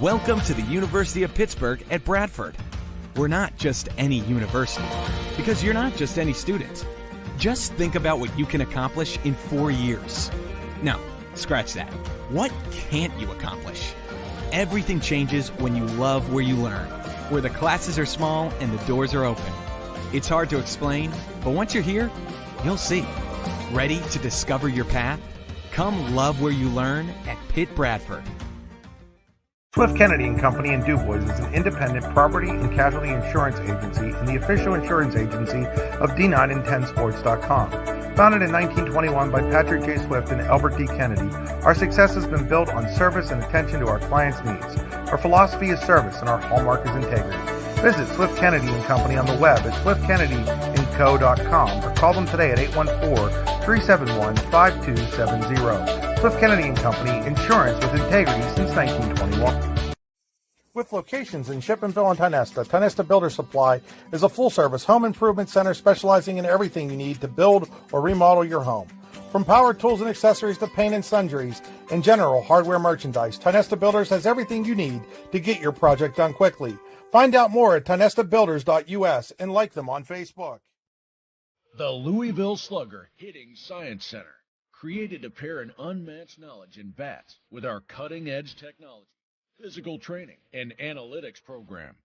Welcome to the University of Pittsburgh at Bradford. We're not just any university, because you're not just any student. Just think about what you can accomplish in 4 years. No, scratch that. What can't you accomplish? Everything changes when you love where you learn, where the classes are small and the doors are open. It's hard to explain, but once you're here, you'll see. Ready to discover your path? Come love where you learn at Pitt Bradford. Swift Kennedy and Company in DuBois is an independent property and casualty insurance agency and the official insurance agency of D9and10sports.com. Founded in 1921 by Patrick J. Swift and Albert D. Kennedy, our success has been built on service and attention to our clients' needs. Our philosophy is service and our hallmark is integrity. Visit Swift Kennedy and Company on the web at swiftkennedyandco.com or call them today at 814-371-5270. Swift Kennedy and Company, insurance with integrity since 1921. With locations in Shippenville and Tionesta, Tionesta Builder Supply is a full-service home improvement center specializing in everything you need to build or remodel your home. From power tools and accessories to paint and sundries and general hardware merchandise, Tionesta Builders has everything you need to get your project done quickly. Find out more at tionestabuilders.us and like them on Facebook. The Louisville Slugger Hitting Science Center, created to pair an unmatched knowledge in bats with our cutting-edge technology, physical training, and analytics program.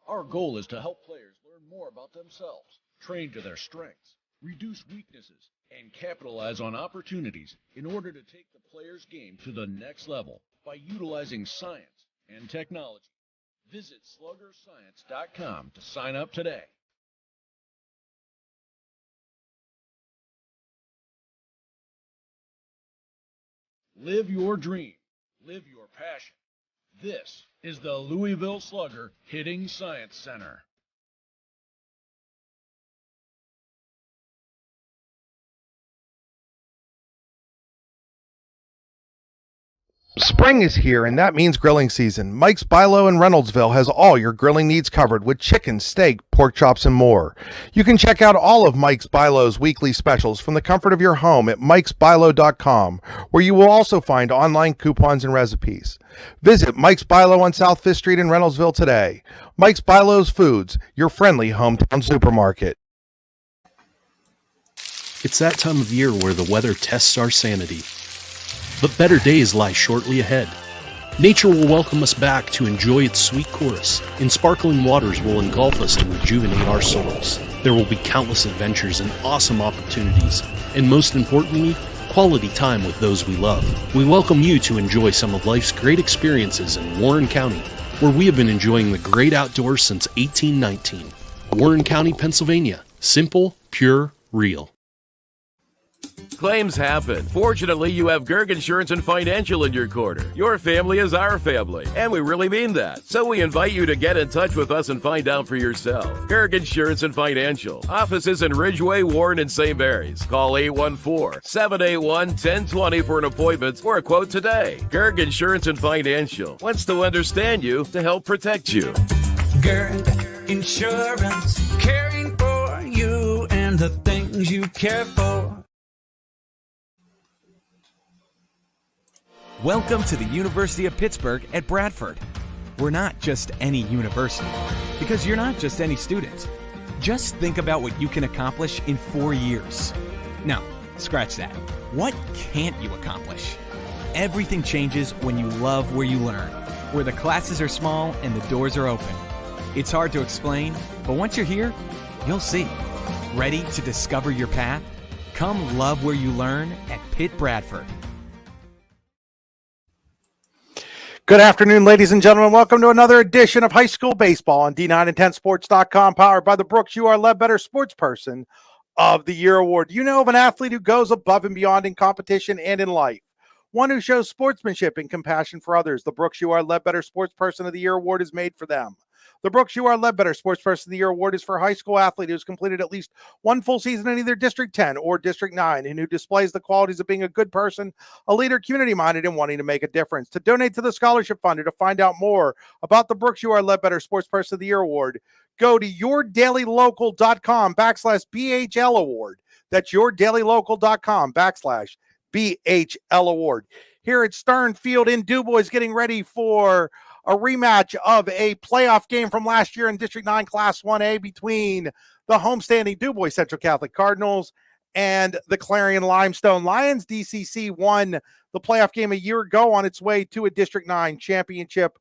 Our goal is to help players learn more about themselves, train to their strengths, reduce weaknesses, and capitalize on opportunities in order to take the player's game to the next level by utilizing science and technology. Visit sluggerscience.com to sign up today. Live your dream. Live your passion. This is the Louisville Slugger Hitting Science Center. Spring is here, and that means grilling season. Mike's Bilo in Reynoldsville has all your grilling needs covered with chicken, steak, pork chops, and more. You can check out all of Mike's Bilo's weekly specials from the comfort of your home at mikesbilo.com, where you will also find online coupons and recipes. Visit Mike's Bilo on South 5th Street in Reynoldsville today. Mike's Bilo's Foods, your friendly hometown supermarket. It's that time of year where the weather tests our sanity. But better days lie shortly ahead. Nature will welcome us back to enjoy its sweet chorus, and sparkling waters will engulf us to rejuvenate our souls. There will be countless adventures and awesome opportunities, and most importantly, quality time with those we love. We welcome you to enjoy some of life's great experiences in Warren County, where we have been enjoying the great outdoors since 1819. Warren County, Pennsylvania. Simple, pure, real. Claims happen. Fortunately, you have Gerg Insurance and Financial in your corner. Your family is our family, and we really mean that. So we invite you to get in touch with us and find out for yourself. Gerg Insurance and Financial. Offices in Ridgeway, Warren, and St. Mary's. Call 814-781-1020 for an appointment or a quote today. Gerg Insurance and Financial wants to understand you to help protect you. Gerg Insurance, caring for you and the things you care for. Welcome to the University of Pittsburgh at Bradford. We're not just any university, because you're not just any student. Just think about what you can accomplish in 4 years. No, scratch that. What can't you accomplish? Everything changes when you love where you learn, where the classes are small and the doors are open. It's hard to explain, but once you're here, you'll see. Ready to discover your path? Come love where you learn at Pitt Bradford. Good afternoon, ladies and gentlemen. Welcome to another edition of High School Baseball on D9and10sports.com, powered by the Brooks You Are Ledbetter Sports Person of the Year Award. You know of an athlete who goes above and beyond in competition and in life. One who shows sportsmanship and compassion for others. The Brooks You Are Ledbetter Sports Person of the Year Award is made for them. The Brooks You Are Ledbetter Sports Person of the Year Award is for a high school athlete who's completed at least one full season in either District 10 or District 9 and who displays the qualities of being a good person, a leader, community-minded, and wanting to make a difference. To donate to the Scholarship Fund or to find out more about the Brooks You Are Ledbetter Sports Person of the Year Award, go to yourdailylocal.com/BHL Award. That's yourdailylocal.com/BHL Award. Here at Stern Field in DuBois, getting ready for a rematch of a playoff game from last year in District 9 Class 1A between the homestanding DuBois Central Catholic Cardinals and the Clarion Limestone Lions. DCC won the playoff game a year ago on its way to a District 9 championship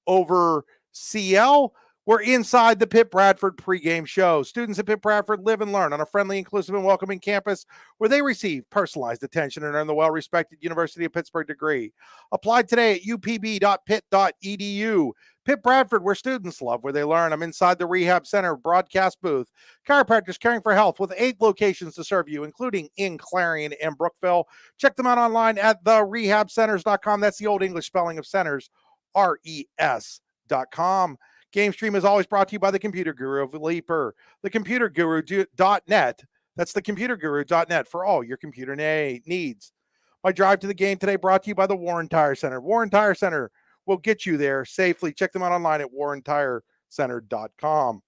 over CL. We're inside the Pitt Bradford pregame show. Students at Pitt Bradford live and learn on a friendly, inclusive, and welcoming campus where they receive personalized attention and earn the well-respected University of Pittsburgh degree. Apply today at upb.pitt.edu. Pitt Bradford, where students love where they learn. I'm inside the Rehab Center broadcast booth. Chiropractors caring for health with 8 locations to serve you, including in Clarion and Brookville. Check them out online at therehabcenters.com. That's the old English spelling of centers, RES.com. Game Stream is always brought to you by the Computer Guru of Leaper, thecomputerguru.net. That's thecomputerguru.net for all your computer needs. My drive to the game today brought to you by the Warren Tire Center. Warren Tire Center will get you there safely. Check them out online at warrentirecenter.com.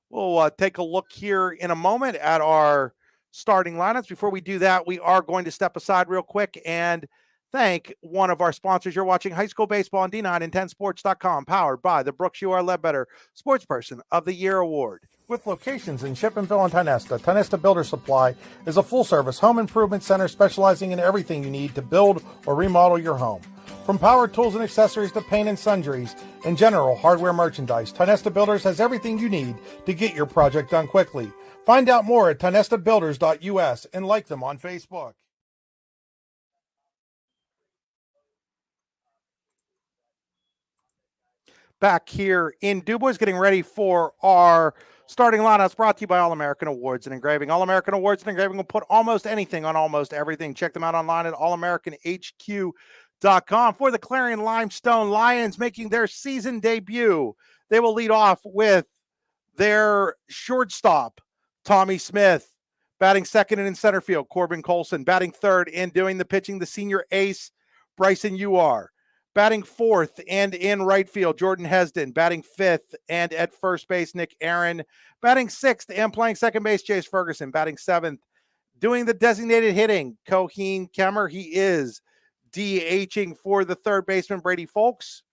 We'll take a look here in a moment at our starting lineups. Before we do that, we are going to step aside real quick and thank one of our sponsors. You're watching High School Baseball on D9and10sports.com, powered by the Brooks U.R. Ledbetter Sportsperson of the Year Award. With locations in Shippenville and Tionesta, Tionesta Builder Supply is a full-service home improvement center specializing in everything you need to build or remodel your home. From power tools and accessories to paint and sundries and general hardware merchandise, Tionesta Builders has everything you need to get your project done quickly. Find out more at tionestabuilders.us and like them on Facebook. Back here in DuBois, getting ready for our starting lineups, brought to you by All-American Awards and Engraving. All-American Awards and Engraving will put almost anything on almost everything. Check them out online at allamericanhq.com. For the Clarion Limestone Lions making their season debut, they will lead off with their shortstop, Tommy Smith. Batting second and in center field, Corbin Colson. Batting third and doing the pitching, the senior ace, Bryson Uar. Batting fourth and in right field, Jordan Hesden. Batting fifth and at first base, Nick Aaron. Batting sixth and playing second base, Chase Ferguson. Batting seventh, doing the designated hitting, Coheen Kemmer. He is DHing for the third baseman, Brady Folks.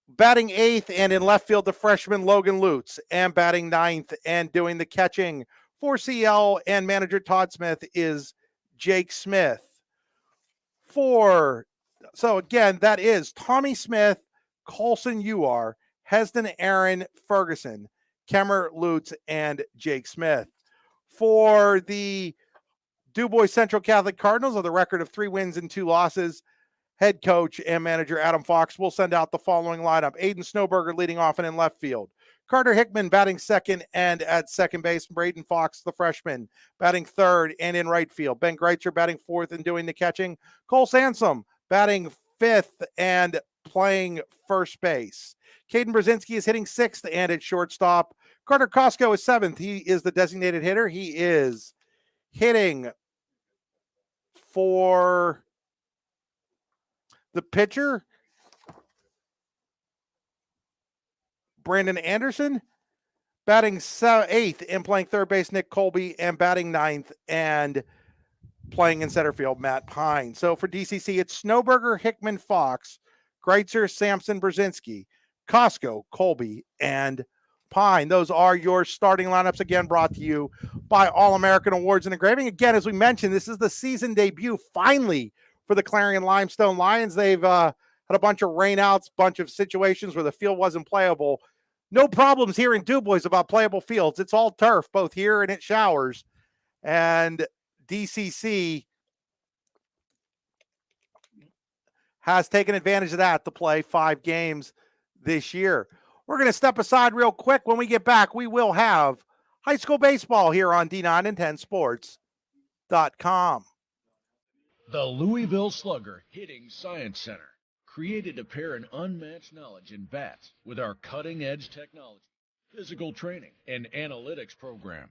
Batting eighth and in left field, the freshman, Logan Lutz. And batting ninth and doing the catching for CL and manager Todd Smith is Jake Smith. So again, that is Tommy Smith, Colson Uar, Hesden Aaron, Ferguson, Kemmer Lutz, and Jake Smith. For the DuBois Central Catholic Cardinals, with a record of 3 wins and 2 losses, head coach and manager Adam Fox will send out the following lineup. Aiden Snowberger leading off and in left field. Carter Hickman batting second and at second base. Braden Fox, the freshman, batting third and in right field. Ben Greitzer batting fourth and doing the catching. Cole Sansom batting fifth and playing first base. Caden Brzezinski is hitting sixth and at shortstop. Carter Costco is seventh. He is the designated hitter. He is hitting for the pitcher, Brandon Anderson. Batting eighth and playing third base, Nick Colby. And batting ninth and playing in center field, Matt Pine. So for DCC, it's Snowberger, Hickman, Fox, Greitzer, Sampson, Brzezinski, Costco, Colby, and Pine. Those are your starting lineups, again, brought to you by All-American Awards and Engraving. Again, as we mentioned, this is the season debut, finally, for the Clarion Limestone Lions. They've had a bunch of rainouts, bunch of situations where the field wasn't playable. No problems here in DuBois about playable fields. It's all turf, both here and at Showers. And DCC has taken advantage of that to play 5 games this year. We're going to step aside real quick. When we get back, we will have high school baseball here on D9and10sports.com. The Louisville Slugger Hitting Science Center, created to pair an unmatched knowledge in bats with our cutting-edge technology, physical training, and analytics program.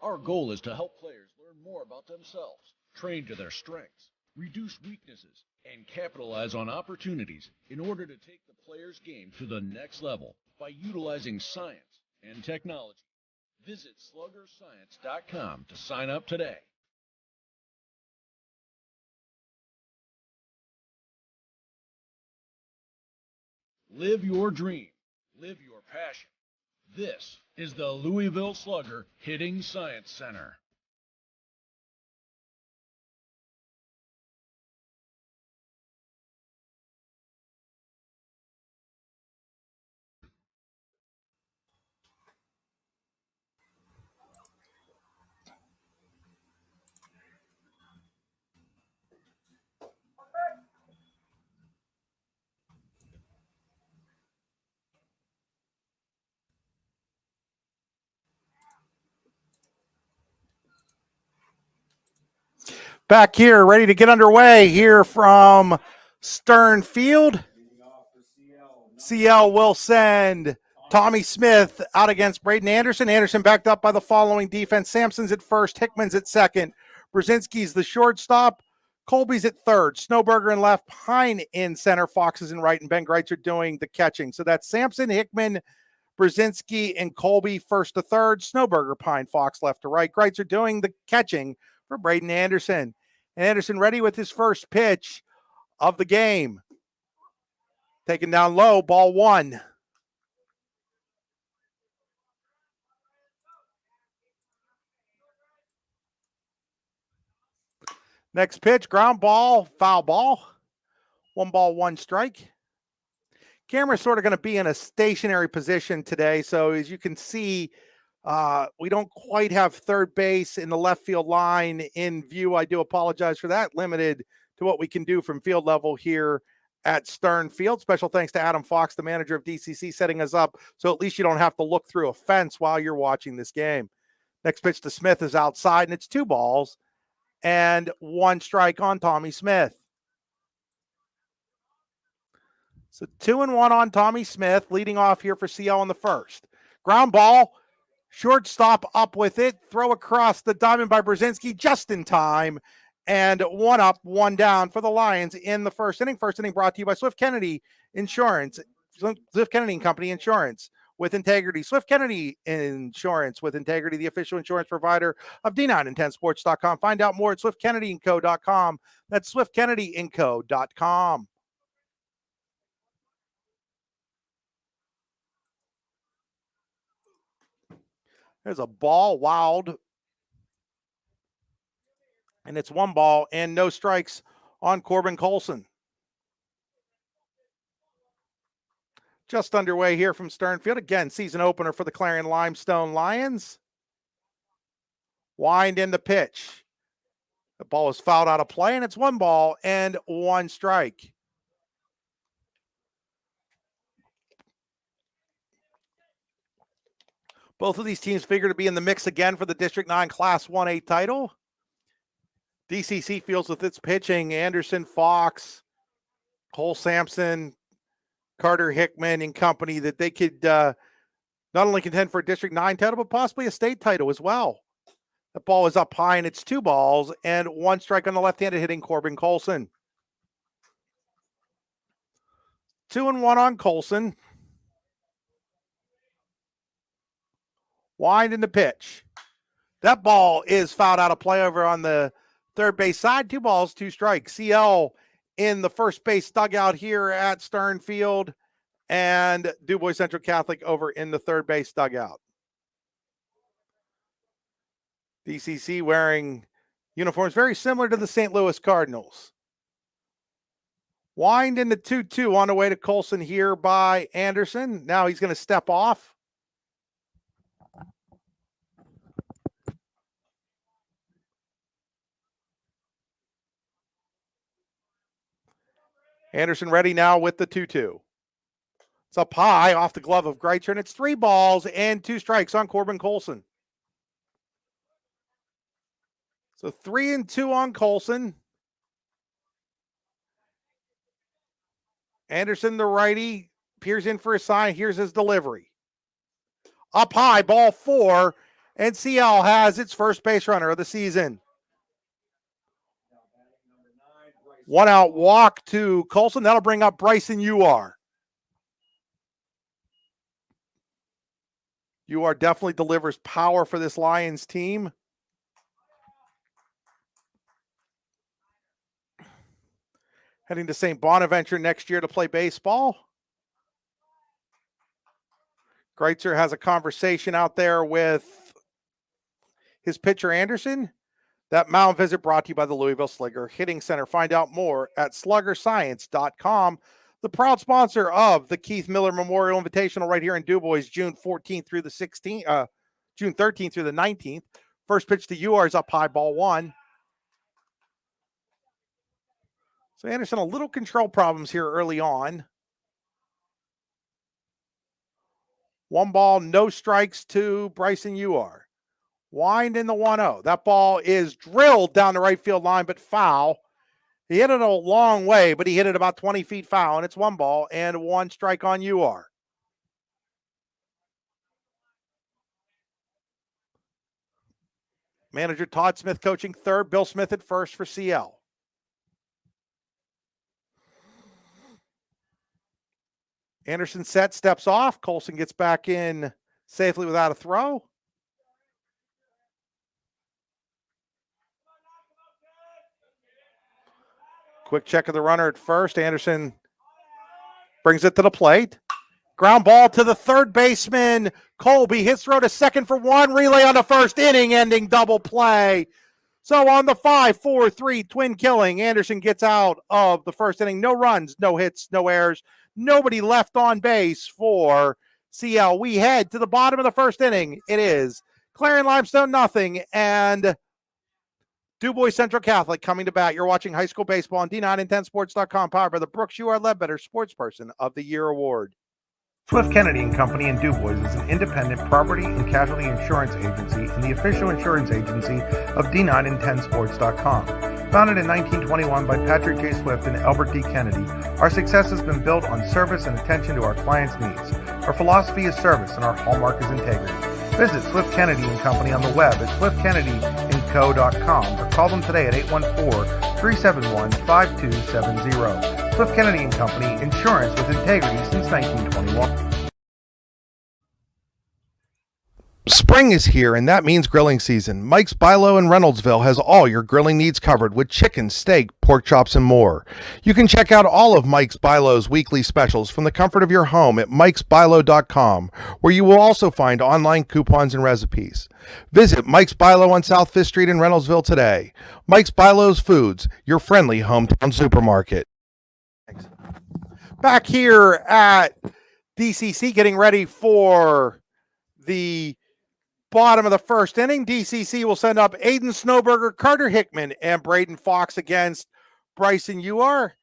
Our goal is to help players learn more about themselves, train to their strengths, reduce weaknesses, and capitalize on opportunities in order to take the player's game to the next level by utilizing science and technology. Visit sluggerscience.com to sign up today. Live your dream. Live your passion. This is the Louisville Slugger Hitting Science Center. Back here, ready to get underway here from Stern Field. CL will send Tommy Smith out against Braden Anderson. Anderson backed up by the following defense. Sampson's at first, Hickman's at second. Brzezinski's the shortstop. Colby's at third. Snowberger in left, Pine in center, Fox is in right, and Ben Greitzer doing the catching. So that's Sampson, Hickman, Brzezinski, and Colby first to third. Snowberger, Pine, Fox left to right. Greitzer doing the catching for Braden Anderson. And Anderson ready with his first pitch of the game. Taken down low, ball one. Next pitch, ground ball, foul ball. 1 ball, 1 strike. Camera's sort of going to be in a stationary position today. So as you can see, we don't quite have third base in the left field line in view. I do apologize for that. Limited to what we can do from field level here at Stern Field. Special thanks to Adam Fox, the manager of DCC, setting us up so at least you don't have to look through a fence while you're watching this game. Next pitch to Smith is outside, and it's 2 balls and 1 strike on Tommy Smith. So 2-1 on Tommy Smith, leading off here for CL in the first. Ground ball, shortstop up with it, throw across the diamond by Brzezinski just in time, and 1 up, 1 down for the Lions in the first inning. First inning brought to you by Swift Kennedy Insurance, Swift Kennedy and Company Insurance with integrity. Swift Kennedy Insurance with integrity, the official insurance provider of D9and10sports.com. Find out more at swiftkennedyandco.com. That's swiftkennedyandco.com. There's a ball, wild. And it's 1 ball and no strikes on Corbin Colson. Just underway here from Stern Field. Again, season opener for the Clarion Limestone Lions. Wind in the pitch. The ball is fouled out of play, and it's 1 ball and 1 strike. Both of these teams figure to be in the mix again for the District 9 Class 1A title. DCC feels with its pitching, Anderson, Fox, Cole Sampson, Carter Hickman and company, that they could not only contend for a District 9 title, but possibly a state title as well. The ball is up high, and it's 2 balls and 1 strike on the left-handed hitting Corbin Colson. 2-1 on Colson. Wind in the pitch. That ball is fouled out of play over on the third base side. 2 balls, 2 strikes. CL in the first base dugout here at Stern Field, and DuBois Central Catholic over in the third base dugout. DCC wearing uniforms very similar to the St. Louis Cardinals. Wind into 2-2 on the way to Colson here by Anderson. Now he's going to step off. Anderson ready now with the 2-2. It's up high off the glove of Greitzer, and it's 3 balls and 2 strikes on Corbin Colson. So 3-2 on Colson. Anderson, the righty, peers in for a sign. Here's his delivery. Up high, ball 4, and CL has its first base runner of the season. 1 out walk to Colson. That'll bring up Bryson Uar. Uar definitely delivers power for this Lions team. Heading to St. Bonaventure next year to play baseball. Greitzer has a conversation out there with his pitcher Anderson. That mound visit brought to you by the Louisville Slugger Hitting Center. Find out more at sluggerscience.com. The proud sponsor of the Keith Miller Memorial Invitational right here in DuBois, June 14th through the 16th, June 13th through the 19th. First pitch to UR is up high, ball one. So Anderson, a little control problems here early on. 1 ball, no strikes to Bryson UR. Wind in the 1-0. That ball is drilled down the right field line, but foul. He hit it a long way, but he hit it about 20 feet foul, and it's 1 ball and 1 strike on UR. Manager Todd Smith coaching third, Bill Smith at first for CL. Anderson set, steps off. Colson gets back in safely without a throw. Quick check of the runner at first. Anderson brings it to the plate. Ground ball to the third baseman. Colby hits throw to second for 1. Relay on the first inning, ending double play. So on the 5-4-3 twin killing, Anderson gets out of the first inning. No runs, no hits, no errors. Nobody left on base for CL. We head to the bottom of the first inning. It is Clarion Limestone nothing and DuBois Central Catholic coming to bat. You're watching high school baseball on D9and10sports.com, powered by the Brooks UR Ledbetter Sportsperson of the Year Award. Swift Kennedy and Company in DuBois is an independent property and casualty insurance agency and the official insurance agency of D9and10sports.com. Founded in 1921 by Patrick J. Swift and Albert D. Kennedy, our success has been built on service and attention to our clients' needs. Our philosophy is service and our hallmark is integrity. Visit Swift Kennedy and Company on the web at swiftkennedyandco.com or call them today at 814-371-5270. Swift Kennedy and Company, insurance with integrity since 1921. Spring is here, and that means grilling season. Mike's Bilo in Reynoldsville has all your grilling needs covered with chicken, steak, pork chops, and more. You can check out all of Mike's Bilo's weekly specials from the comfort of your home at mikesbilo.com, where you will also find online coupons and recipes. Visit Mike's Bilo on South 5th Street in Reynoldsville today. Mike's Bilo's Foods, your friendly hometown supermarket. Thanks. Back here at DCC, getting ready for the bottom of the first inning. DCC will send up Aiden Snowberger, Carter Hickman, and Braden Fox against Bryson UR.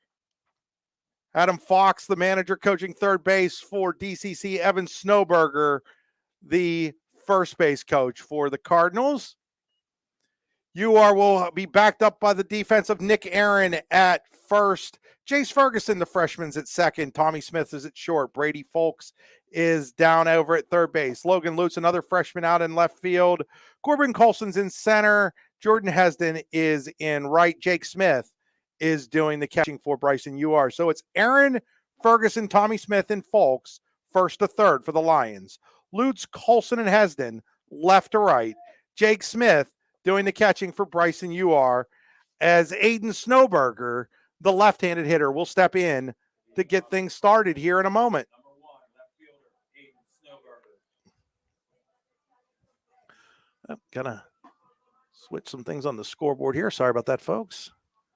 Adam Fox, the manager, coaching third base for DCC. Evan Snowberger, the first base coach for the Cardinals. UR will be backed up by the defense of Nick Aaron at first. Jace Ferguson, the freshman's at second. Tommy Smith is at short. Brady Folks is down over at third base. Logan Lutz, another freshman, out in left field. Corbin Colson's in center. Jordan Hesden is in right. Jake Smith is doing the catching for Bryson UR. So it's Aaron, Ferguson, Tommy Smith, and Folks, first to third for the Lions. Lutz, Colson, and Hesden, left to right. Jake Smith doing the catching for Bryson UR, as Aiden Snowberger, the left-handed hitter, will step in to get things started here in a moment. I'm gonna switch some things on the scoreboard here. Sorry about that, folks.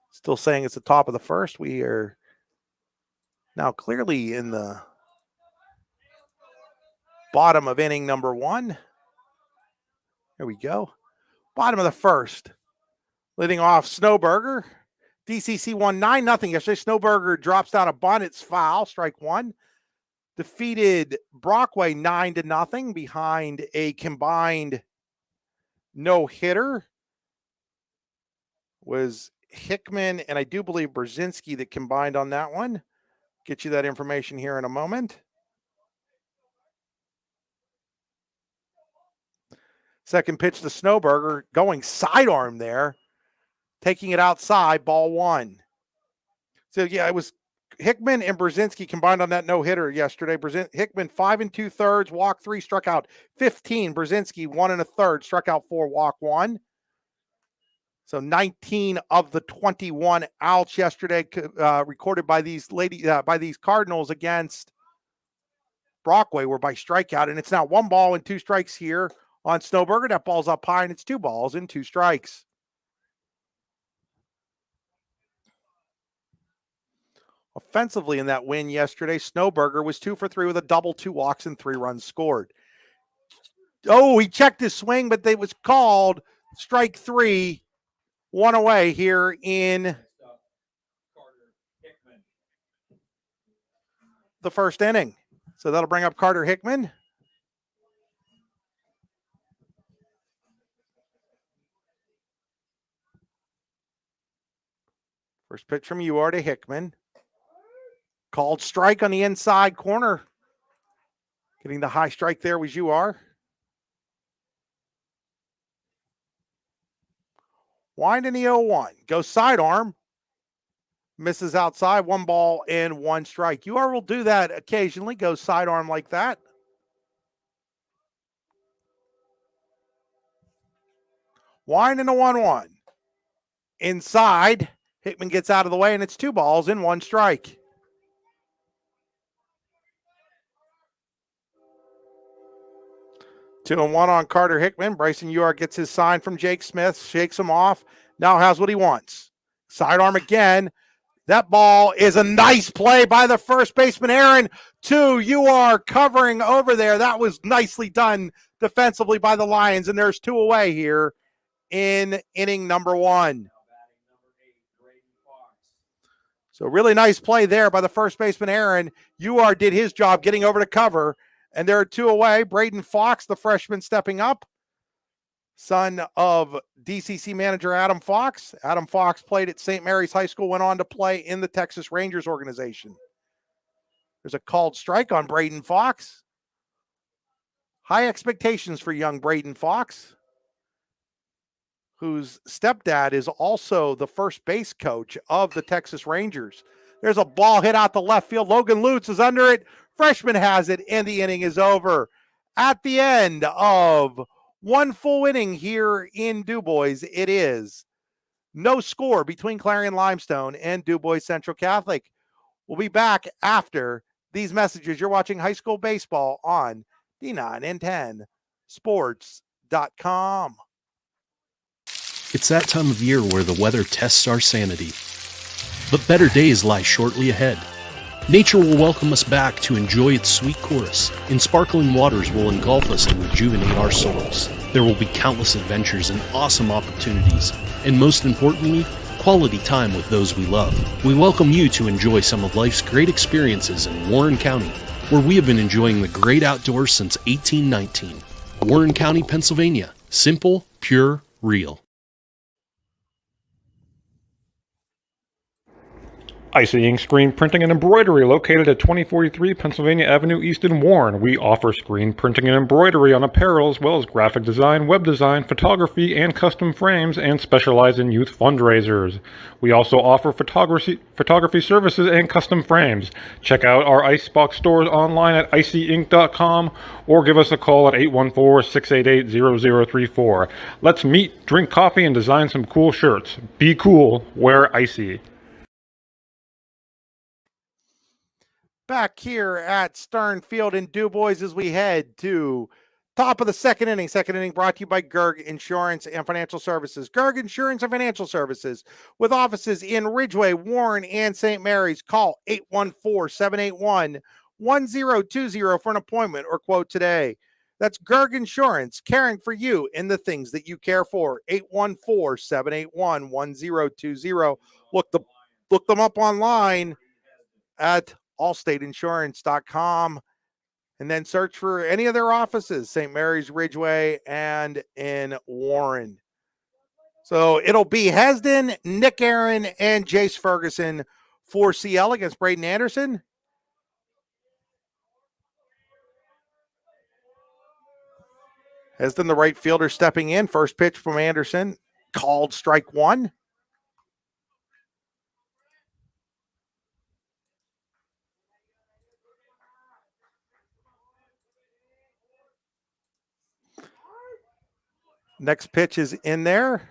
Still saying it's the top of the first. We are now clearly in the bottom of inning number 1. There we go. Bottom of the first. Leading off, Snowberger. DCC won 9-0 yesterday. Snowberger drops down a bunt. It's foul. Strike 1. Defeated Brockway 9-0 behind a combined no-hitter. Was Hickman and I do believe Brzezinski that combined on that one. Get you that information here in a moment. Second pitch to Snowberger, going sidearm there, taking it outside, ball 1. So, yeah, it was Hickman and Brzezinski combined on that no-hitter yesterday. Hickman 5 2/3, walk 3, struck out 15. Brzezinski 1 1/3, struck out 4, walk 1. So 19 of the 21 outs yesterday recorded by these Cardinals against Brockway were by strikeout, and it's now 1 ball and 2 strikes here on Snowberger. That ball's up high, and it's 2 balls and 2 strikes. Offensively in that win yesterday, Snowberger was 2 for 3 with a double, 2 walks, and 3 runs scored. Oh, he checked his swing, but it was called strike 3, 1 away here in the first inning. So that'll bring up Carter Hickman. First pitch from UR to Hickman. Called strike on the inside corner. Getting the high strike there was UR. Wind in the 0-1. Goes sidearm. Misses outside. 1 ball and 1 strike. UR will do that occasionally. Goes sidearm like that. Wind in the 1-1. Inside. Hickman gets out of the way, and it's 2 balls and 1 strike. Two and one on Carter Hickman. Bryson UR gets his sign from Jake Smith, shakes him off. Now has what he wants. Sidearm again. That ball is a nice play by the first baseman, Aaron, to UR covering over there. That was nicely done defensively by the Lions, and there's 2 away here in inning number 1. So really nice play there by the first baseman, Aaron. UR did his job getting over to cover. And there are 2 away. Braden Fox, the freshman, stepping up. Son of DCC manager Adam Fox. Adam Fox played at St. Mary's High School, went on to play in the Texas Rangers organization. There's a called strike on Braden Fox. High expectations for young Braden Fox, whose stepdad is also the first base coach of the Texas Rangers. There's a ball hit out the left field. Logan Lutz is under it. Freshman has it, and the inning is over. At the end of 1 full inning here in DuBois, it is no score between Clarion Limestone and DuBois Central Catholic. We'll be back after these messages. You're watching high school baseball on D9 and 10 sports.com. It's that time of year where the weather tests our sanity. But better days lie shortly ahead. Nature will welcome us back to enjoy its sweet chorus, and sparkling waters will engulf us and rejuvenate our souls. There will be countless adventures and awesome opportunities, and most importantly, quality time with those we love. We welcome you to enjoy some of life's great experiences in Warren County, where we have been enjoying the great outdoors since 1819. Warren County, Pennsylvania. Simple, pure, real. Icy Ink Screen Printing and Embroidery, located at 2043 Pennsylvania Avenue East in Warren. We offer screen printing and embroidery on apparel, as well as graphic design, web design, photography, and custom frames, and specialize in youth fundraisers. We also offer photography services and custom frames. Check out our Icebox stores online at icyink.com or give us a call at 814-688-0034. Let's meet, drink coffee, and design some cool shirts. Be cool, wear icy. Back here at Stern Field in DuBois as we head to top of the second inning. Second inning brought to you by Gerg Insurance and Financial Services. Gerg Insurance and Financial Services with offices in Ridgeway, Warren, and St. Mary's. Call 814-781-1020 for an appointment or quote today. That's Gerg Insurance, caring for you in the things that you care for. 814-781-1020. Look them up online at allstateinsurance.com, and then search for any of their offices, St. Mary's, Ridgeway, and in Warren. So it'll be Hesden, Nick Aaron, and Jace Ferguson for CL against Braden Anderson. Hesden, the right fielder, stepping in. First pitch from Anderson, called strike 1. Next pitch is in there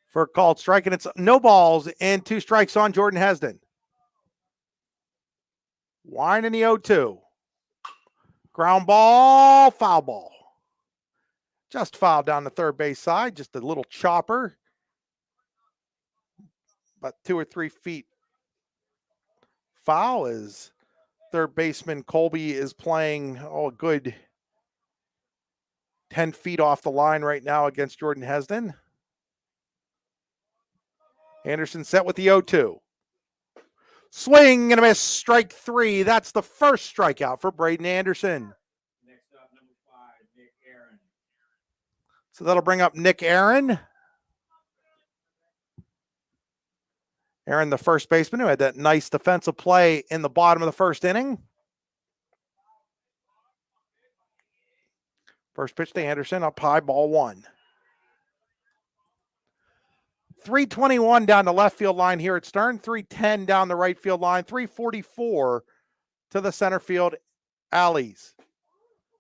for a called strike, and it's no balls and 2 strikes on Jordan Hesden. Wine in the 0-2. Ground ball, foul ball. Just foul down the third base side. Just a little chopper. About 2 or 3 feet. Foul is third baseman Colby is playing a good 10 feet off the line right now against Jordan Hesden. Anderson set with the 0-2. Swing and a miss, strike 3. That's the first strikeout for Braden Anderson. Next up, number 5, Nick Aaron. So that'll bring up Nick Aaron. Aaron, the first baseman, who had that nice defensive play in the bottom of the first inning. First pitch to Anderson, up high, ball 1. 321 down the left field line here at Stern, 310 down the right field line, 344 to the center field alleys.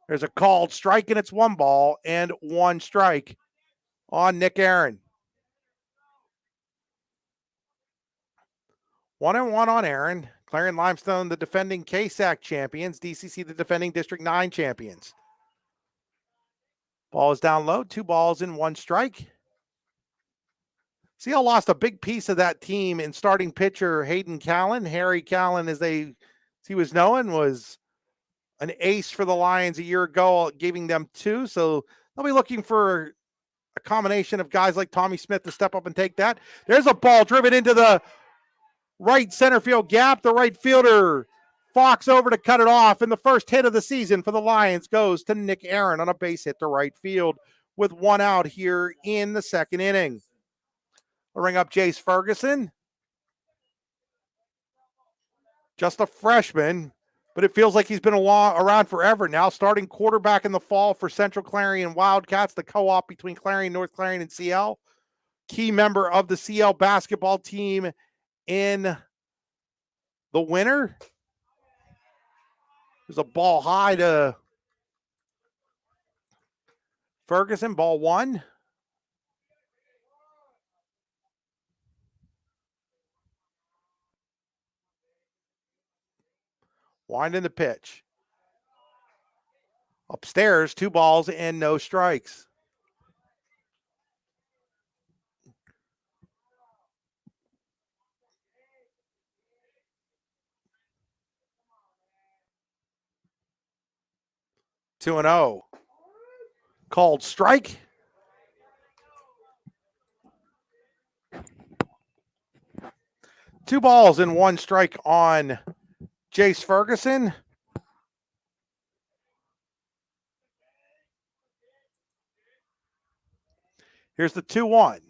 There's a called strike, and it's 1 ball and 1 strike on Nick Aaron. 1-1 on Aaron. Clarion Limestone, the defending KSAC champions. DCC, the defending District 9 champions. Ball is down low. 2 balls and 1 strike. Seattle lost a big piece of that team in starting pitcher Hayden Callan. Harry Callan, as he was known, was an ace for the Lions a year ago, giving them 2. So they'll be looking for a combination of guys like Tommy Smith to step up and take that. There's a ball driven into the right center field gap. The right fielder Fox over to cut it off. And the first hit of the season for the Lions goes to Nick Aaron on a base hit to right field with 1 out here in the second inning. We'll ring up Jace Ferguson. Just a freshman, but it feels like he's been around forever now. Starting quarterback in the fall for Central Clarion Wildcats, the co-op between Clarion, North Clarion, and CL. Key member of the CL basketball team in the winter. There's a ball high to Ferguson, ball 1. Winding the pitch. Upstairs, 2 balls and no strikes. Two and 0. Called strike. Two balls and 1 strike on Jace Ferguson. Here's the 2-1.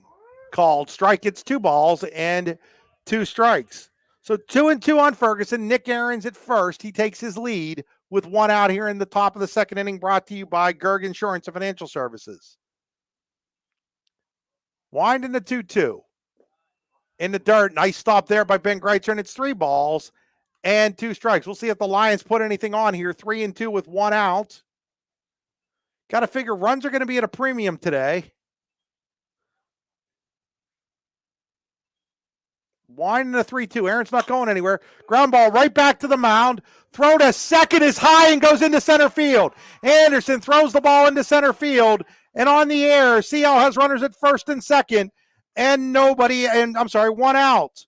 Called strike. It's 2 balls and 2 strikes. So 2-2 on Ferguson. Nick Aaron's at first. He takes his lead with 1 out here in the top of the second inning, brought to you by Gerg Insurance and Financial Services. Winding the 2-2. In the dirt. Nice stop there by Ben Greitzer, and it's 3 balls and 2 strikes. We'll see if the Lions put anything on here. 3-2 with 1 out. Got to figure runs are going to be at a premium today. Winding the 3-2. Aaron's not going anywhere. Ground ball right back to the mound. Throw to second is high and goes into center field. Anderson throws the ball into center field. And on the air, CL has runners at first and second. And 1 out.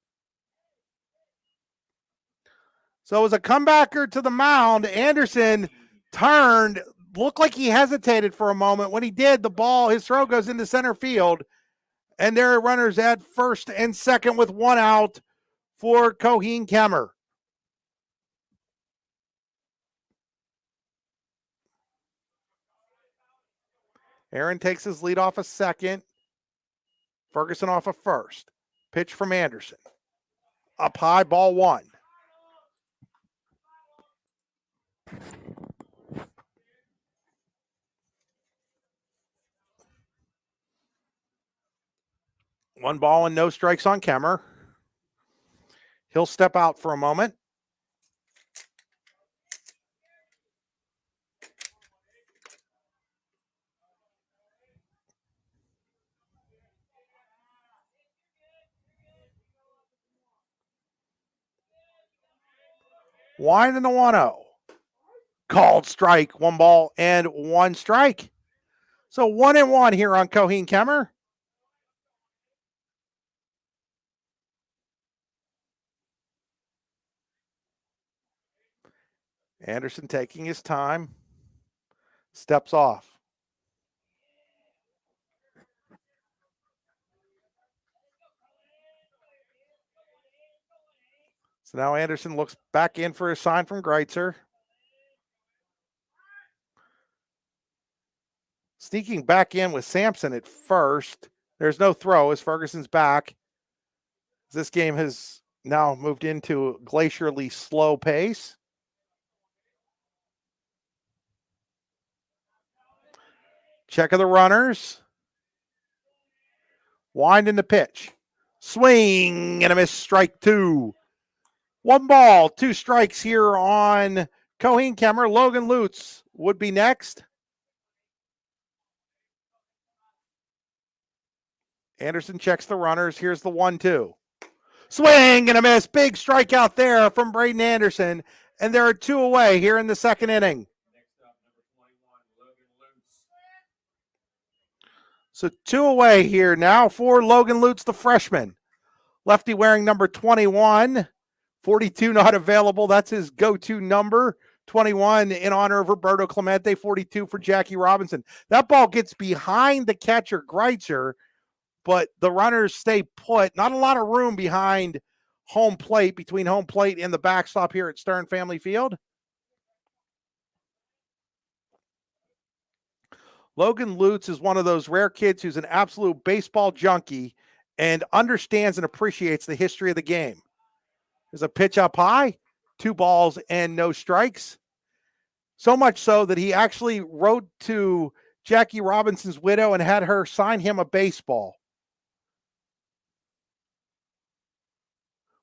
So it was a comebacker to the mound. Anderson turned, looked like he hesitated for a moment. When he did, his throw goes into center field. And there are runners at first and second with 1 out for Coheen Kemmer. Aaron takes his lead off a second. Ferguson off a first. Pitch from Anderson. Up high, ball 1. One ball and no strikes on Kemmer. He'll step out for a moment. Winding the 1-0. Called strike. 1 ball and 1 strike. So 1-1 here on Coheed Kemmer. Anderson taking his time. Steps off. So now Anderson looks back in for a sign from Greitzer. Sneaking back in with Sampson at first. There's no throw as Ferguson's back. This game has now moved into a glacially slow pace. Check of the runners. Wind in the pitch. Swing and a miss, strike 2. 1 ball, 2 strikes here on Coheed Kemmer. Logan Lutz would be next. Anderson checks the runners. Here's the 1-2. Swing and a miss. Big strikeout there from Braden Anderson. And there are 2 away here in the second inning. Next up, number 21, Logan Lutz. So 2 away here now for Logan Lutz, the freshman. Lefty wearing number 21. 42 not available. That's his go-to number. 21 in honor of Roberto Clemente. 42 for Jackie Robinson. That ball gets behind the catcher, Greitzer, but the runners stay put. Not a lot of room behind home plate, between home plate and the backstop here at Stern Family Field. Logan Lutz is one of those rare kids who's an absolute baseball junkie and understands and appreciates the history of the game. There's a pitch up high, 2 balls and no strikes. So much so that he actually wrote to Jackie Robinson's widow and had her sign him a baseball,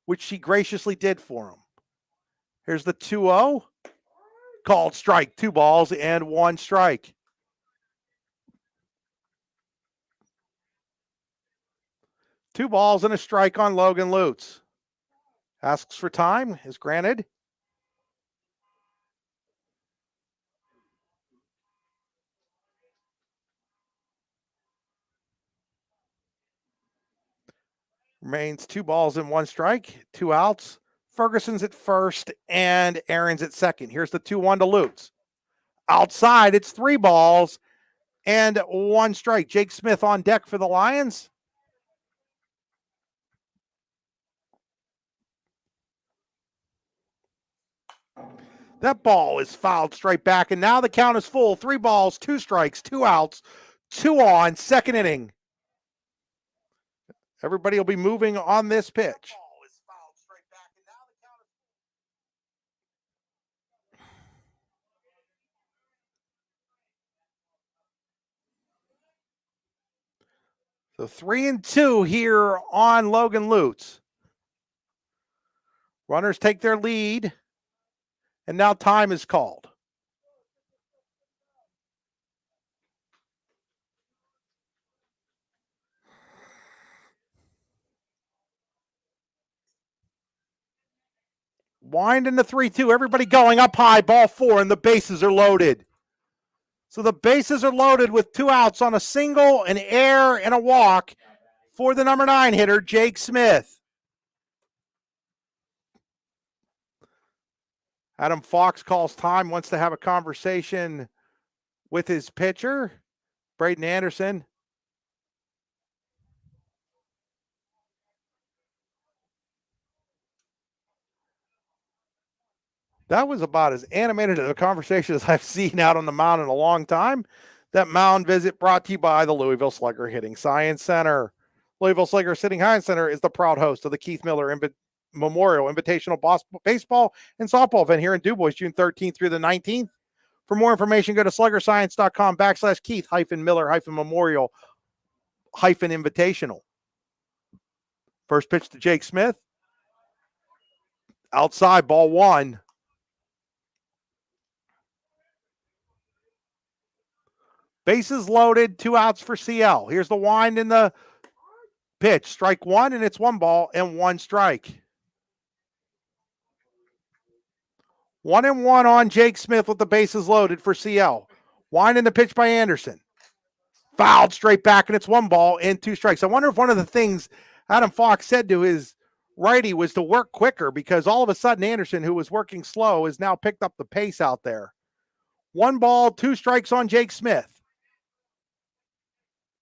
which she graciously did for him. Here's the 2-0. Called strike, 2 balls and 1 strike. Two balls and a strike on Logan Lutz. Asks for time, is granted. Remains 2 balls and 1 strike, 2 outs. Ferguson's at first and Aaron's at second. Here's the 2-1 to Lutz. Outside, it's 3 balls and 1 strike. Jake Smith on deck for the Lions. That ball is fouled straight back, and now the count is full. 3 balls, 2 strikes, 2 outs, 2 on, second inning. Everybody will be moving on this pitch. So 3-2 here on Logan Lutz. Runners take their lead, and now time is called. Wind into 3-2. Everybody going up high, ball 4, and the bases are loaded. So the bases are loaded with 2 outs on a single, an error, and a walk for the number 9 hitter, Jake Smith. Adam Fox calls time, wants to have a conversation with his pitcher, Braden Anderson. That was about as animated a conversation as I've seen out on the mound in a long time. That mound visit brought to you by the Louisville Slugger Hitting Science Center. Louisville Slugger Hitting Science Center is the proud host of the Keith Miller Memorial Invitational Baseball and Softball event here in DuBois, June 13th through the 19th. For more information, go to sluggerscience.com/Keith-Miller-Memorial-Invitational. First pitch to Jake Smith. Outside, ball 1. Bases loaded, 2 outs for CL. Here's the wind in the pitch. Strike 1, and it's 1 ball and 1 strike. 1-1 on Jake Smith with the bases loaded for CL. Winding the pitch by Anderson. Fouled straight back, and it's 1 ball and 2 strikes. I wonder if one of the things Adam Fox said to his righty was to work quicker, because all of a sudden Anderson, who was working slow, has now picked up the pace out there. 1 ball, 2 strikes on Jake Smith.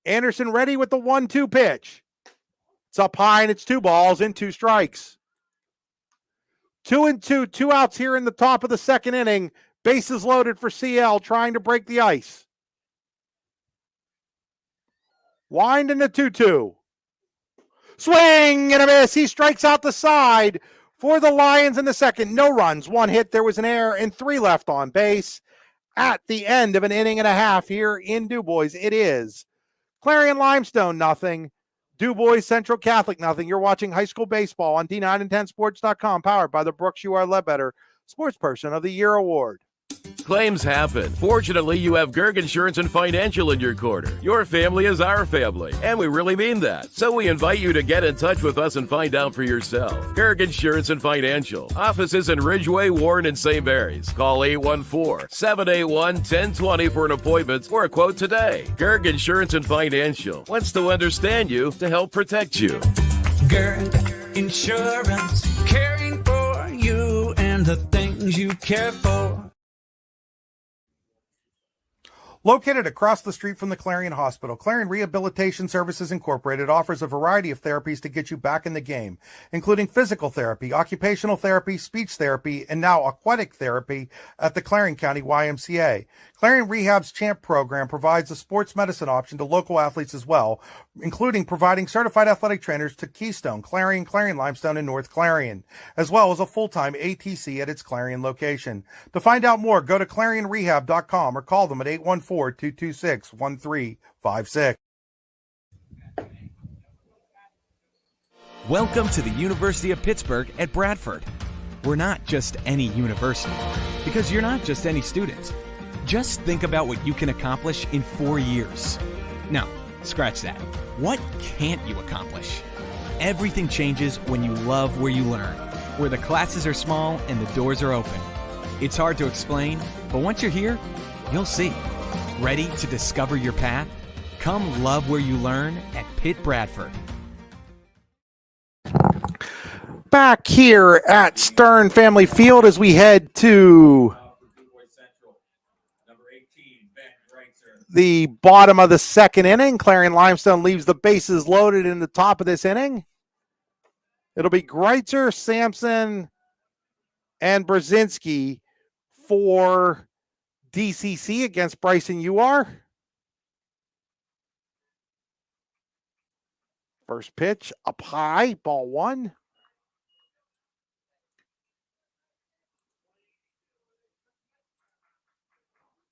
Anderson ready with the 1-2 pitch. It's up high, and it's 2 balls and 2 strikes. 2-2, 2 outs here in the top of the second inning. Bases loaded for CL, trying to break the ice. Wind in the 2-2. Swing and a miss. He strikes out the side for the Lions in the second. No runs, 1 hit. There was an error and 3 left on base at the end of an inning and a half here in DuBois. It is Clarion Limestone, nothing. DuBois Central Catholic, nothing. You're watching high school baseball on D9and10sports.com, powered by the Brooks U.R. Ledbetter Sports Person of the Year Award. Claims happen. Fortunately, you have Gerg Insurance and Financial in your corner. Your family is our family, and we really mean that. So we invite you to get in touch with us and find out for yourself. Gerg Insurance and Financial. Offices in Ridgeway, Warren, and St. Mary's. Call 814-781-1020 for an appointment or a quote today. Gerg Insurance and Financial wants to understand you to help protect you. Gerg Insurance, caring for you and the things you care for. Located across the street from the Clarion Hospital, Clarion Rehabilitation Services Incorporated offers a variety of therapies to get you back in the game, including physical therapy, occupational therapy, speech therapy, and now aquatic therapy at the Clarion County YMCA. Clarion Rehab's CHAMP program provides a sports medicine option to local athletes as well, including providing certified athletic trainers to Keystone, Clarion, Clarion Limestone, and North Clarion, as well as a full-time ATC at its Clarion location. To find out more, go to clarionrehab.com or call them at 814-226-1356. Welcome to the University of Pittsburgh at Bradford. We're not just any university, because you're not just any student. Just think about what you can accomplish in 4 years. No, scratch that. What can't you accomplish? Everything changes when you love where you learn, where the classes are small and the doors are open. It's hard to explain, but once you're here, you'll see. Ready to discover your path? Come love where you learn at Pitt Bradford. Back here at Stern Family Field as we head to the bottom of the second inning. Clarion Limestone leaves the bases loaded in the top of this inning. It'll be Greitzer, Sampson, and Brzezinski for DCC against Bryson UR. First pitch up high, ball 1.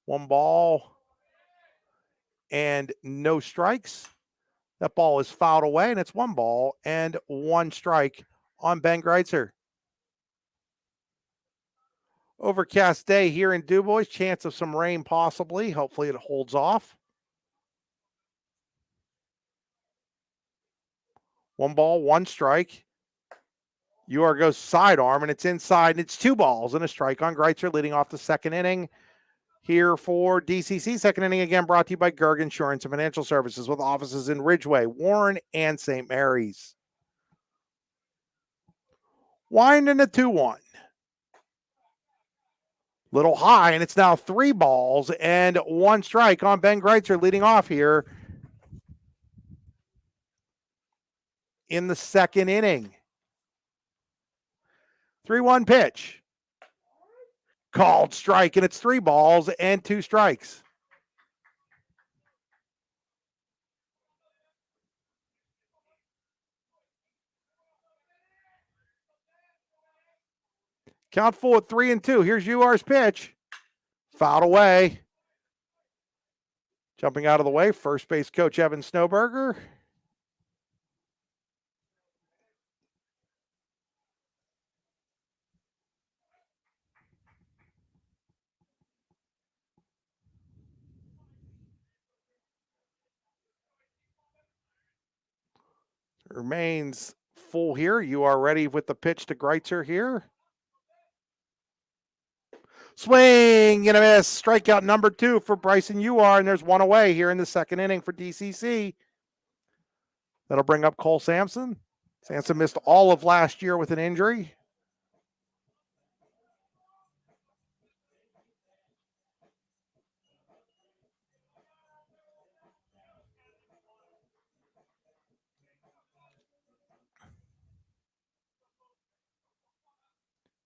One ball and no strikes. That ball is fouled away, and it's 1 ball and 1 strike on Ben Greitzer. Overcast day here in DuBois. Chance of some rain possibly. Hopefully it holds off. 1 ball, 1 strike. UR goes sidearm, and it's inside, and it's 2 balls and a strike on Greitzer, leading off the second inning here for DCC. Second inning again brought to you by Gerg Insurance and Financial Services with offices in Ridgeway, Warren, and St. Mary's. Wind in the 2-1. Little high, and it's now 3 balls and 1 strike on Ben Greitzer, leading off here in the second inning. 3-1 pitch. Called strike, and it's 3 balls and 2 strikes. Count full at 3-2. Here's UR's pitch. Fouled away. Jumping out of the way, first base coach Evan Snowberger. Remains full here. You are ready with the pitch to Greitzer here. Swing and a miss. Strikeout number 2 for Bryson Uar, and there's one away here in the second inning for DCC. That'll bring up Cole Sampson. Sampson missed all of last year with an injury.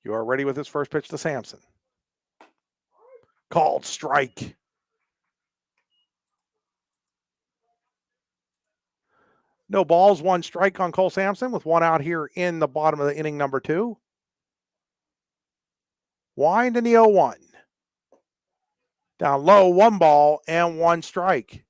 You are ready with his first pitch to Sampson. Called strike. No balls, 1 strike on Cole Sampson with 1 out here in the bottom of the inning number 2. Wind in the 0-1. Down low, 1 ball and 1 strike.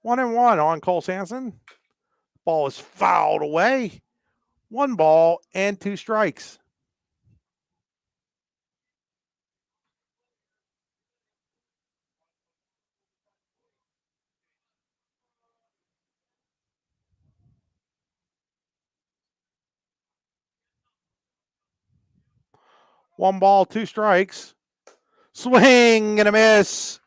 One and one on Cole Sampson. Ball is fouled away. 1 ball and 2 strikes. One ball, 2 strikes. Swing and a miss.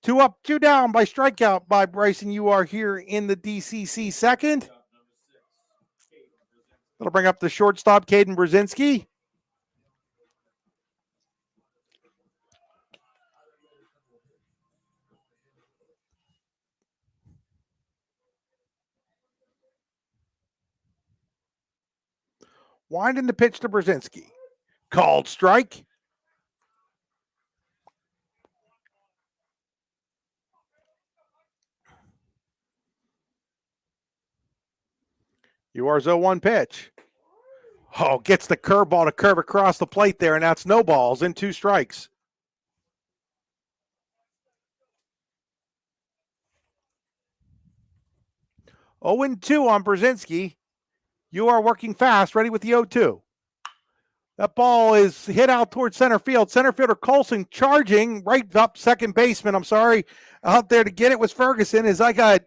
2 up, 2 down by strikeout by Bryson. You are here in the DCC second. That'll bring up the shortstop, Caden Brzezinski. Winding the pitch to Brzezinski. Called strike. Uar's 0-1 pitch. Oh, gets the curveball to curve across the plate there, and that's no balls and 2 strikes. Oh and 2 on Brzezinski. You are working fast, ready with the 0-2. That ball is hit out towards center field. Center fielder Colson charging right up second baseman. I'm sorry, out there to get it was Ferguson. As I got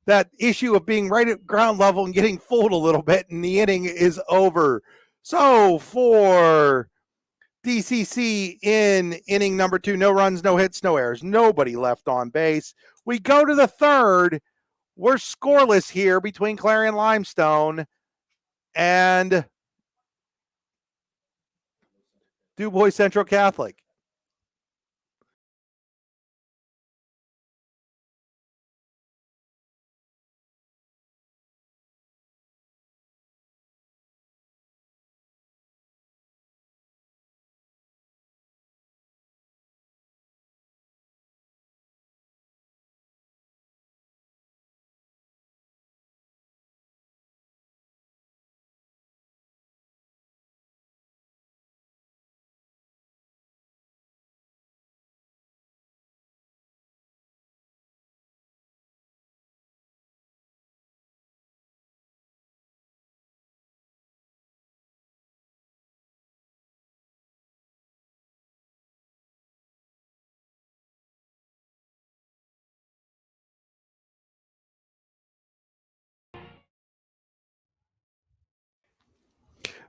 that issue of being right at ground level and getting fooled a little bit, and the inning is over. So for DCC in inning number 2, no runs, no hits, no errors, nobody left on base. We go to the third. We're scoreless here between Clarion Limestone and DuBois Central Catholic.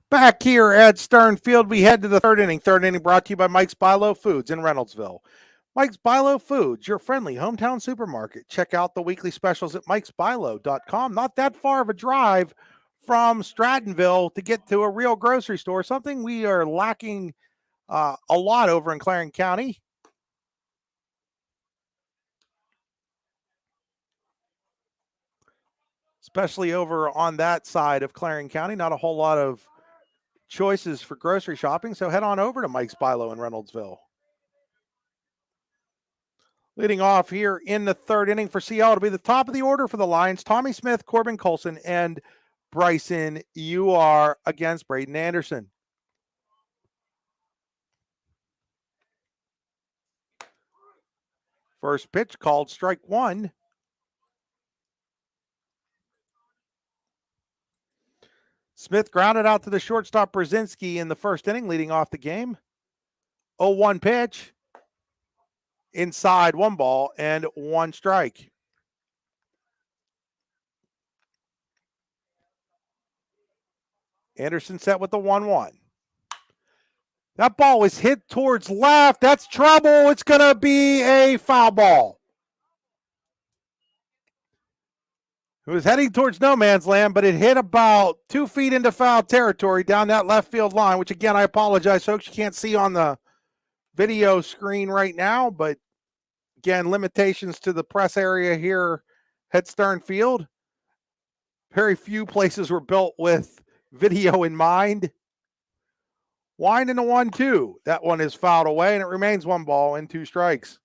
Back here at Stern Field, we head to the third inning. Third inning brought to you by Mike's Bilo Foods in Reynoldsville. Mike's Bilo Foods, your friendly hometown supermarket. Check out the weekly specials at mikesbilo.com. Not that far of a drive from Strattonville to get to a real grocery store, something we are lacking a lot over in Clarion County. Especially over on that side of Clarion County. Not a whole lot of choices for grocery shopping, so head on over to Mike's Bilo in Reynoldsville. Leading off here in the third inning for CL, it'll be the top of the order for the Lions. Tommy Smith, Corbin Colson, and Bryson Uar against Braden Anderson. First pitch called strike 1. Smith grounded out to the shortstop Brzezinski in the first inning, leading off the game. 0-1 pitch. Inside, 1 ball and 1 strike. Anderson set with the 1-1. That ball was hit towards left. That's trouble. It's going to be a foul ball. It was heading towards no man's land, but it hit about 2 feet into foul territory down that left field line, which, again, I apologize, folks. You can't see on the video screen right now, but, again, limitations to the press area here at Stern Field. Very few places were built with video in mind. Wind in the 1-2. That one is fouled away, and it remains 1 ball and 2 strikes.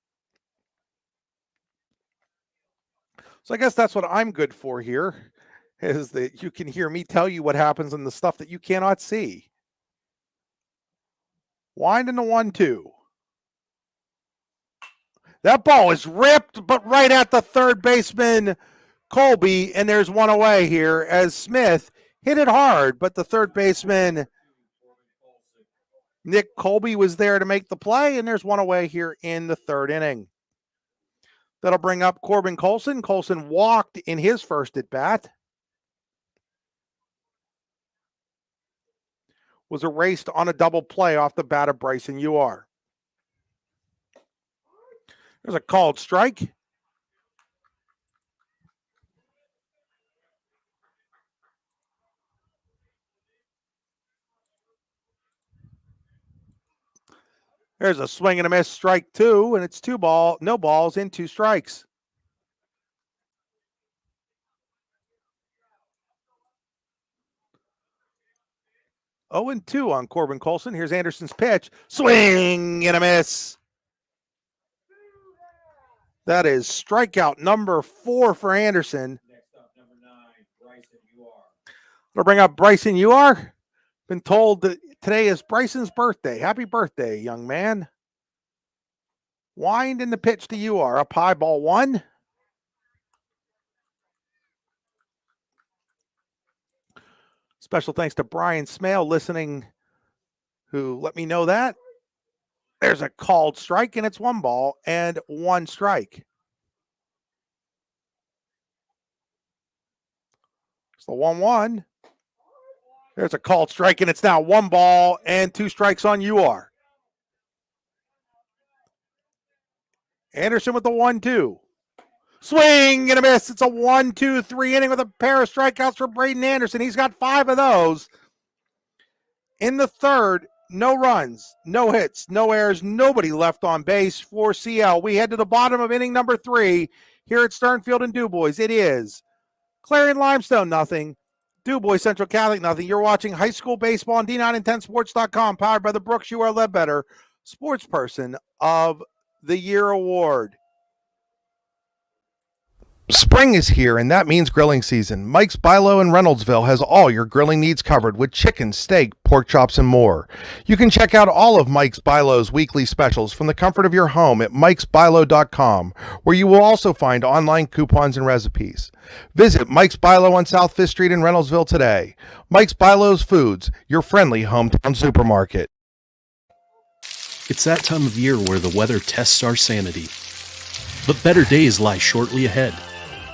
So I guess that's what I'm good for here, is that you can hear me tell you what happens in the stuff that you cannot see. Wind in the 1-2. That ball is ripped, but right at the third baseman, Colby, and there's one away here as Smith hit it hard, but the third baseman, Nick Colby, was there to make the play, and there's one away here in the 3rd inning. That'll bring up Corbin Colson. Colson walked in his first at bat. Was erased on a double play off the bat of Bryson Uar. There's a called strike. There's a swing and a miss, strike 2, and it's 2 ball, no balls and 2 strikes. Oh, and 2 on Corbin Colson. Here's Anderson's pitch. Swing and a miss. That is strikeout number 4 for Anderson. Next up, number 9, Bryson Uar. I'll bring up Bryson Uar. Been told that today is Bryson's birthday. Happy birthday, young man. Wind in the pitch to Uar. Up high, ball 1. Special thanks to Brian Smale listening, who let me know that. There's a called strike, and it's 1 ball and 1 strike. It's the 1-1. There's a called strike, and it's now 1 ball and 2 strikes on Uar. Anderson with the 1-2. Swing and a miss. It's a 1-2-3 inning with a pair of strikeouts for Braden Anderson. He's got 5 of those. In the 3rd, no runs, no hits, no errors, nobody left on base for CL. We head to the bottom of inning number 3 here at Sternfield and DuBois. It is Clarion Limestone, nothing. DuBois Central Catholic, nothing. You're watching high school baseball on D910sports.com, powered by the Brooks UR Ledbetter Sports Person of the Year Award. Spring is here, and that means grilling season. Mike's Bilo in Reynoldsville has all your grilling needs covered with chicken, steak, pork chops, and more. You can check out all of Mike's Bilo's weekly specials from the comfort of your home at mikesbilo.com, where you will also find online coupons and recipes. Visit Mike's Bilo on South 5th Street in Reynoldsville today. Mike's Bilo's Foods, your friendly hometown supermarket. It's that time of year where the weather tests our sanity. But better days lie shortly ahead.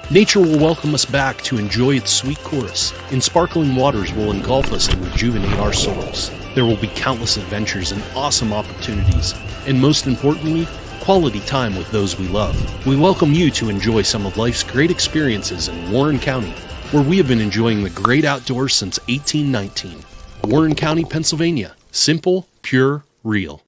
Nature will welcome us back to enjoy its sweet chorus, and sparkling waters will engulf us and rejuvenate our souls. There will be countless adventures and awesome opportunities, and most importantly, quality time with those we love. We welcome you to enjoy some of life's great experiences in Warren County, where we have been enjoying the great outdoors since 1819. Warren County, Pennsylvania. Simple, pure, real.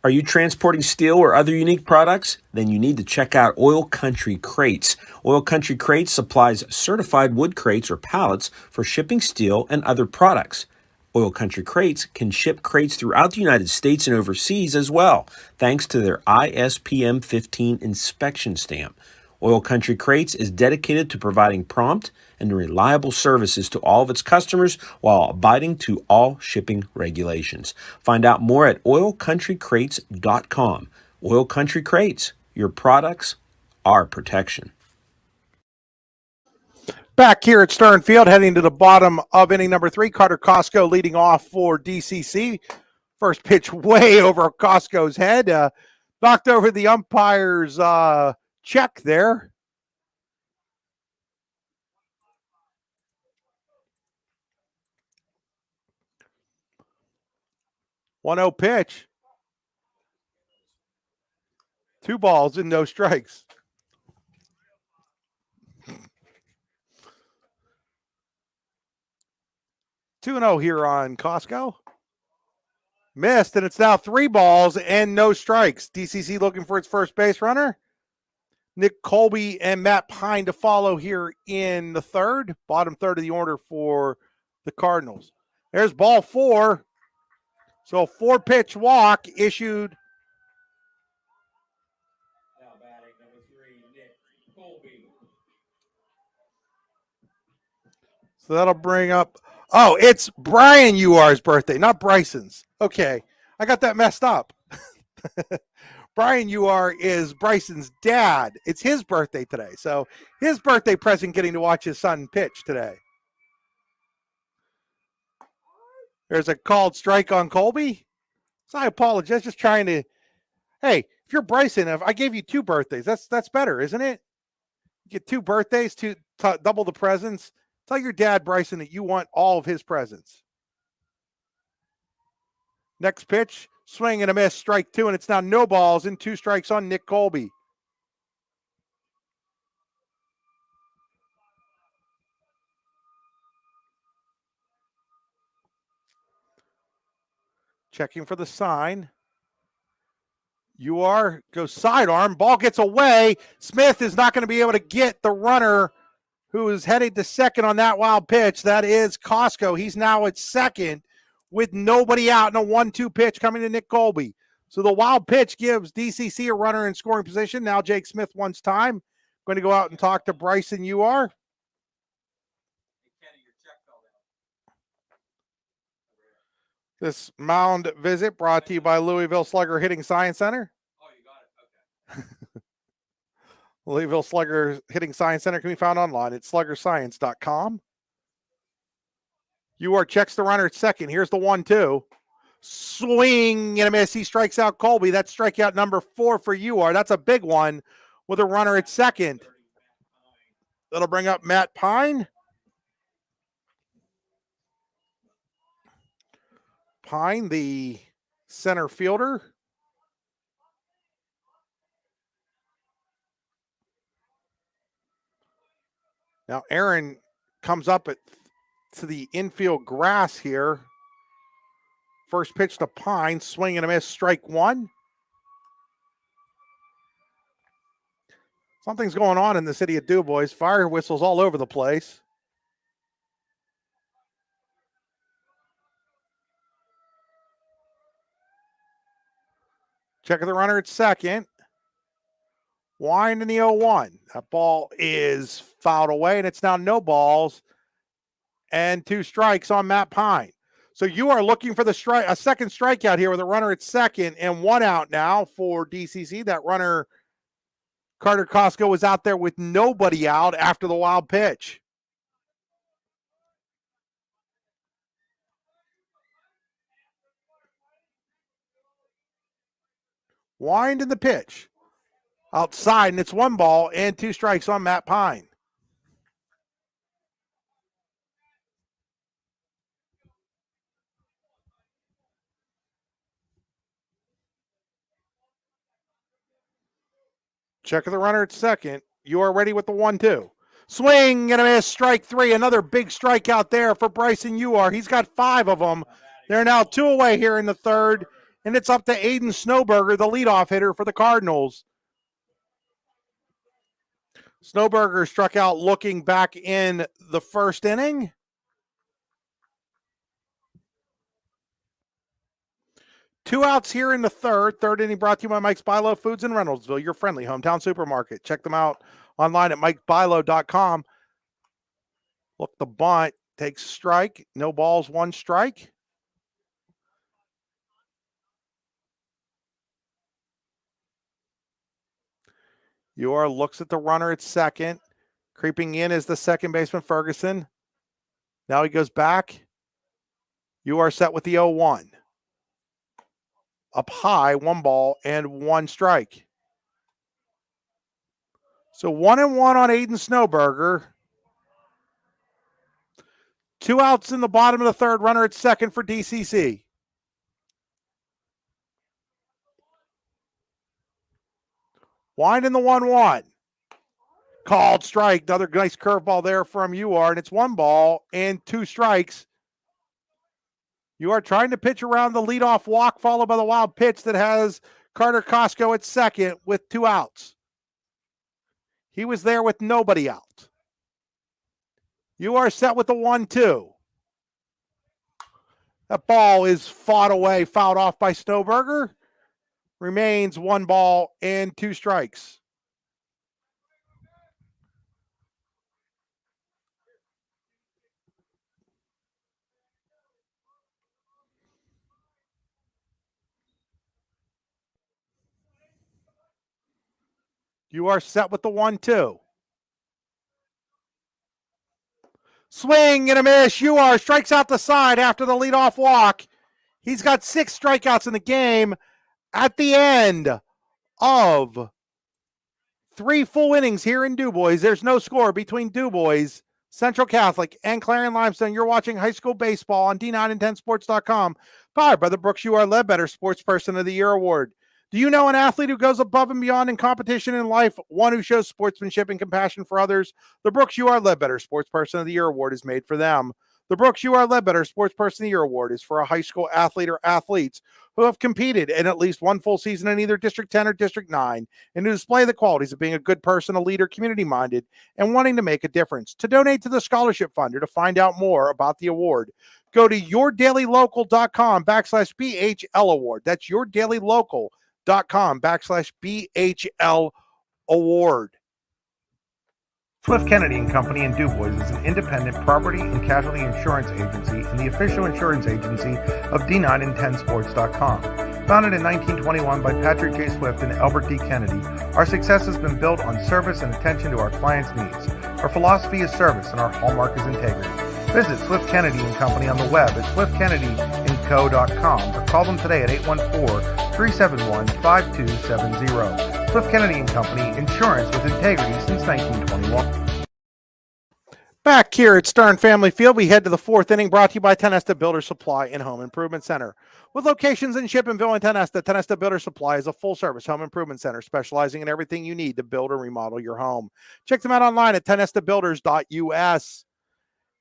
Are you transporting steel or other unique products? Then you need to check out Oil Country Crates. Oil Country Crates supplies certified wood crates or pallets for shipping steel and other products. Oil Country Crates can ship crates throughout the United States and overseas as well, thanks to their ISPM 15 inspection stamp. Oil Country Crates is dedicated to providing prompt and reliable services to all of its customers while abiding to all shipping regulations. Find out more at oilcountrycrates.com. Oil Country Crates, your products, our protection. Back here at Sternfield, heading to the bottom of inning number 3. Carter Costco leading off for DCC. First pitch way over Costco's head. Knocked over the umpire's check there. 1-0 pitch. 2 balls and no strikes. Two and 0 here on Costco. Missed, and it's now 3 balls and no strikes. DCC looking for its first base runner. Nick Colby and Matt Pine to follow here in the third. Bottom third of the order for the Cardinals. There's ball 4. So 4-pitch walk issued. Now batting number 3, Nick Colby. So that'll bring up. Oh, it's Brian UR's birthday, not Bryson's. Okay, I got that messed up. Brian UR is Bryson's dad. It's his birthday today. So his birthday present getting to watch his son pitch today. There's a called strike on Colby. So I apologize. Just trying to. Hey, if you're Bryson, if I gave you 2 birthdays, that's better, isn't it? You get 2 birthdays, double the presents. Tell your dad, Bryson, that you want all of his presents. Next pitch, swing and a miss, strike 2, and it's now no balls and 2 strikes on Nick Colby. Checking for the sign. UR goes sidearm. Ball gets away. Smith is not going to be able to get the runner who is headed to second on that wild pitch. That is Costco. He's now at second with nobody out in a 1-2 pitch coming to Nick Colby. So the wild pitch gives DCC a runner in scoring position. Now Jake Smith wants time. Going to go out and talk to Bryson UR. This mound visit brought to you by Louisville Slugger Hitting Science Center. Oh, you got it. Okay. Louisville Slugger Hitting Science Center can be found online at sluggerscience.com. UR checks the runner at second. Here's the 1-2. Swing and a miss. He strikes out Colby. That's strikeout number 4 for UR. That's a big one with a runner at second. That'll bring up Matt Pine. Pine, the center fielder. Now Aaron comes up to the infield grass here. First pitch to Pine, swing and a miss, strike 1. Something's going on in the city of DuBois. Fire whistles all over the place. Checking the runner at second. Wind in the 0-1. That ball is fouled away, and it's now no balls and 2 strikes on Matt Pine. So you are looking for a second strikeout here with a runner at second and 1 out now for DCC. That runner, Carter Costco, was out there with nobody out after the wild pitch. Wind in the pitch. Outside, and it's 1 ball and 2 strikes on Matt Pine. Check the runner at second. You are ready with the 1-2. Swing and a miss, strike 3. Another big strikeout there for Bryson UR. He's got 5 of them. They're now 2 away here in the third, and it's up to Aiden Snowberger, the leadoff hitter for the Cardinals. Snowberger struck out looking back in the first inning. Two outs here in the third. Third inning brought to you by Mike's Buy Low Foods in Reynoldsville, your friendly hometown supermarket. Check them out online at mikesbuylow.com. Look, the bunt takes a strike. No balls, 1 strike. UR looks at the runner at second. Creeping in is the second baseman, Ferguson. Now he goes back. UR set with the 0-1. Up high, 1 ball and 1 strike. So 1-1 on Aiden Snowberger. 2 outs in the bottom of the third, runner at second for DCC. Winding the 1-1. Called strike. Another nice curveball there from UR, and it's 1 ball and 2 strikes. You are trying to pitch around the leadoff walk, followed by the wild pitch that has Carter Costco at second with 2 outs. He was there with nobody out. You are set with the 1-2. That ball is fought away, fouled off by Snowberger. Remains 1 ball and 2 strikes. You are set with the 1-2. Swing and a miss. UR strikes out the side after the leadoff walk. He's got 6 strikeouts in the game at the end of 3 full innings here in DuBois. There's no score between DuBois, Central Catholic, and Clarion Limestone. You're watching high school baseball on D9and10sports.com, powered by the Brooks UR Ledbetter Sports Person of the Year Award. Do you know an athlete who goes above and beyond in competition in life, one who shows sportsmanship and compassion for others? The Brooks UR Ledbetter Sports Person of the Year Award is made for them. The Brooks UR Ledbetter Sports Person of the Year Award is for a high school athlete or athletes who have competed in at least 1 full season in either District 10 or District 9 and who display the qualities of being a good person, a leader, community-minded, and wanting to make a difference. To donate to the Scholarship Fund or to find out more about the award, go to yourdailylocal.com/BHL Award. That's yourdailylocal.com/BHL Award. Swift Kennedy and Company in DuBois is an independent property and casualty insurance agency and the official insurance agency of D9and10sports.com. Founded in 1921 by Patrick J. Swift and Albert D. Kennedy, our success has been built on service and attention to our clients' needs. Our philosophy is service and our hallmark is integrity. Visit Swift Kennedy and Company on the web at swiftkennedyandco.com or call them today at 814-371-5270. Swift Kennedy and Company, insurance with integrity since 1921. Back here at Stern Family Field, we head to the 4th inning, brought to you by Tenesta Builder Supply and Home Improvement Center. With locations in Shippenville and Tenesta, Tenesta Builder Supply is a full-service home improvement center specializing in everything you need to build or remodel your home. Check them out online at tenestabuilders.us.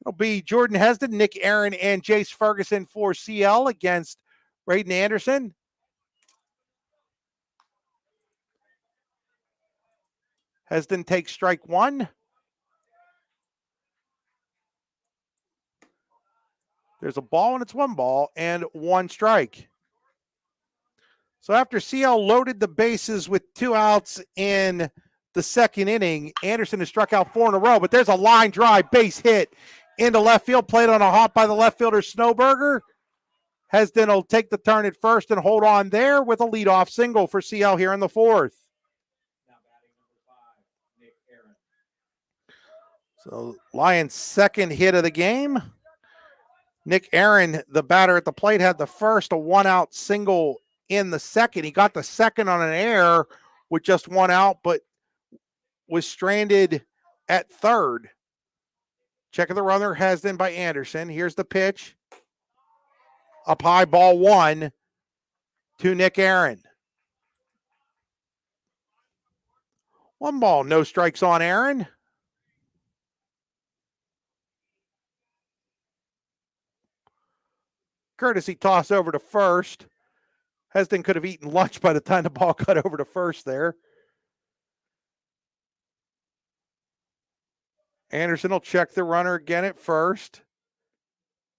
It'll be Jordan Hesden, Nick Aaron, and Jace Ferguson for CL against Braden Anderson. Hesden takes strike 1. There's a ball, and it's 1 ball and 1 strike. So after CL loaded the bases with 2 outs in the 2nd inning, Anderson has struck out 4 in a row, but there's a line drive base hit into left field, played on a hop by the left fielder Snowberger. Hesden will take the turn at first and hold on there with a leadoff single for CL here in the 4th. So Lions' 2nd hit of the game. Nick Aaron, the batter at the plate, had the first, a 1-out single in the 2nd. He got the 2nd on an error with just 1 out, but was stranded at 3rd. Check of the runner, Hesden by Anderson. Here's the pitch. Up high, ball 1 to Nick Aaron. 1 ball, no strikes on Aaron. Courtesy toss over to first. Hesden could have eaten lunch by the time the ball got over to first there. Anderson will check the runner again at first.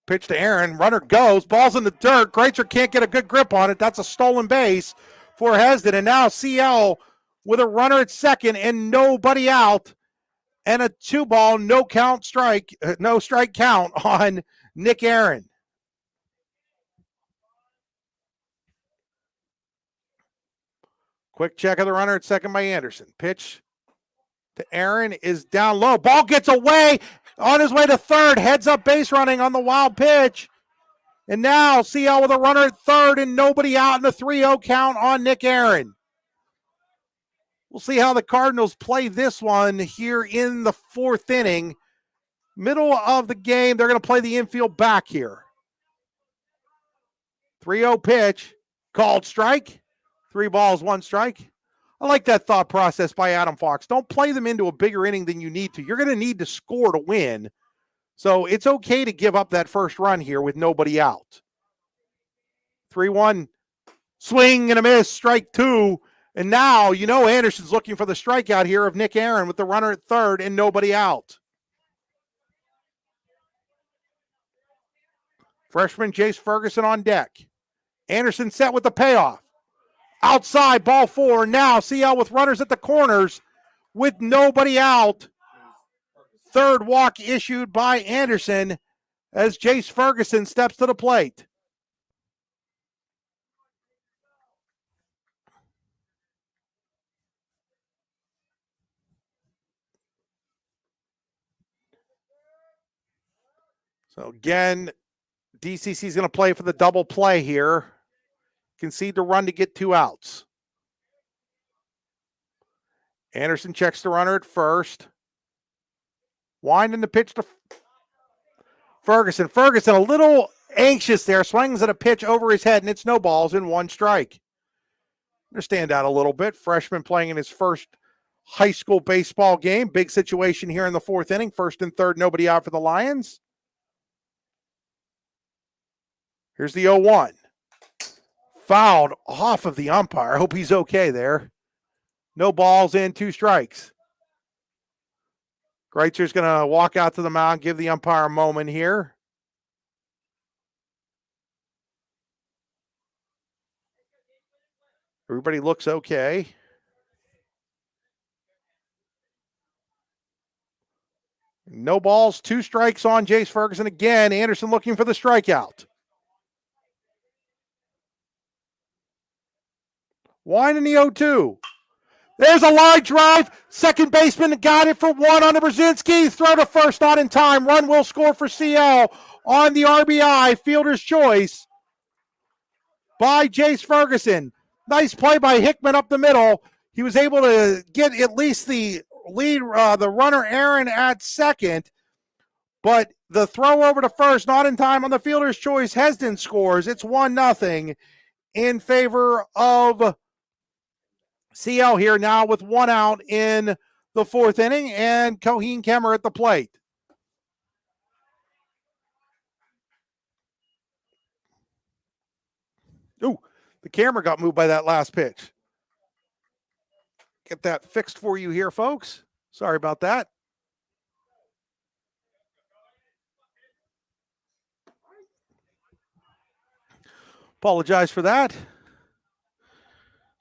Pitch to Aaron. Runner goes. Ball's in the dirt. Greitzer can't get a good grip on it. That's a stolen base for Hesden. And now CL with a runner at 2nd and nobody out. And a 2-ball, no strike count on Nick Aaron. Quick check of the runner at 2nd by Anderson. Pitch to Aaron is down low. Ball gets away on his way to 3rd. Heads up base running on the wild pitch. And now CL with a runner at 3rd and nobody out in the 3-0 count on Nick Aaron. We'll see how the Cardinals play this one here in the 4th inning. Middle of the game, they're going to play the infield back here. 3-0 pitch, called strike. 3 balls, 1 strike. I like that thought process by Adam Fox. Don't play them into a bigger inning than you need to. You're going to need to score to win. So it's okay to give up that first run here with nobody out. 3-1, swing and a miss, strike two. And now, Anderson's looking for the strikeout here of Nick Aaron with the runner at third and nobody out. Freshman Jace Ferguson on deck. Anderson set with the payoff. Outside, ball four. Now CL with runners at the corners with nobody out. Third walk issued by Anderson as Jace Ferguson steps to the plate. So again, DCC is going to play for the double play here. Concede the run to get 2 outs. Anderson checks the runner at first. Winding the pitch to Ferguson. Ferguson a little anxious there. Swings at a pitch over his head, and it's no balls in 1 strike. Understand that a little bit. Freshman playing in his first high school baseball game. Big situation here in the 4th inning. First and third, nobody out for the Lions. Here's the 0-1. Fouled off of the umpire. I hope he's okay there. No balls in, 2 strikes. Greitzer's going to walk out to the mound, give the umpire a moment here. Everybody looks okay. No balls, 2 strikes on Jace Ferguson again. Anderson looking for the strikeout. Wine in the 0-2. There's a line drive. Second baseman got it for 1 on the Brzezinski. Throw to first, not in time. Run will score for CL on the RBI. Fielder's choice by Jace Ferguson. Nice play by Hickman up the middle. He was able to get at least the lead, the runner Aaron at second. But the throw over to first, not in time on the fielder's choice. Hesden scores. It's 1-0 in favor of CL here now with 1 out in the 4th inning, and Coheen Kemmer at the plate. Ooh, the camera got moved by that last pitch. Get that fixed for you here, folks. Sorry about that. Apologize for that.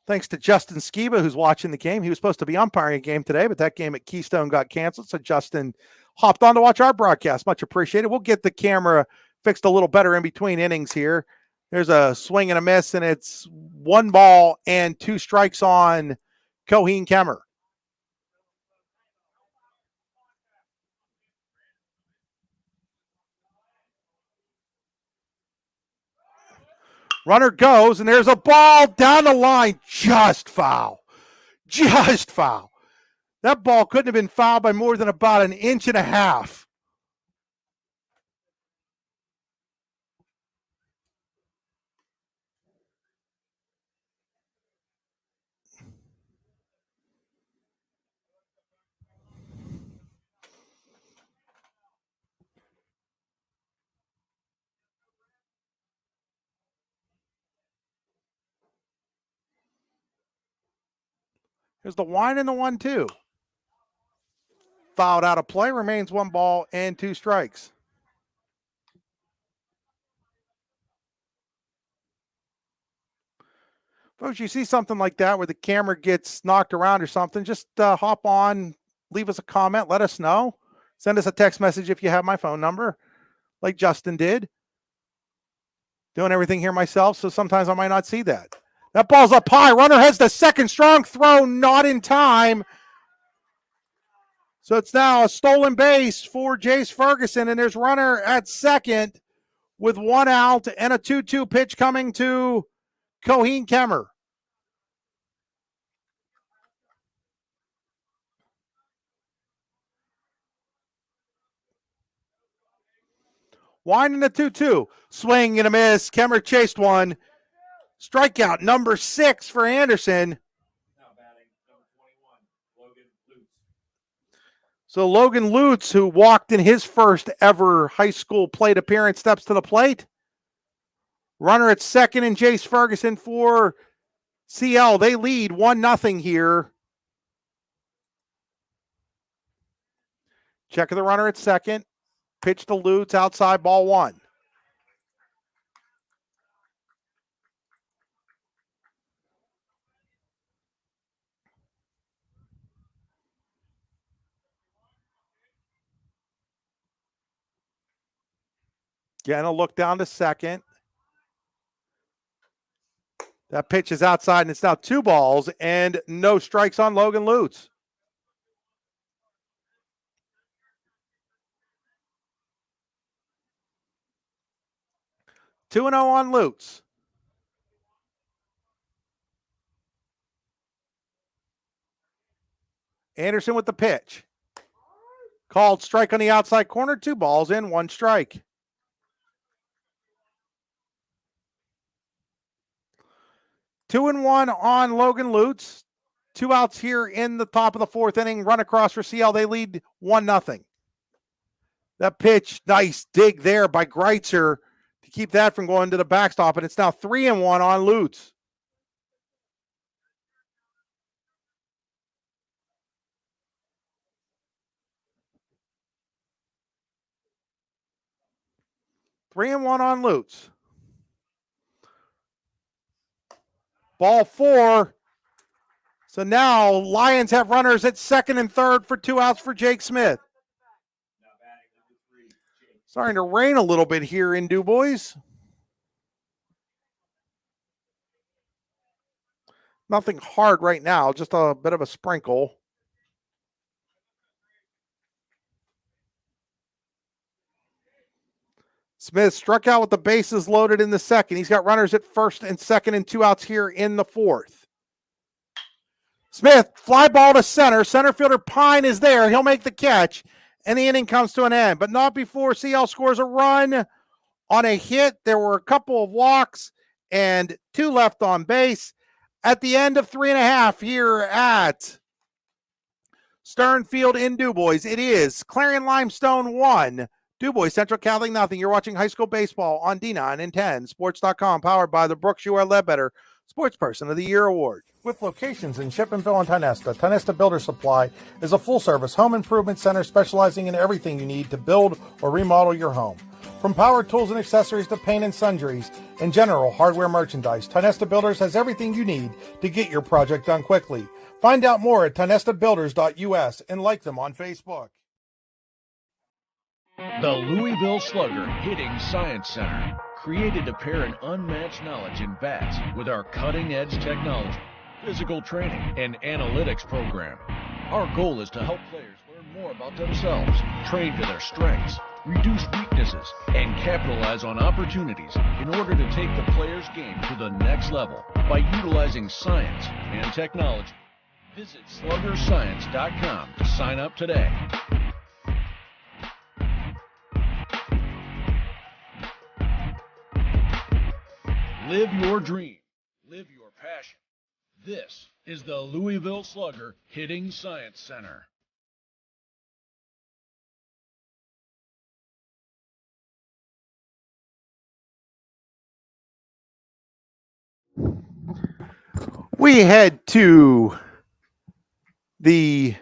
Thanks to Justin Skiba, who's watching the game. He was supposed to be umpiring a game today, but that game at Keystone got canceled. So Justin hopped on to watch our broadcast. Much appreciated. We'll get the camera fixed a little better in between innings here. There's a swing and a miss, and it's 1 ball and 2 strikes on Coheen Kemmer. Runner goes, and there's a ball down the line. Just foul. Just foul. That ball couldn't have been fouled by more than about 1.5 inches. Here's the wine and the 1-2. Fouled out of play, remains 1 ball and 2 strikes. Folks, you see something like that where the camera gets knocked around or something, just hop on, leave us a comment, let us know. Send us a text message if you have my phone number, like Justin did. Doing everything here myself, so sometimes I might not see that. That ball's up high. Runner heads to second. Strong throw, not in time. So it's now a stolen base for Jace Ferguson, and there's runner at second with 1 out and a 2-2 pitch coming to Coheen Kemmer. Winding the 2-2. Swing and a miss. Kemmer chased one. Strikeout number 6 for Anderson. So Logan Lutz, who walked in his first ever high school plate appearance, steps to the plate. Runner at second and Jace Ferguson for CL. They lead 1-0 here. Check of the runner at second. Pitch to Lutz, outside, ball one. Getting a look down to second. That pitch is outside, and it's now 2 balls and no strikes on Logan Lutz. Two and 0 on Lutz. Anderson with the pitch. Called strike on the outside corner. 2 balls in, 1 strike. Two and 1 on Logan Lutz. 2 outs here in the top of the 4th inning. Run across for CL. They lead 1-0. That pitch, nice dig there by Greitzer to keep that from going to the backstop. And it's now 3 and 1 on Lutz. Three and 1 on Lutz. Ball 4. So now Lions have runners at second and third for 2 outs for Jake Smith. Starting to rain a little bit here in DuBois. Nothing hard right now, just a bit of a sprinkle. Smith struck out with the bases loaded in the second. He's got runners at first and second and 2 outs here in the 4th. Smith, fly ball to center. Center fielder Pine is there. He'll make the catch, and the inning comes to an end, but not before CL scores a run on a hit. There were a couple of walks and 2 left on base at the end of 3.5 here at Stern Field in DuBois. It is Clarion Limestone 1, DuBois Central Catholic nothing. You're watching high school baseball on D9 and 10 Sports.com, powered by the Brooks U.R. Ledbetter Sports Person of the Year Award. With locations in Shippenville and Tionesta, Tionesta Builder Supply is a full-service home improvement center specializing in everything you need to build or remodel your home. From power tools and accessories to paint and sundries and general hardware merchandise, Tionesta Builders has everything you need to get your project done quickly. Find out more at tionestabuilders.us and like them on Facebook. The Louisville Slugger Hitting Science Center, created to pair an unmatched knowledge in bats with our cutting-edge technology, physical training, and analytics program. Our goal is to help players learn more about themselves, train to their strengths, reduce weaknesses, and capitalize on opportunities in order to take the player's game to the next level by utilizing science and technology. Visit sluggerscience.com to sign up today. Live your dream. Live your passion. This is the Louisville Slugger Hitting Science Center. We head to the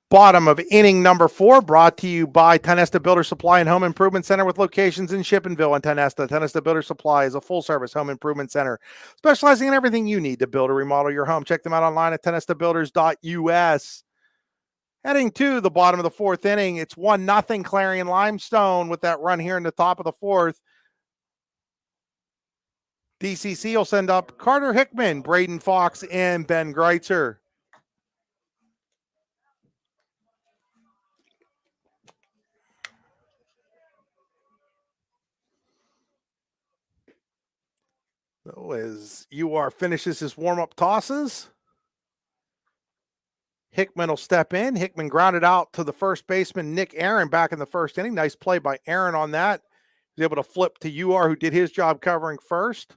bottom of inning number 4, brought to you by Tionesta Builder Supply and Home Improvement Center with locations in Shippenville and Tionesta. Tionesta Builder Supply is a full-service home improvement center specializing in everything you need to build or remodel your home. Check them out online at tionestabuilders.us. Heading to the bottom of the 4th inning, it's 1-0 Clarion Limestone with that run here in the top of the 4th. DCC will send up Carter Hickman, Braden Fox, and Ben Greitzer. So as UR finishes his warm-up tosses, Hickman will step in. Hickman grounded out to the first baseman, Nick Aaron, back in the 1st inning. Nice play by Aaron on that. He was able to flip to UR, who did his job covering first.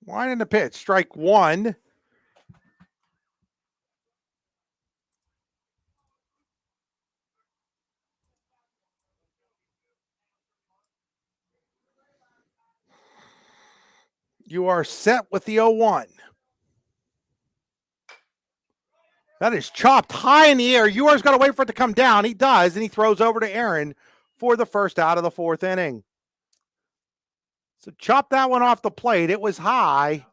Line in the pitch. Strike one. You are set with the 0-1. That is chopped high in the air. Ewar's got to wait for it to come down. He does, and he throws over to Aaron for the first out of the fourth inning. So chop that one off the plate. It was high.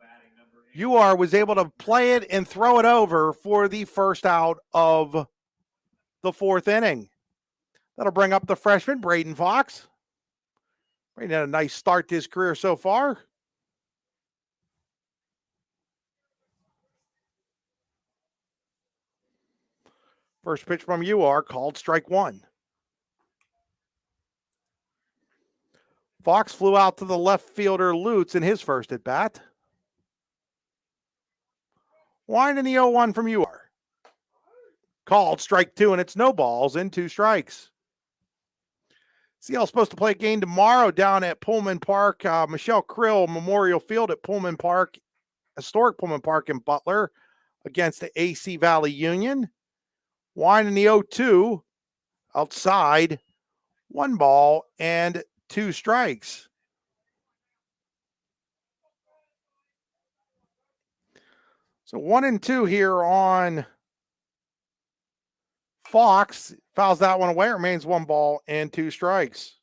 Ewar was able to play it and throw it over for the first out of the fourth inning. That'll bring up the freshman, Braden Fox. Braden had a nice start to his career so far. First pitch from Ewar called strike one. Fox flew out to the left fielder Lutz in his first at bat. Wind in the 0-1 from Ewar. Called strike two, and it's no balls and 2 strikes. Seattle's supposed to play a game tomorrow down at Pullman Park, Michelle Krill Memorial Field at Pullman Park, historic Pullman Park in Butler, against the AC Valley Union. Wind in the 0-2, outside, 1 ball and 2 strikes. So 1-2 here on Fox. Fouls that one away. It remains 1 ball and 2 strikes.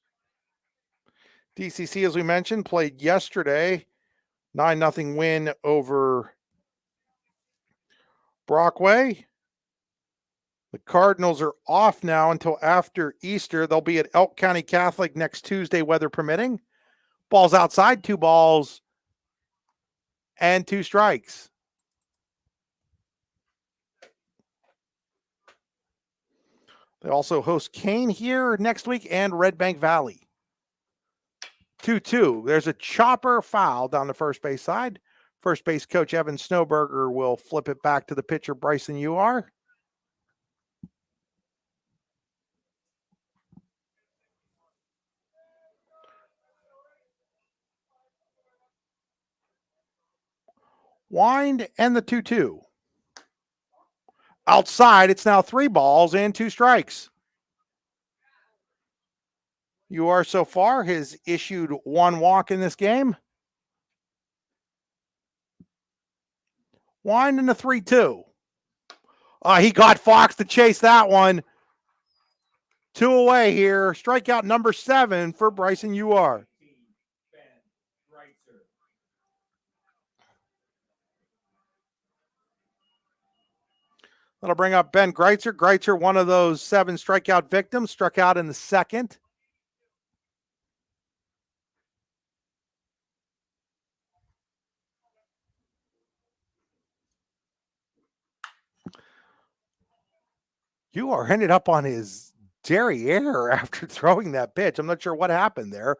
DCC, as we mentioned, played yesterday. 9-0 win over Brockway. The Cardinals are off now until after Easter. They'll be at Elk County Catholic next Tuesday, weather permitting. Ball's outside, 2 balls and 2 strikes. They also host Kane here next week and Red Bank Valley. 2-2. There's a chopper foul down the first base side. First base coach Evan Snowberger will flip it back to the pitcher Bryson Ewar. Wind and the 2-2. Outside, it's now 3 balls and 2 strikes. Ewar so far has issued 1 walk in this game. Wind in the 3-2. He got Fox to chase that one. 2 away here. Strikeout number 7 for Bryson Ewar. That'll bring up Ben Greitzer. Greitzer, one of those 7 strikeout victims, struck out in the second. Ewar ended up on his derriere after throwing that pitch. I'm not sure what happened there.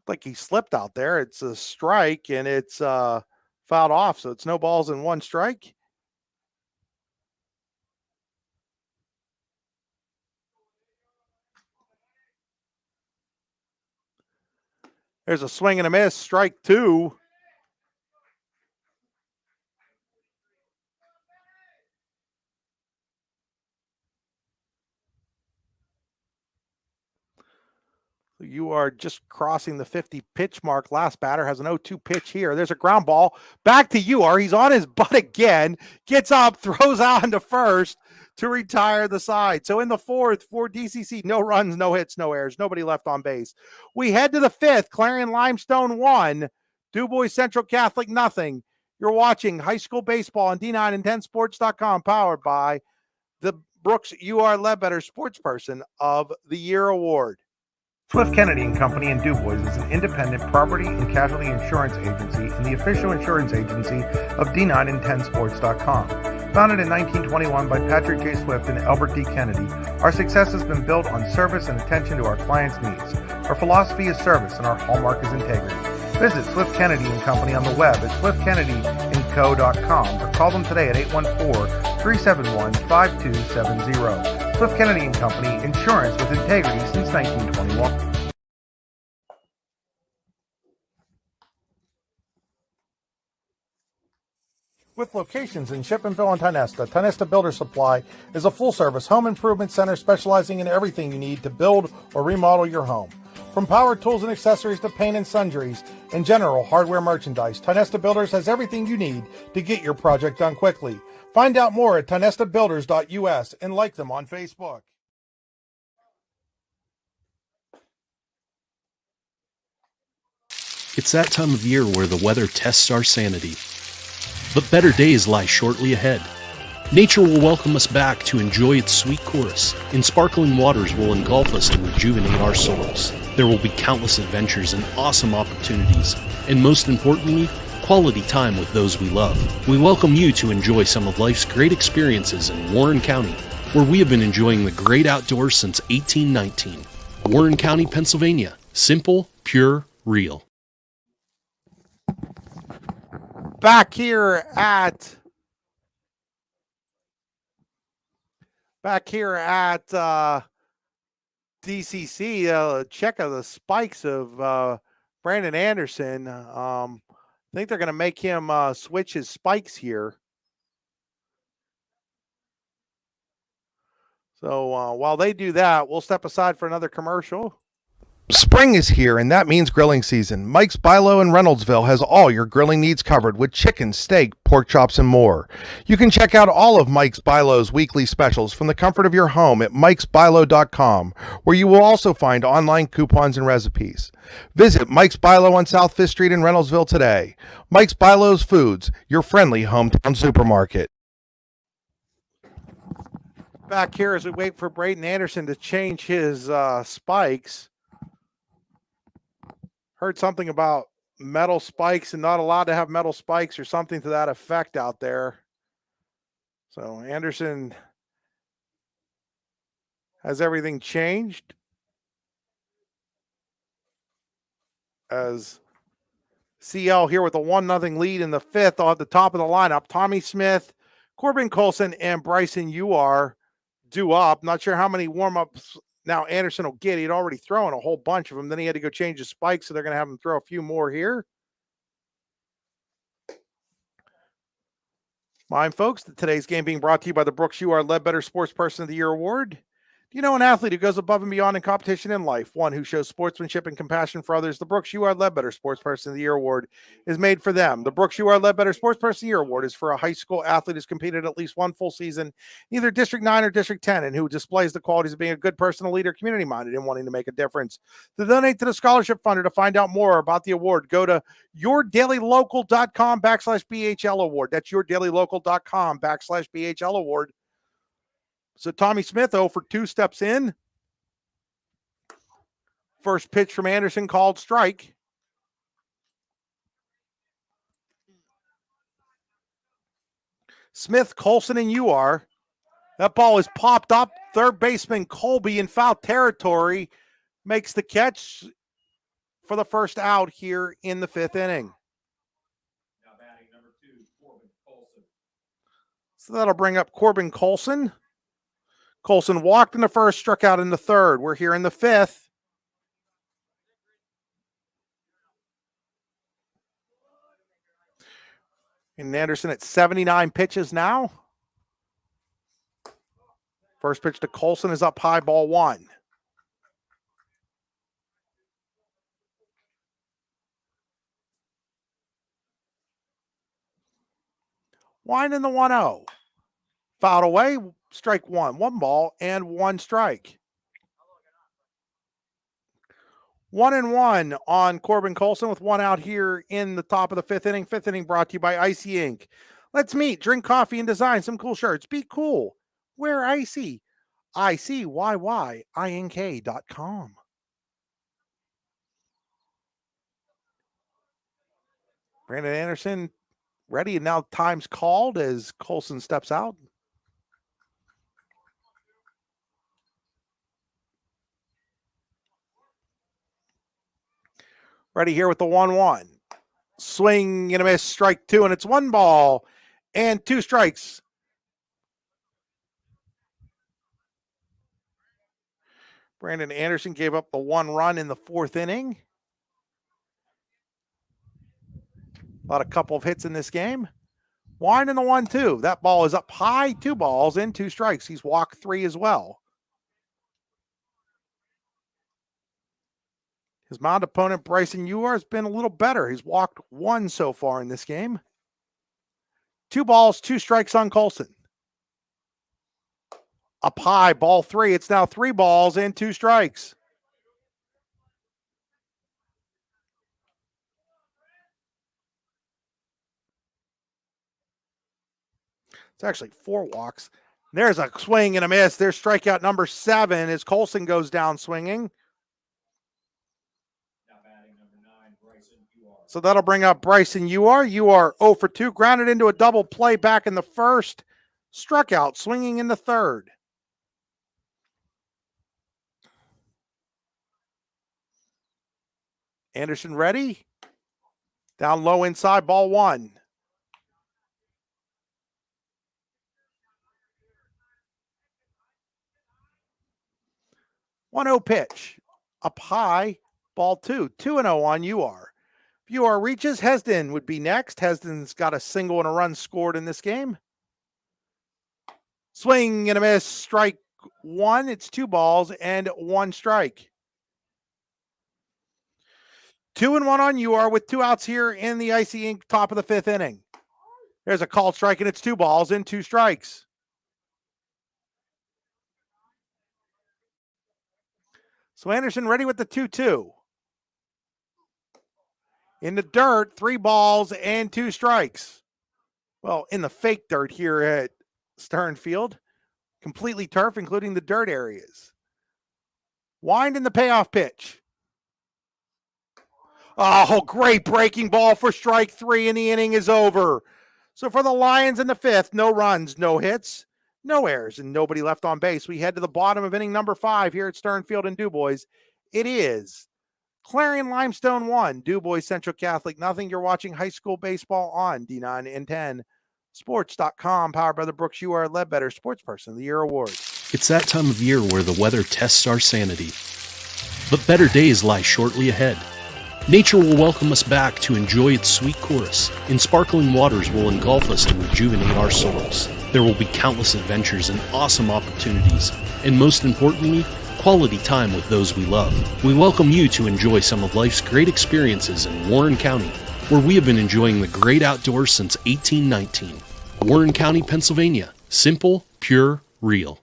Like he slipped out there. It's a strike, and it's fouled off, so it's no balls and 1 strike. There's a swing and a miss, strike 2. You are just crossing the 50 pitch mark. Last batter has an 0-2 pitch here. There's a ground ball back to Ewar. He's on his butt again, gets up, throws out into first to retire the side. So in the 4th for DCC, no runs, no hits, no errors, nobody left on base. We head to the 5th, Clarion Limestone 1, DuBois Central Catholic nothing. You're watching high school baseball on D9and10sports.com, powered by the Brooks UR Ledbetter Sportsperson of the Year Award. Swift Kennedy and Company in DuBois is an independent property and casualty insurance agency and the official insurance agency of D9and10sports.com. Founded in 1921 by Patrick J. Swift and Albert D. Kennedy, our success has been built on service and attention to our clients' needs. Our philosophy is service and our hallmark is integrity. Visit Swift Kennedy and Company on the web at swiftkennedyandco.com or call them today at 814-371-5270. Swift Kennedy and Company, insurance with integrity since 1921. With locations in Shippenville and Tionesta, Tionesta Builder Supply is a full-service home improvement center specializing in everything you need to build or remodel your home. From power tools and accessories to paint and sundries and general hardware merchandise, Tionesta Builders has everything you need to get your project done quickly. Find out more at tionestabuilders.us and like them on Facebook. It's that time of year where the weather tests our sanity. But better days lie shortly ahead. Nature will welcome us back to enjoy its sweet chorus, and sparkling waters will engulf us to rejuvenate our souls. There will be countless adventures and awesome opportunities, and most importantly, quality time with those we love. We welcome you to enjoy some of life's great experiences in Warren County, where we have been enjoying the great outdoors since 1819. Warren County, Pennsylvania. Simple, pure, real. Back here at DCC, check out the spikes of Brandon Anderson. I think they're going to make him switch his spikes here. So while they do that, we'll step aside for another commercial. Spring is here, and that means grilling season. Mike's Bilo in Reynoldsville has all your grilling needs covered with chicken, steak, pork chops, and more. You can check out all of Mike's Bilo's weekly specials from the comfort of your home at mikesbilo.com, where you will also find online coupons and recipes. Visit Mike's Bilo on South 5th Street in Reynoldsville today. Mike's Bilo's Foods, your friendly hometown supermarket. Back here as we wait for Braden Anderson to change his spikes. Heard something about metal spikes and not allowed to have metal spikes or something to that effect out there. So Anderson has everything changed as CL here with a 1-0 lead in the fifth at the top of the lineup. Tommy Smith, Corbin Colson, and Bryson Uar due up. Not sure how many warm-ups now Anderson will get. He'd already thrown a whole bunch of them. Then he had to go change his spikes, so they're going to have him throw a few more here. Mind folks, that today's game being brought to you by the Brooks You Are Ledbetter Sports Person of the Year Award. Do you know an athlete who goes above and beyond in competition in life? One who shows sportsmanship and compassion for others. The Brooks You Are Ledbetter Sports Person of the Year Award is made for them. The Brooks You Are Ledbetter Sports Person of the Year Award is for a high school athlete who's competed at least one full season, either District 9 or District 10, and who displays the qualities of being a good person, a leader, community-minded, and wanting to make a difference. To donate to the scholarship funder, to find out more about the award, go to yourdailylocal.com/BHL Award. That's yourdailylocal.com/BHL Award. So Tommy Smith, 0 for 2, steps in. First pitch from Anderson called strike. Smith, Colson, and Uar. That ball is popped up. Third baseman Colby in foul territory makes the catch for the first out here in the fifth inning. Now batting number 2, Corbin Colson. So that'll bring up Corbin Colson. Colson walked in the first, struck out in the third. We're here in the fifth. And Anderson at 79 pitches now. First pitch to Colson is up high, ball 1. Winding the 1-0. Fouled away. Strike 1. 1 ball and 1 strike. 1-1 on Corbin Colson with 1 out here in the top of the fifth inning. Fifth inning brought to you by Icy Inc. Let's meet, drink coffee, and design some cool shirts. Be cool. Wear Icy. ICYYINK.com. Brandon Anderson ready, and now time's called as Colson steps out. Ready here with the 1-1. Swing and a miss, strike 2, and it's 1 ball and 2 strikes. Brandon Anderson gave up the 1 run in the 4th inning. About a couple of hits in this game. Wine in the 1-2. That ball is up high, 2 balls and 2 strikes. He's walked 3 as well. His mound opponent, Bryson Ewar, has been a little better. He's walked 1 so far in this game. 2 balls, 2 strikes on Colson. Up high, ball 3. It's now 3 balls and 2 strikes. It's actually 4 walks. There's a swing and a miss. There's strikeout number 7 as Colson goes down swinging. So that'll bring up Bryson Ewar. Ewar 0 for 2, grounded into a double play back in the first. Struck out swinging in the third. Anderson ready. Down low inside, ball 1. 1-0 pitch. Up high, ball 2. 2-0 on Ewar. If Ewar reaches, Hesden would be next. Hesden's got a single and a run scored in this game. Swing and a miss, strike 1. It's 2 balls and 1 strike. 2-1 on Ewar with 2 outs here in the Icy Ink top of the 5th inning. There's a called strike and it's 2 balls and 2 strikes. So Anderson ready with the 2-2. In the dirt, 3 balls and 2 strikes. Well, in the fake dirt here at Stern Field. Completely turf, including the dirt areas. Wind in the payoff pitch. Oh, great breaking ball for strike 3, and the inning is over. So for the Lions in the 5th, no runs, no hits, no errors, and nobody left on base. We head to the bottom of inning number 5 here at Stern Field in DuBois. It is Clarion Limestone 1, DuBois Central Catholic nothing. You're watching high school baseball on D9 and 10 Sports.com, powered by the Brooks UR Ledbetter Sports Person of the Year Award. It's that time of year where the weather tests our sanity. But better days lie shortly ahead. Nature will welcome us back to enjoy its sweet chorus, and sparkling waters will engulf us to rejuvenate our souls. There will be countless adventures and awesome opportunities, and most importantly, quality time with those we love. We welcome you to enjoy some of life's great experiences in Warren County, where we have been enjoying the great outdoors since 1819. Warren County, Pennsylvania. Simple, pure, real.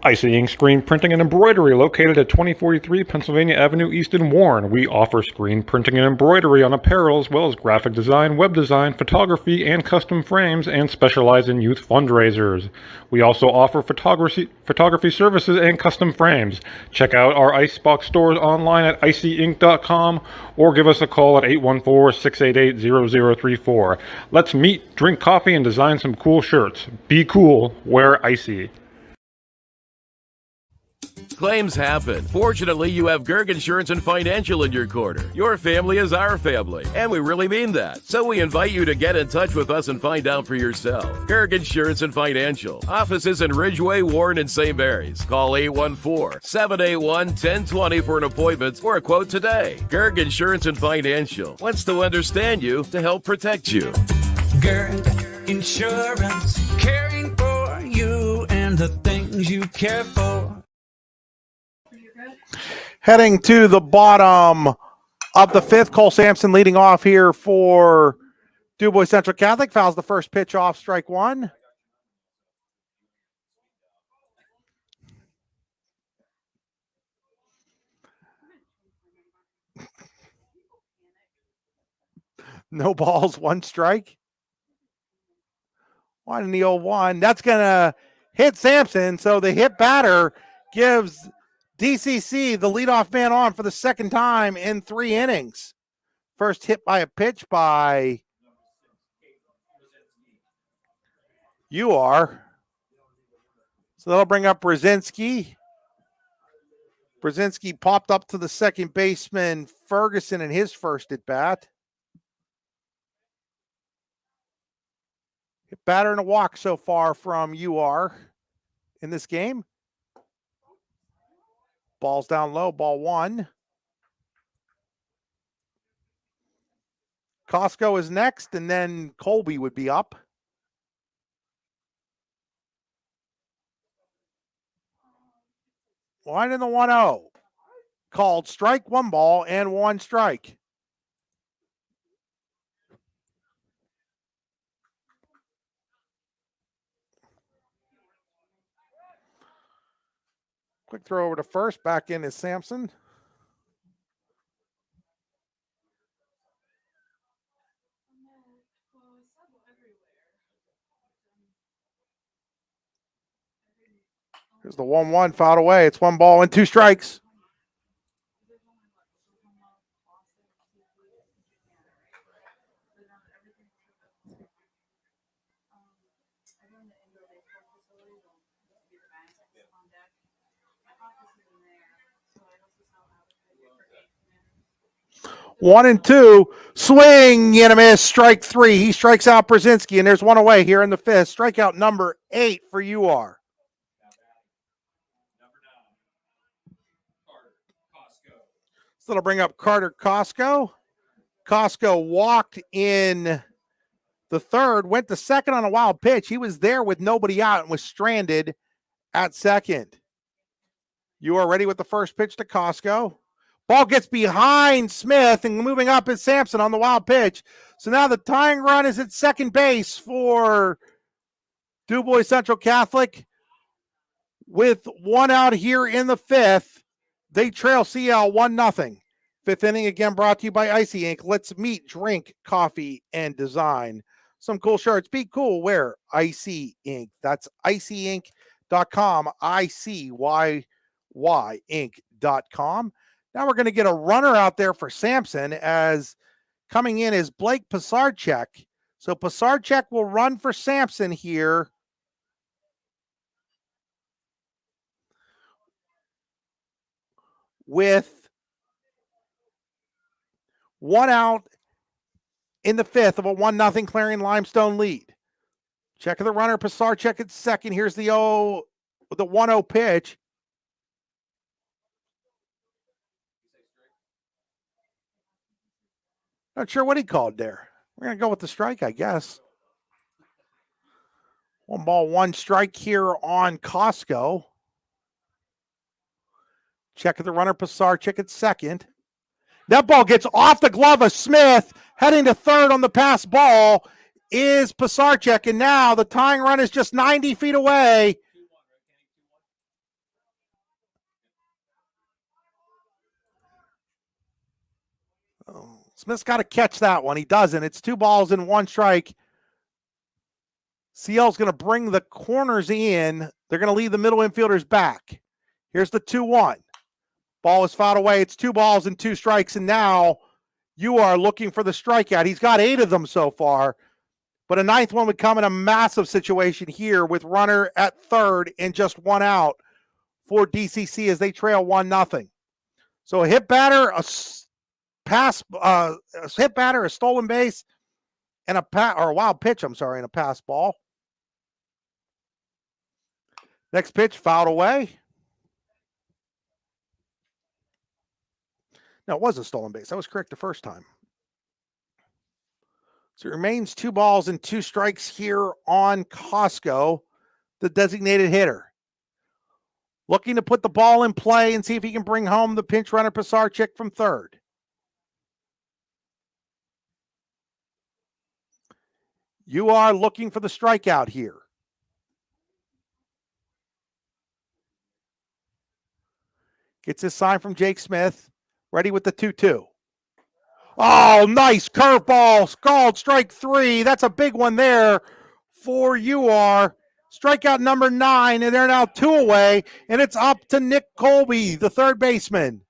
Icy Ink Screen Printing and Embroidery, located at 2043 Pennsylvania Avenue East in Warren. We offer screen printing and embroidery on apparel, as well as graphic design, web design, photography, and custom frames, and specialize in youth fundraisers. We also offer photography services and custom frames. Check out our Icebox stores online at icyink.com or give us a call at 814-688-0034. Let's meet, drink coffee, and design some cool shirts. Be cool, wear icy. Claims happen. Fortunately, you have Gerg Insurance and Financial in your corner. Your family is our family, and we really mean that. So we invite you to get in touch with us and find out for yourself. Gerg Insurance and Financial. Offices in Ridgeway, Warren, and St. Mary's. Call 814-781-1020 for an appointment or a quote today. Gerg Insurance and Financial wants to understand you to help protect you. Gerg Insurance, caring for you and the things you care for. Heading to the bottom of the 5th, Cole Sampson leading off here for DuBois Central Catholic. Fouls the first pitch off, strike 1. No balls, 1 strike. 1 in the 0-1. That's going to hit Sampson, so the hit batter gives DCC the leadoff man on for the second time in 3 innings. First hit by a pitch by Ewar. So that'll bring up Brzezinski. Brzezinski popped up to the second baseman Ferguson in his first at bat. Hit batter and a walk so far from Ewar in this game. Ball's down low, ball 1. Costco is next, and then Colby would be up. Line in the 1-0. Called strike, 1 ball, and 1 strike. Quick throw over to first. Back in is Sampson. Here's the 1-1 fouled away. It's 1 ball and 2 strikes. One and two, swing and a miss, strike 3. He strikes out Brzezinski, and there's 1 away here in the 5th. Strikeout number 8 for UR. So that'll bring up Carter Costco. Costco walked in the 3rd, went to second on a wild pitch. He was there with nobody out and was stranded at second. You are ready with the first pitch to Costco. Ball gets behind Smith, and moving up is Sampson on the wild pitch. So now the tying run is at second base for DuBois Central Catholic. With 1 out here in the 5th, they trail CL 1-0. 5th inning again brought to you by Icy Ink. Let's meet, drink, coffee, and design some cool shirts. Be cool, wear Icy Ink. That's icyink.com, ICYY Ink.com. Now we're going to get a runner out there for Sampson, as coming in is Blake Pisarcek. So Pisarcek will run for Sampson here. With 1 out in the 5th of a 1-0 Clarion Limestone lead. Check the runner, Pisarcek at second. Here's the 1-0 pitch. Not sure what he called there. We're going to go with the strike, I guess. 1 ball, 1 strike here on Costco. Check the runner, Pisarcek at second. That ball gets off the glove of Smith. Heading to 3rd on the pass ball is Pisarcek. And now the tying run is just 90 feet away. Oh, Smith's got to catch that one. He doesn't. It's 2 balls and 1 strike. CL's going to bring the corners in. They're going to leave the middle infielders back. Here's the 2-1. Ball is fouled away. It's 2 balls and 2 strikes. And now you are looking for the strikeout. He's got 8 of them so far. But a 9th one would come in a massive situation here with runner at 3rd and just 1 out for DCC as they trail 1-0. So a hit batter, a stolen base, and a wild pitch, and a pass ball. Next pitch, fouled away. No, it was a stolen base. That was correct the first time. So it remains 2 balls and 2 strikes here on Costco, the designated hitter. Looking to put the ball in play and see if he can bring home the pinch runner, Pisarcek, from 3rd. You are looking for the strikeout here. Gets his sign from Jake Smith. Ready with the 2-2. Oh, nice curveball. Called strike 3. That's a big one there for UR. Strikeout number 9, and they're now 2 away, and it's up to Nick Colby, the 3rd baseman.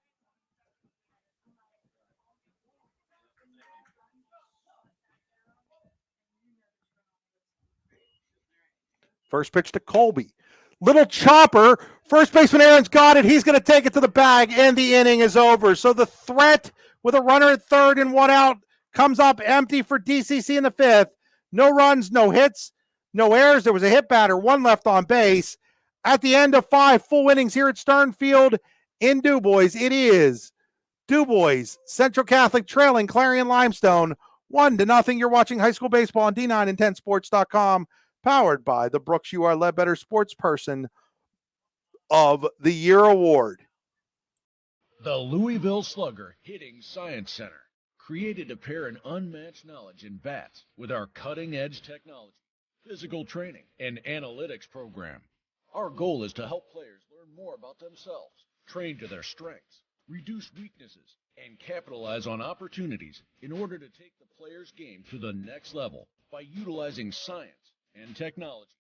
First pitch to Colby. Little chopper. First baseman Aaron's got it. He's going to take it to the bag, and the inning is over. So the threat with a runner at 3rd and 1 out comes up empty for DCC in the 5th. No runs, no hits, no errors. There was a hit batter, 1 left on base. At the end of 5 full innings here at Sternfield in DuBois, it is DuBois Central Catholic trailing Clarion Limestone 1-0. You're watching high school baseball on D9and10sports.com, powered by the Brooks You Are Ledbetter Sports Person of the Year Award. The Louisville Slugger Hitting Science Center, created to pair an unmatched knowledge in bats with our cutting-edge technology, physical training, and analytics program. Our goal is to help players learn more about themselves, train to their strengths, reduce weaknesses, and capitalize on opportunities in order to take the player's game to the next level by utilizing science and technology.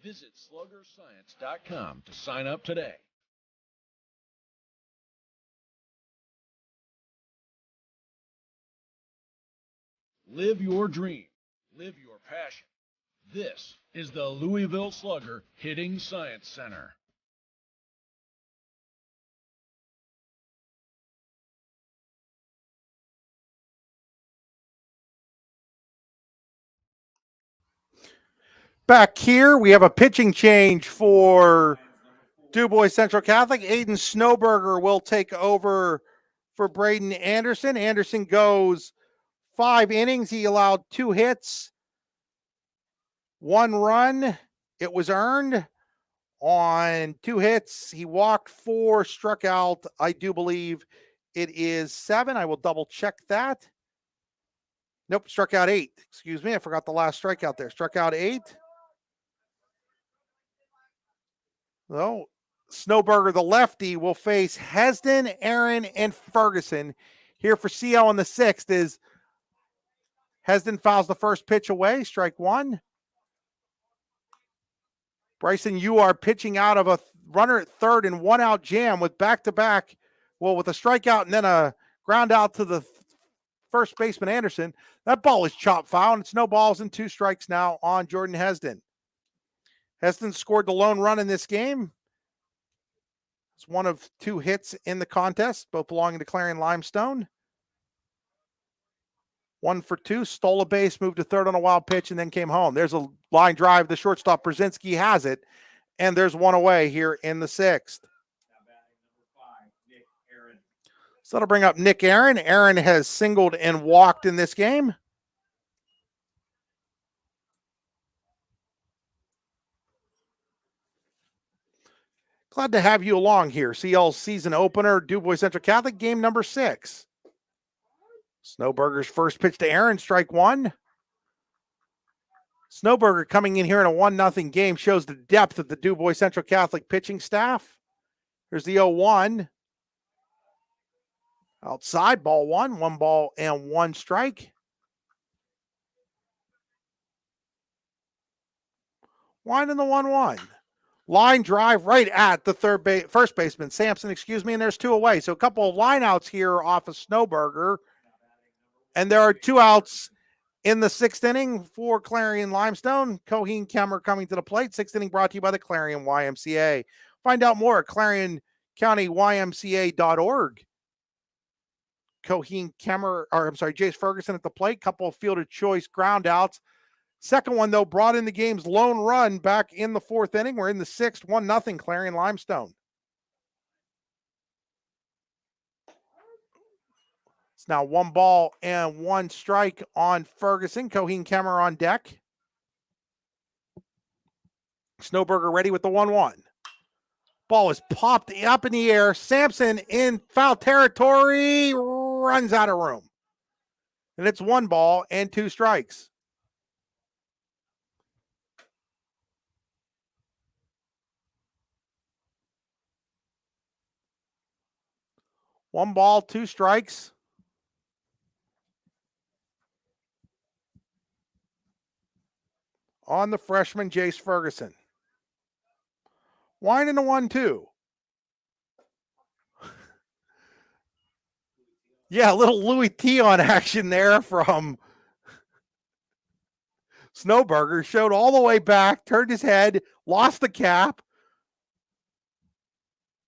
Visit sluggerscience.com to sign up today. Live your dream. Live your passion. This is the Louisville Slugger Hitting Science Center. Back here, we have a pitching change for DuBois Central Catholic. Aiden Snowberger will take over for Braden Anderson. Anderson goes 5 innings. He allowed 2 hits, 1 run. It was earned on 2 hits. He walked 4, struck out, I do believe it is 7. I will double check that. Nope, struck out 8. Excuse me, I forgot the last strikeout there. Struck out 8. No, Snowberger, the lefty, will face Hesden, Aaron, and Ferguson here for CL in the 6th. Is Hesden fouls the first pitch away, strike 1. Bryson, you are pitching out of a runner at third and 1-out jam with back-to-back, well, with a strikeout and then a ground out to the first baseman Anderson. That ball is chopped foul, and it's no balls and 2 strikes now on Jordan Hesden. Hesden scored the lone run in this game. It's one of 2 hits in the contest, both belonging to Clarion Limestone. 1 for 2, stole a base, moved to third on a wild pitch, and then came home. There's a line drive. The shortstop, Brzezinski, has it, and there's 1 away here in the 6th. So that'll bring up Nick Aaron. Aaron has singled and walked in this game. Glad to have you along here. CL's season opener, DuBois Central Catholic, game number 6. Snowberger's first pitch to Aaron, strike 1. Snowberger coming in here in a 1-0 game shows the depth of the DuBois Central Catholic pitching staff. Here's the 0-1. Outside, ball 1, 1 ball and 1 strike. Winding the 1-1. Line drive right at the first baseman, Sampson, and there's 2 away. So a couple of line outs here off of Snowberger. And there are 2 outs in the 6th inning for Clarion Limestone. Coheen Kemmer coming to the plate. 6th inning brought to you by the Clarion YMCA. Find out more at ClarionCountyYMCA.org. Coheen Kemmer, Jace Ferguson at the plate. Couple of fielded choice ground outs. Second one, though, brought in the game's lone run back in the 4th inning. We're in the 6th, 1-0 Clarion Limestone. It's now 1 ball and 1 strike on Ferguson. Coheen Kemmer on deck. Snowberger ready with the 1-1. Ball is popped up in the air. Sampson in foul territory, runs out of room. And it's 1 ball and 2 strikes. One ball, 2 strikes. On the freshman, Jace Ferguson. Winding the 1-2. Yeah, a little Louis T on action there from Snowberger. Showed all the way back, turned his head, lost the cap.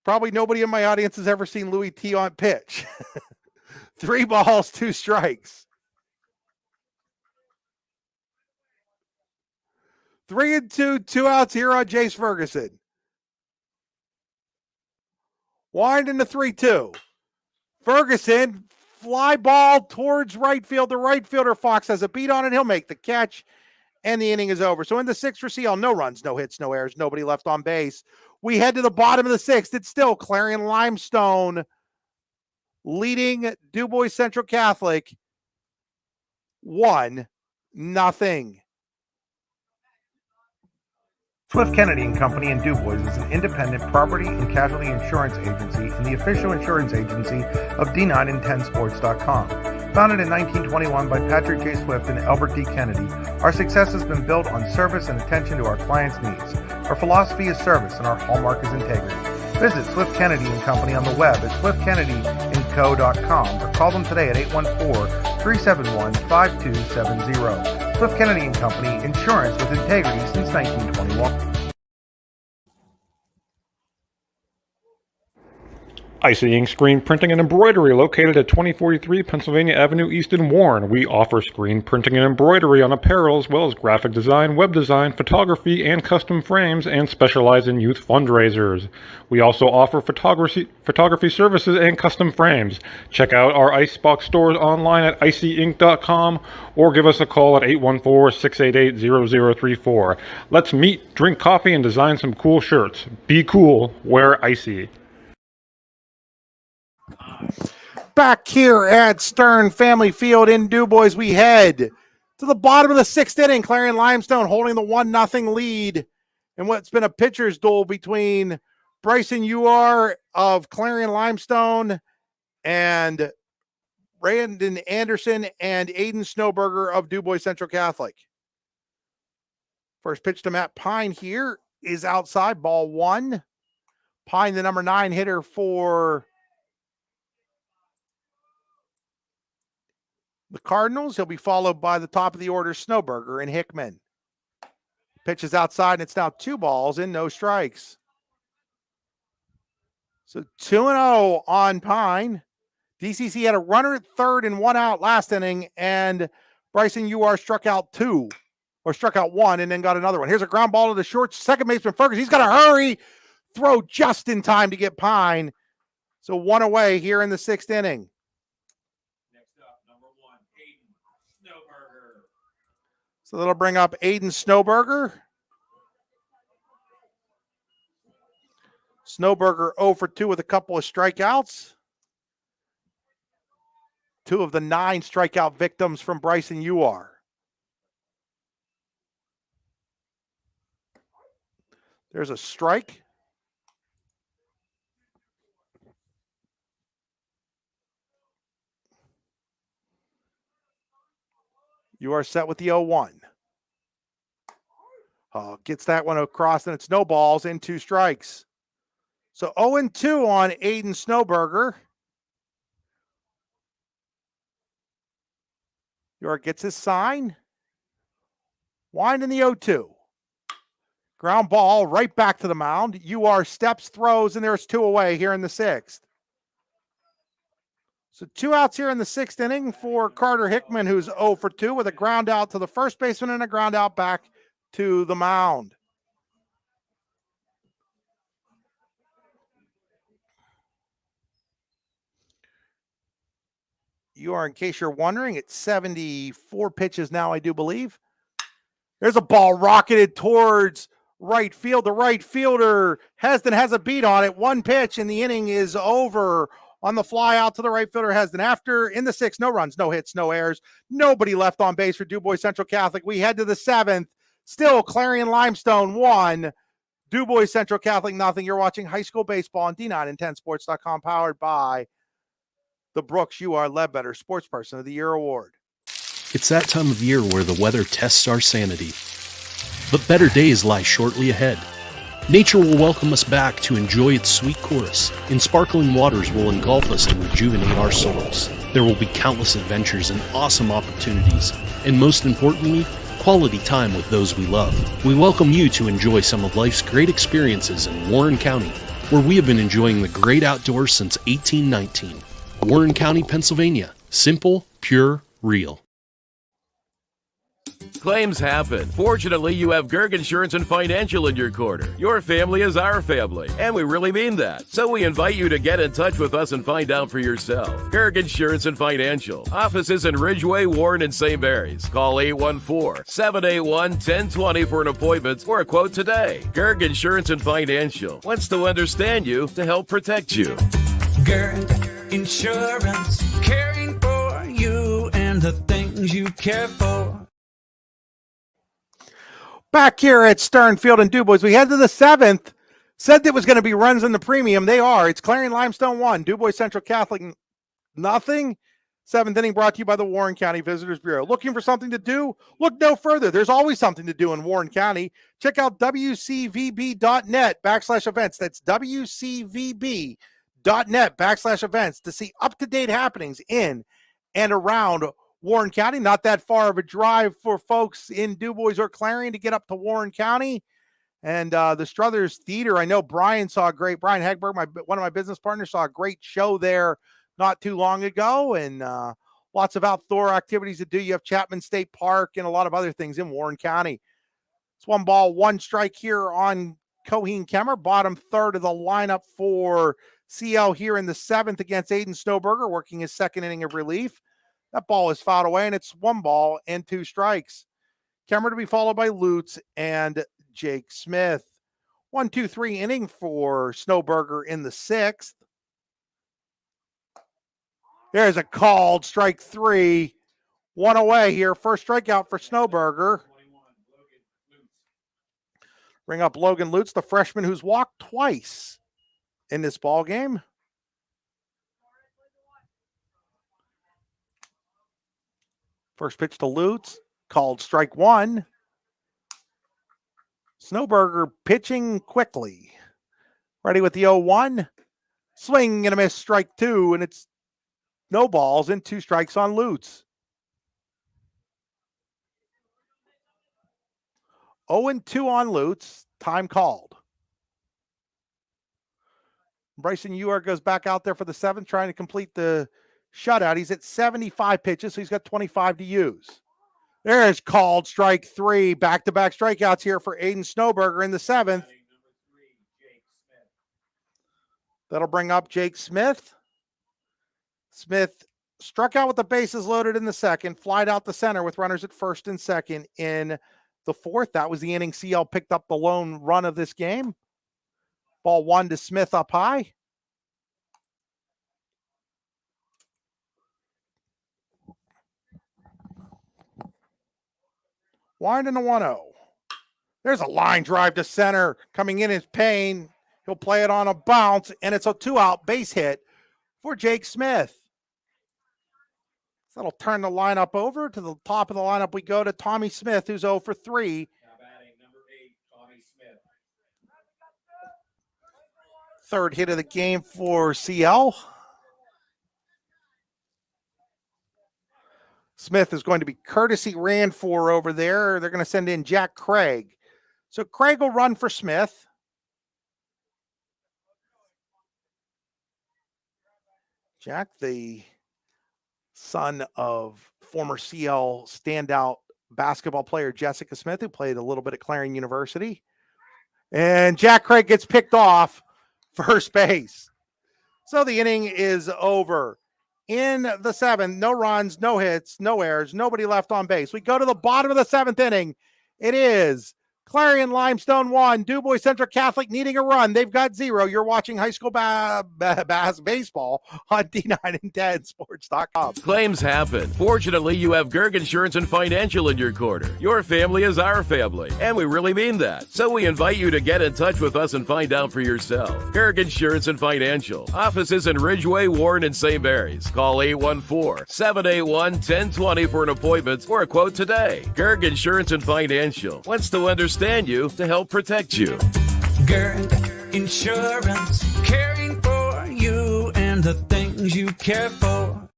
Probably nobody in my audience has ever seen Louis T on pitch. 3 balls, 2 strikes. 3-2, 2 outs here on Jace Ferguson. Winding the 3-2. Ferguson fly ball towards right field. The right fielder, Fox, has a beat on it. He'll make the catch, and the inning is over. So in the sixth for Seattle, no runs, no hits, no errors, nobody left on base. We head to the bottom of the sixth. It's still Clarion Limestone leading DuBois Central Catholic 1-0. Swift Kennedy and Company in DuBois is an independent property and casualty insurance agency and the official insurance agency of D9and10sports.com. Founded in 1921 by Patrick J. Swift and Albert D. Kennedy, our success has been built on service and attention to our clients' needs. Our philosophy is service and our hallmark is integrity. Visit Swift Kennedy and Company on the web at swiftkennedyandco.com or call them today at 814-371-5270. Swift Kennedy and Company, insurance with integrity since 1921. Icy Ink Screen Printing and Embroidery, located at 2043 Pennsylvania Avenue East in Warren. We offer screen printing and embroidery on apparel as well as graphic design, web design, photography, and custom frames, and specialize in youth fundraisers. We also offer photography services and custom frames. Check out our Icebox stores online at icyink.com or give us a call at 814-688-0034. Let's meet, drink coffee, and design some cool shirts. Be cool, wear icy. Back here at Stern Family Field in DuBois, we head to the bottom of the sixth inning. Clarion Limestone holding the 1-0 lead in what's been a pitcher's duel between Bryson Uar of Clarion Limestone and Brandon Anderson and Aiden Snowberger of DuBois Central Catholic. First pitch to Matt Pine here is outside, ball one. Pine, the number 9 hitter for the Cardinals. He'll be followed by the top of the order, Snowberger and Hickman. Pitch is outside, and it's now 2 balls and no strikes. So 2-0 on Pine. DCC had a runner at third and 1 out last inning, and Bryson Uar struck out 1 and then got another one. Here's a ground ball to the short second baseman Fergus. He's got to hurry, throw just in time to get Pine. So 1 away here in the 6th inning. So that'll bring up Aiden Snowberger. Snowberger 0 for 2 with a couple of strikeouts. 2 of the 9 strikeout victims from Bryson Uar. There's a strike. You are set with the 0-1. Gets that one across, and it's no balls and 2 strikes. So 0-2 on Aiden Snowberger. York gets his sign. Wind in the 0-2. Ground ball right back to the mound. UR steps, throws, and there's 2 away here in the 6th. So 2 outs here in the 6th inning for Carter Hickman, who's 0 for 2 with a ground out to the first baseman and a ground out back to the mound. You are, in case you're wondering, it's 74 pitches now, I do believe. There's a ball rocketed towards right field. The right fielder, Hesden, has a beat on it. 1 pitch, and the inning is over on the fly out to the right fielder, Hesden. After, in the 6th, no runs, no hits, no errors. Nobody left on base for DuBois Central Catholic. We head to the 7th. Still Clarion Limestone 1, DuBois Central Catholic 0. You're watching high school baseball on D9and10sports.com, powered by the Brooks UR Ledbetter Sports Person of the Year Award. It's that time of year where the weather tests our sanity. But better days lie shortly ahead. Nature will welcome us back to enjoy its sweet chorus, and sparkling waters will engulf us to rejuvenate our souls. There will be countless adventures and awesome opportunities, and most importantly, quality time with those we love. We welcome you to enjoy some of life's great experiences in Warren County, where we have been enjoying the great outdoors since 1819. Warren County, Pennsylvania. Simple, pure, real. Claims happen. Fortunately, you have Gerg Insurance and Financial in your corner. Your family is our family, and we really mean that. So we invite you to get in touch with us and find out for yourself. Gerg Insurance and Financial. Offices in Ridgeway, Warren, and St. Mary's. Call 814-781-1020 for an appointment or a quote today. Gerg Insurance and Financial wants to understand you to help protect you. Gerg Insurance, caring for you and the things you care for. Back here at Sternfield and DuBois, we head to the 7th. Said there was going to be runs in the premium. They are. It's Clarion Limestone 1, DuBois Central Catholic nothing. 7th inning brought to you by the Warren County Visitors Bureau. Looking for something to do? Look no further. There's always something to do in Warren County. Check out wcvb.net/events. That's wcvb.net/events to see up-to-date happenings in and around Warren County. Not that far of a drive for folks in DuBois or Clarion to get up to Warren County. And the Struthers Theater, I know Brian Hagberg, one of my business partners, saw a great show there not too long ago, and lots of outdoor activities to do. You have Chapman State Park and a lot of other things in Warren County. It's 1 ball, 1 strike here on Coheen Kemmer, bottom third of the lineup for CL here in the 7th against Aiden Snowberger, working his 2nd inning of relief. That ball is fouled away, and it's 1 ball and 2 strikes. Kemmer to be followed by Lutz and Jake Smith. 1-2-3 inning for Snowberger in the 6th. There's a called strike 3. 1 away here. First strikeout for Snowberger. Bring up Logan Lutz, the freshman who's walked twice in this ball game. First pitch to Lutz, called strike 1. Snowberger pitching quickly. Ready with the 0-1. Swing and a miss, strike 2, and it's no balls and 2 strikes on Lutz. 0-2 on Lutz, time called. Bryson Ewart goes back out there for the 7th, trying to complete the shutout. He's at 75 pitches, so he's got 25 to use. There's called strike 3. Back-to-back strikeouts here for Aiden Snowberger in the 7th. That'll bring up Jake Smith. Smith struck out with the bases loaded in the 2nd, flied out the center with runners at 1st and 2nd in the 4th. That was the inning CL picked up the lone run of this game. Ball 1 to Smith up high. Winding the 1-0. There's a line drive to center. Coming in is Payne. He'll play it on a bounce, and it's a 2-out base hit for Jake Smith. So that'll turn the lineup over. To the top of the lineup we go to Tommy Smith, who's 0 for 3. Now batting number 8, Tommy Smith. 3rd hit of the game for CL. Smith is going to be courtesy ran for over there. They're going to send in Jack Craig. So Craig will run for Smith. Jack, the son of former CL standout basketball player Jessica Smith, who played a little bit at Clarion University. And Jack Craig gets picked off first base. So the inning is over. In the 7th, no runs, no hits, no errors, nobody left on base. We go to the bottom of the 7th inning. It is Clarion Limestone 1, DuBois Central Catholic needing a run. They've got 0. You're watching high school baseball on D9and10sports.com. Claims happen. Fortunately, you have Gerg Insurance and Financial in your corner. Your family is our family, and we really mean that. So we invite you to get in touch with us and find out for yourself. Gerg Insurance and Financial. Offices in Ridgeway, Warren, and St. Mary's. Call 814-781-1020 for an appointment or a quote today. Gerg Insurance and Financial wants to understand you to help protect you. Gerg Insurance, caring for you and the things you care for.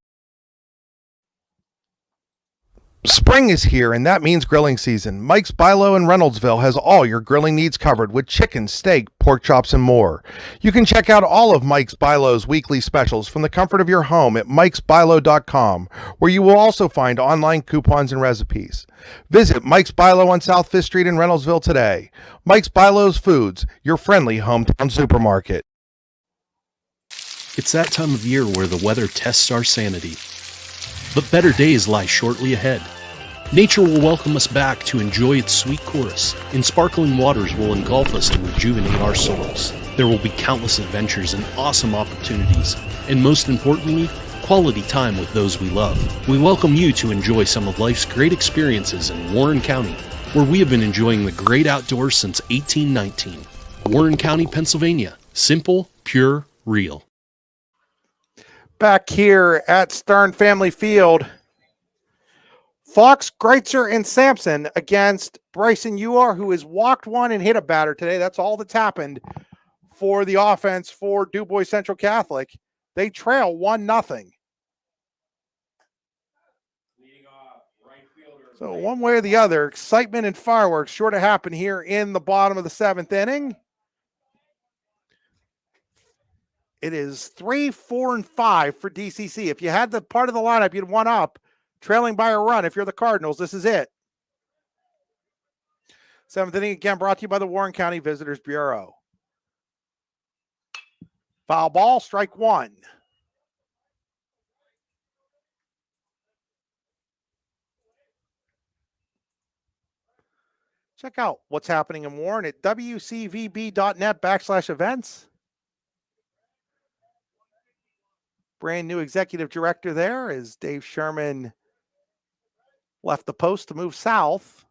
Spring is here, and that means grilling season. Mike's Bilo in Reynoldsville has all your grilling needs covered with chicken, steak, pork chops, and more. You can check out all of Mike's Bilo's weekly specials from the comfort of your home at mikesbilo.com, where you will also find online coupons and recipes. Visit Mike's Bilo on South 5th Street in Reynoldsville today. Mike's Bilo's Foods, your friendly hometown supermarket. It's that time of year where the weather tests our sanity. But better days lie shortly ahead. Nature will welcome us back to enjoy its sweet chorus, and sparkling waters will engulf us to rejuvenate our souls. There will be countless adventures and awesome opportunities, and most importantly, quality time with those we love. We welcome you to enjoy some of life's great experiences in Warren County, where we have been enjoying the great outdoors since 1819. Warren County, Pennsylvania. Simple, pure, real. Back here at Stern Family Field, Fox, Greitzer, and Sampson against Bryson Uar, who has walked one and hit a batter today. That's all that's happened for the offense for DuBois Central Catholic. They trail 1-0. So one way or the other, excitement and fireworks sure to happen here in the bottom of the 7th inning. It is 3, 4, and 5 for DCC. If you had the part of the lineup, you'd one up, trailing by a run. If you're the Cardinals, this is it. 7th inning again brought to you by the Warren County Visitors Bureau. Foul ball, strike one. Check out what's happening in Warren at wcvb.net/events. Brand new executive director there as Dave Sherman left the post to move south.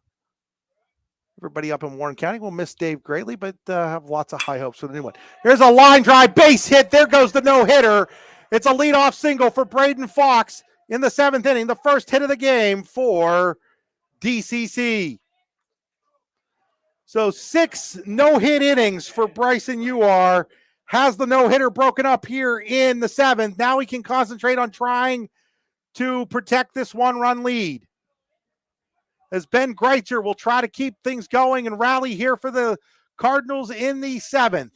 Everybody up in Warren County will miss Dave greatly, but have lots of high hopes for the new one. Here's a line drive base hit. There goes the no-hitter. It's a leadoff single for Braden Fox in the 7th inning, the first hit of the game for DCC. So 6 no-hit innings for Bryson Uar. Has the no-hitter broken up here in the 7th. Now he can concentrate on trying to protect this one-run lead. As Ben Greitzer will try to keep things going and rally here for the Cardinals in the 7th.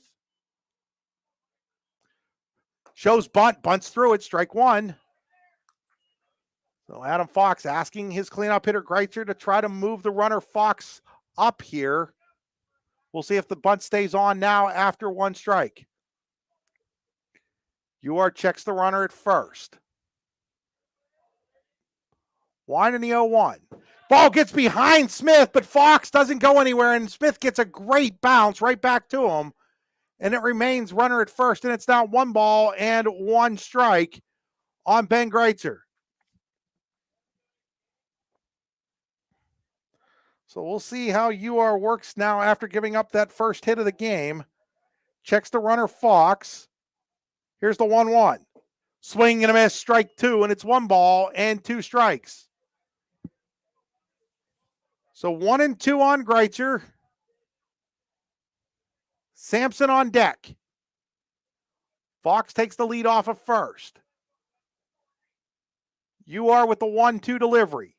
Shows bunt, bunts through it, strike one. So Adam Fox asking his cleanup hitter Greitzer to try to move the runner Fox up here. We'll see if the bunt stays on now after one strike. Uar checks the runner at first. Wine in the 0-1. Ball gets behind Smith, but Fox doesn't go anywhere, and Smith gets a great bounce right back to him. And it remains runner at first, and it's now 1 ball and 1 strike on Ben Greitzer. So we'll see how Uar works now after giving up that first hit of the game. Checks the runner Fox. Here's the 1-1. Swing and a miss, strike 2, and it's 1 ball and 2 strikes. So 1 and 2 on Greitzer. Sampson on deck. Fox takes the lead off of first. Uar with the 1-2 delivery.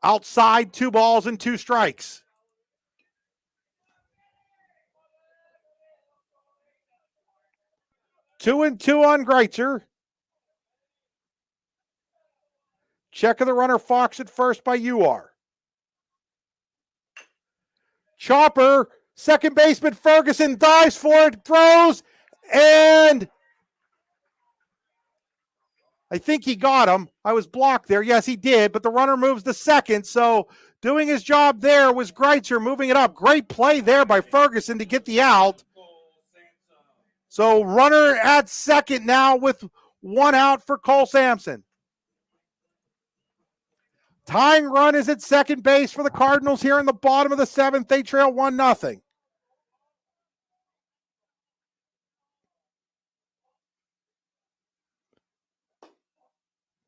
Outside, 2 balls and 2 strikes. Two and 2 on Greitzer. Check of the runner Fox at first by Uar. Chopper, second baseman Ferguson dives for it, throws, and I think he got him. I was blocked there. Yes, he did, but the runner moves to second, so doing his job there was Greitzer moving it up. Great play there by Ferguson to get the out. So runner at second now with 1 out for Cole Sampson. Tying run is at second base for the Cardinals here in the bottom of the 7th. They trail 1-0.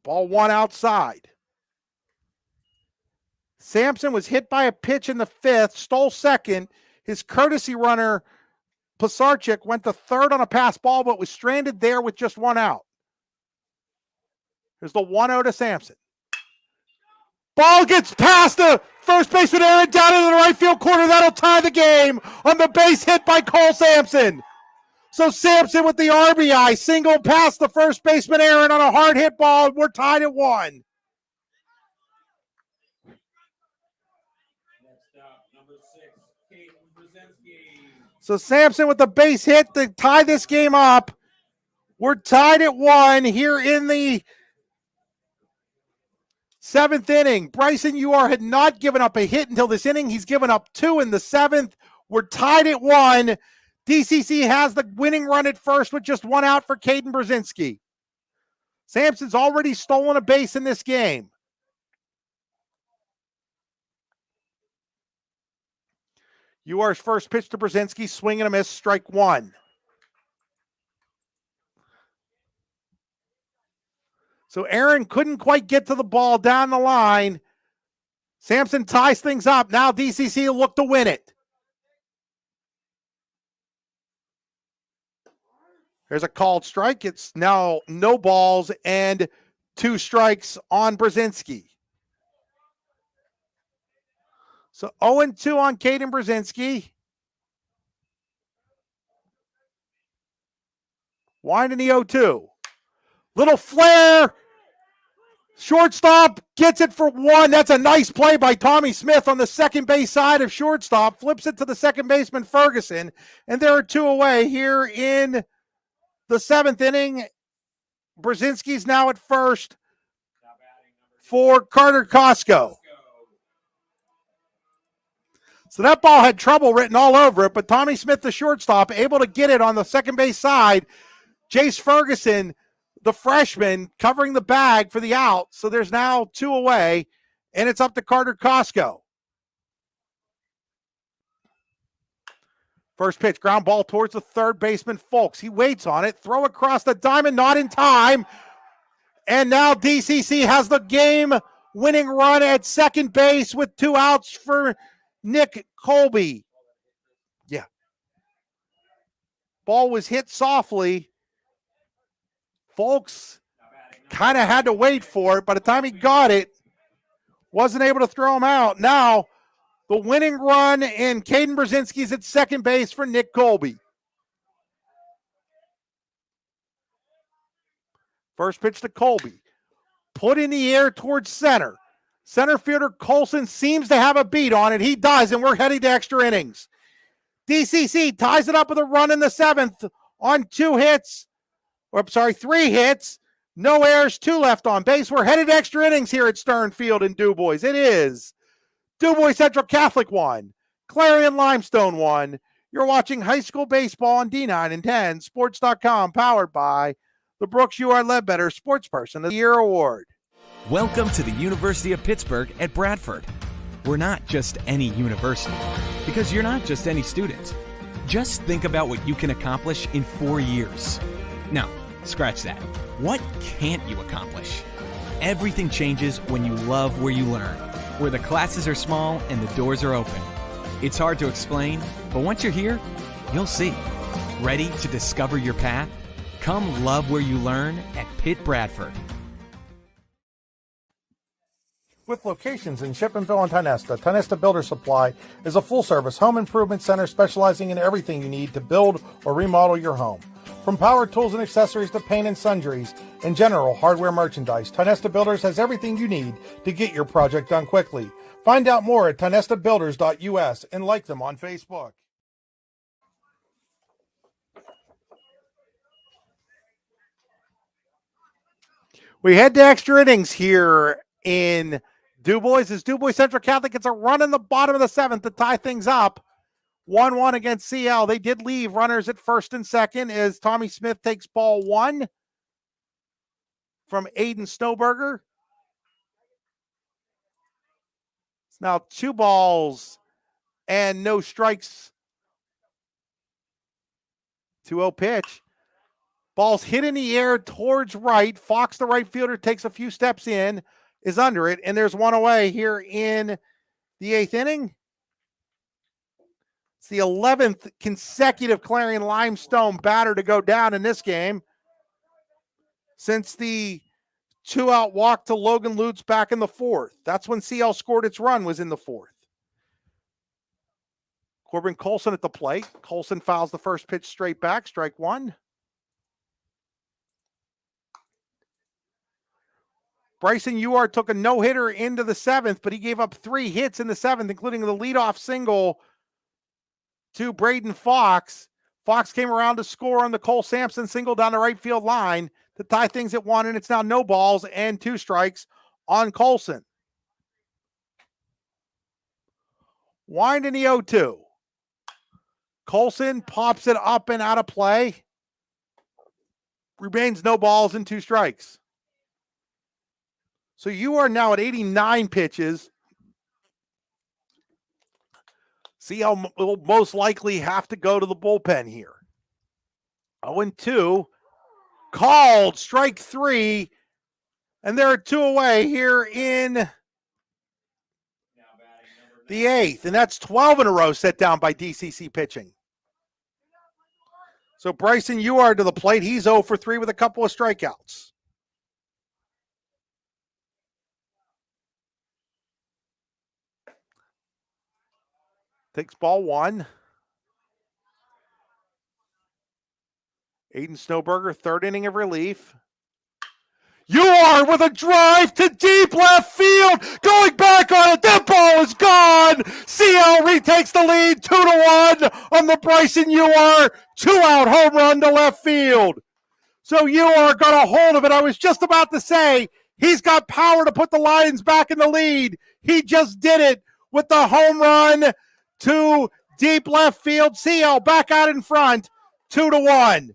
Ball 1 outside. Sampson was hit by a pitch in the 5th, stole second. His courtesy runner, Pisarcik, went to third on a pass ball, but was stranded there with just 1 out. Here's the 1-0 to Sampson. Ball gets past the first baseman Aaron down into the right field corner. That'll tie the game on the base hit by Cole Sampson. So Sampson with the RBI, single past the first baseman Aaron on a hard hit ball. We're tied at 1. So Sampson with the base hit to tie this game up. We're tied at 1 here in the 7th inning. Bryson UR had not given up a hit until this inning. He's given up 2 in the 7th. We're tied at 1. DCC has the winning run at first with just 1 out for Caden Brzezinski. Sampson's already stolen a base in this game. UR's first pitch to Brzezinski, swing and a miss, strike 1. So Aaron couldn't quite get to the ball down the line. Sampson ties things up. Now DCC will look to win it. There's a called strike. It's now no balls and 2 strikes on Brzezinski. So 0-2 on Caden Brzezinski. Winding the 0-2. Little flare. Shortstop gets it for 1. That's a nice play by Tommy Smith on the second base side of shortstop. Flips it to the second baseman Ferguson. And there are 2 away here in the 7th inning. Brzezinski's now at first for Carter Costco. So that ball had trouble written all over it, but Tommy Smith, the shortstop, able to get it on the second base side. Jace Ferguson, the freshman, covering the bag for the out. So there's now 2 away, and it's up to Carter Costco. First pitch, ground ball towards the third baseman, Folks. He waits on it. Throw across the diamond, not in time. And now DCC has the game-winning run at second base with 2 outs for Nick Colby. Yeah. Ball was hit softly. Folks kind of had to wait for it. By the time he got it, wasn't able to throw him out. Now, the winning run, and Caden Brzezinski's at second base for Nick Colby. First pitch to Colby. Put in the air towards center. Center fielder Colson seems to have a beat on it. He does, and we're heading to extra innings. DCC ties it up with a run in the 7th on 3 hits. No errors, 2 left on base. We're headed to extra innings here at Stern Field in DuBois. It is DuBois Central Catholic 1, Clarion Limestone 1. You're watching high school baseball on D9 and 10 Sports.com, powered by the Brooks UR Ledbetter Sports Person of the Year Award. Welcome to the University of Pittsburgh at Bradford. We're not just any university, because you're not just any student. Just think about what you can accomplish in 4 years. Now, scratch that. What can't you accomplish? Everything changes when you love where you learn, where the classes are small and the doors are open. It's hard to explain, but once you're here, you'll see. Ready to discover your path? Come love where you learn at Pitt Bradford. With locations in Shippenville and Tionesta, Tionesta Builder Supply is a full-service home improvement center specializing in everything you need to build or remodel your home. From power tools and accessories to paint and sundries and general hardware merchandise, Tionesta Builders has everything you need to get your project done quickly. Find out more at tionestabuilders.us and like them on Facebook. We head to extra innings here in DuBois. As DuBois Central Catholic gets a run in the bottom of the 7th to tie things up. 1-1 against CL. They did leave runners at first and second as Tommy Smith takes ball 1 from Aiden Snowberger. It's now 2 balls and no strikes. 2-0 pitch. Ball's hit in the air towards right. Fox, the right fielder, takes a few steps in, is under it, and there's 1 away here in the 8th inning. It's the 11th consecutive Clarion Limestone batter to go down in this game since the 2-out walk to Logan Lutz back in the 4th. That's when CL scored its run, was in the 4th. Corbin Colson at the plate. Colson fouls the first pitch straight back, strike one. Bryson Ewart took a no-hitter into the 7th, but he gave up 3 hits in the 7th, including the leadoff single to Braden Fox. Fox came around to score on the Cole Sampson single down the right field line to tie things at 1, and it's now no balls and 2 strikes on Colson. Wind in the 0-2. Colson pops it up and out of play. Remains no balls and 2 strikes. So you are now at 89 pitches. CL will most likely have to go to the bullpen here. 0-2. Called, strike 3. And there are 2 away here in the 8th. And that's 12 in a row set down by DCC pitching. So Bryson Ewart to the plate. He's 0 for 3 with a couple of strikeouts. Takes ball 1. Aiden Snowberger, 3rd inning of relief. Ewart with a drive to deep left field. Going back on it. That ball is gone. CL retakes the lead 2-1 on the Bryson Ewart 2-out home run to left field. So Ewart got a hold of it. I was just about to say he's got power to put the Lions back in the lead. He just did it with the home run to deep left field. CL back out in front, 2-1.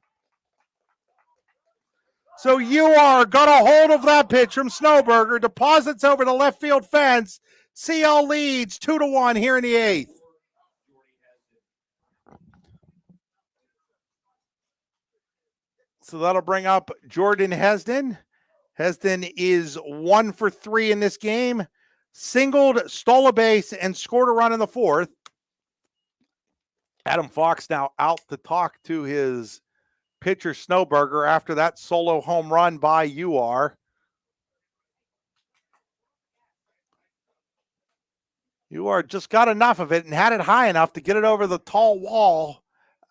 So Ewart got a hold of that pitch from Snowberger, deposits over the left field fence. CL leads 2-1 here in the 8th. So that'll bring up Jordan Hesden. Hesden is 1 for 3 in this game. Singled, stole a base, and scored a run in the 4th. Adam Fox now out to talk to his pitcher Snowberger after that solo home run by Ewart. Ewart just got enough of it and had it high enough to get it over the tall wall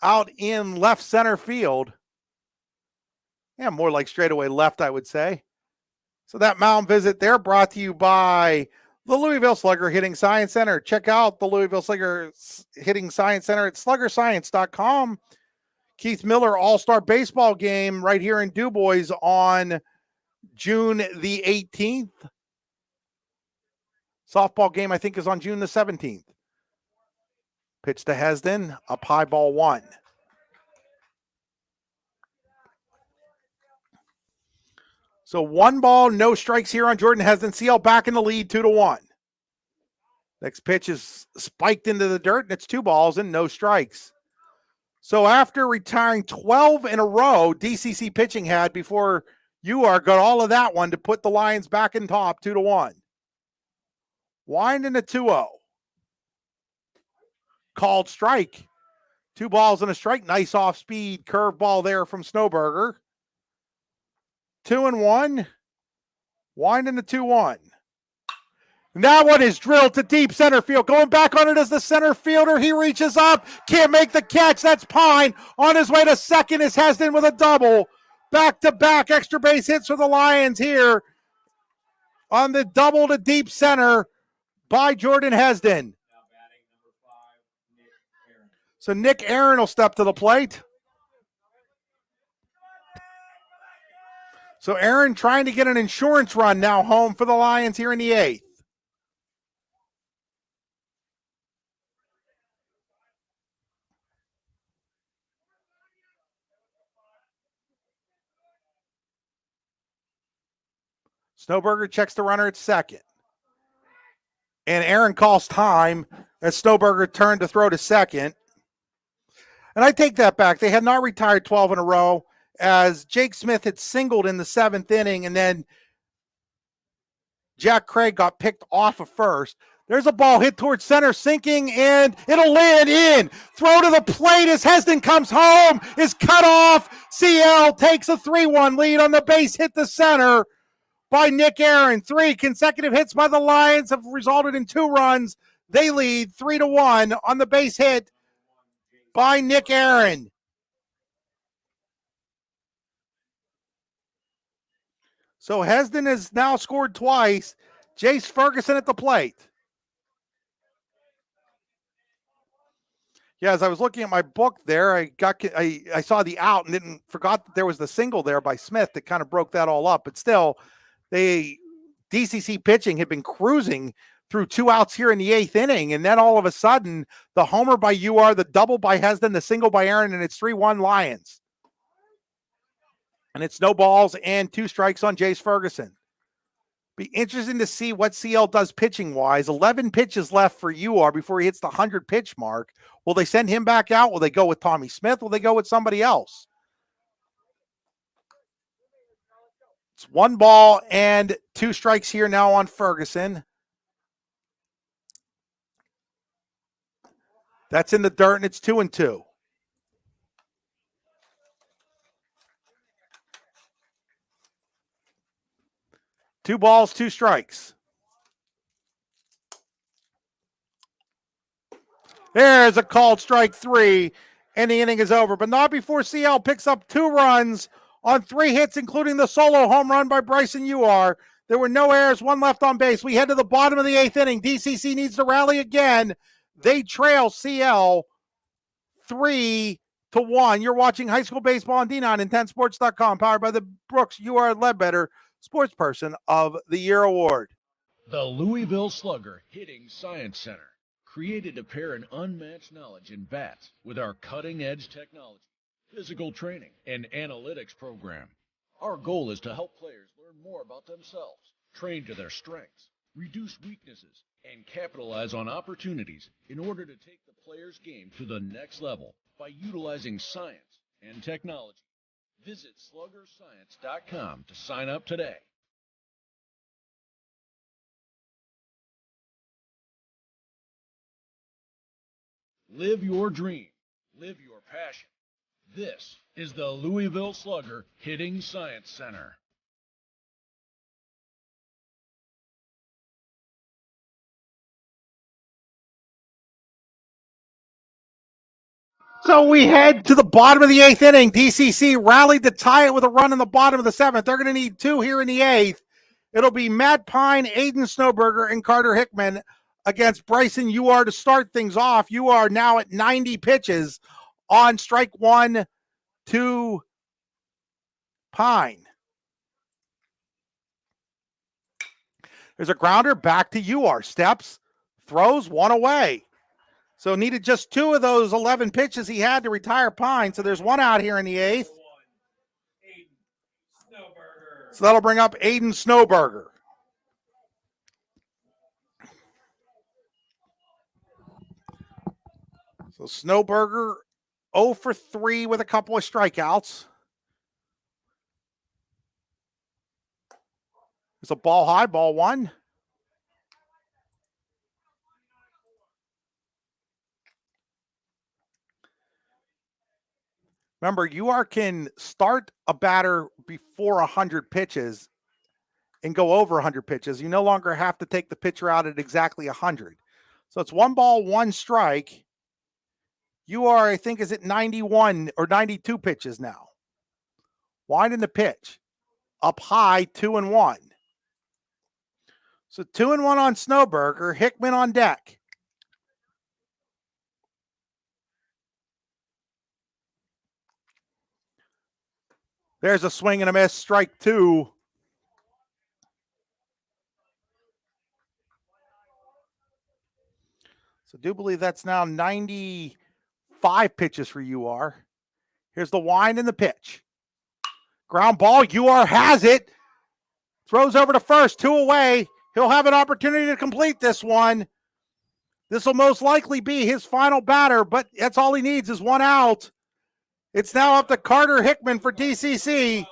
out in left center field. Yeah, more like straightaway left, I would say. So that mound visit there brought to you by the Louisville Slugger Hitting Science Center. Check out the Louisville Slugger Hitting Science Center at sluggerscience.com. Keith Miller All-Star Baseball game right here in DuBois on June the 18th. Softball game, I think, is on June the 17th. Pitch to Hesden, up high, ball 1. So 1 ball, no strikes here on Jordan Hesden. CL back in the lead, 2-1. Next pitch is spiked into the dirt, and it's 2 balls and no strikes. So after retiring 12 in a row, DCC pitching had before Ewart got all of that one to put the Lions back in top, 2-1. Wind in a 2-0. Called strike. 2 balls and a strike. Nice off-speed curveball there from Snowberger. 2-1. Wind in the 2-1. And that one is drilled to deep center field. Going back on it as the center fielder. He reaches up. Can't make the catch. That's Pine. On his way to second is Hesden with a double. Back-to-back extra base hits for the Lions here on the double to deep center by Jordan Hesden. So Nick Aaron will step to the plate. So Aaron trying to get an insurance run now home for the Lions here in the 8th. Snowberger checks the runner at second. And Aaron calls time as Snowberger turned to throw to second. And I take that back. They had not retired 12 in a row as Jake Smith had singled in the 7th inning, and then Jack Craig got picked off of first. There's a ball hit towards center, sinking, and it'll land in. Throw to the plate as Hesden comes home, is cut off. CL takes a 3-1 lead on the base hit to center. by Nick Aaron. 3 consecutive hits by the Lions have resulted in 2 runs. They lead 3-1 on the base hit by Nick Aaron. So Hesden has now scored twice. Jace Ferguson at the plate. Yeah, as I was looking at my book there, I saw the out and forgot that there was the single there by Smith that kind of broke that all up. But still, DCC pitching had been cruising through 2 outs here in the 8th inning, and then all of a sudden, the homer by UR, the double by Hesden, the single by Aaron, and it's 3-1 Lions. And it snowballs and 2 strikes on Jace Ferguson. Be interesting to see what CL does pitching-wise. 11 pitches left for UR before he hits the 100-pitch mark. Will they send him back out? Will they go with Tommy Smith? Will they go with somebody else? It's 1 ball and 2 strikes here now on Ferguson. That's in the dirt, and it's 2-2. Two balls, 2 strikes. There's a called strike 3, and the inning is over. But not before CL picks up 2 runs on 3 hits, including the solo home run by Bryson UR. There were no errors, 1 left on base. We head to the bottom of the 8th inning. DCC needs to rally again. They trail CL 3-1. You're watching High School Baseball on D910sports.com, powered by the Brooks UR Ledbetter Sports Person of the Year Award. The Louisville Slugger Hitting Science Center, created to pair an unmatched knowledge in bats with our cutting-edge technology, physical training, and analytics program. Our goal is to help players learn more about themselves, train to their strengths, reduce weaknesses, and capitalize on opportunities in order to take the player's game to the next level by utilizing science and technology. Visit sluggerscience.com to sign up today. Live your dream. Live your passion. This is the Louisville Slugger Hitting Science Center. So we head to the bottom of the 8th inning. DCC rallied to tie it with a run in the bottom of the 7th. They're going to need 2 here in the 8th. It'll be Matt Pine, Aiden Snowberger, and Carter Hickman against Bryson UR to start things off. You are now at 90 pitches on strike 1 to Pine. There's a grounder back to UR. Steps, throws, 1 away. So needed just 2 of those 11 pitches he had to retire Pine. So there's 1 out here in the 8th. So that'll bring up Aiden Snowberger. So Snowberger 0 for 3 with a couple of strikeouts. It's a ball high, ball 1. Remember, UR can start a batter before 100 pitches and go over 100 pitches. You no longer have to take the pitcher out at exactly 100. So it's 1 ball, 1 strike. UR, I think, is at 91 or 92 pitches now. Winding the pitch. Up high, 2-1. So 2-1 on Snowberger. Hickman on deck. There's a swing and a miss, strike 2. So I do believe that's now 95 pitches for UR. Here's the wind and the pitch. Ground ball, UR has it. Throws over to first, 2 away. He'll have an opportunity to complete this one. This will most likely be his final batter, but that's all he needs is 1 out. It's now up to Carter Hickman for DCC.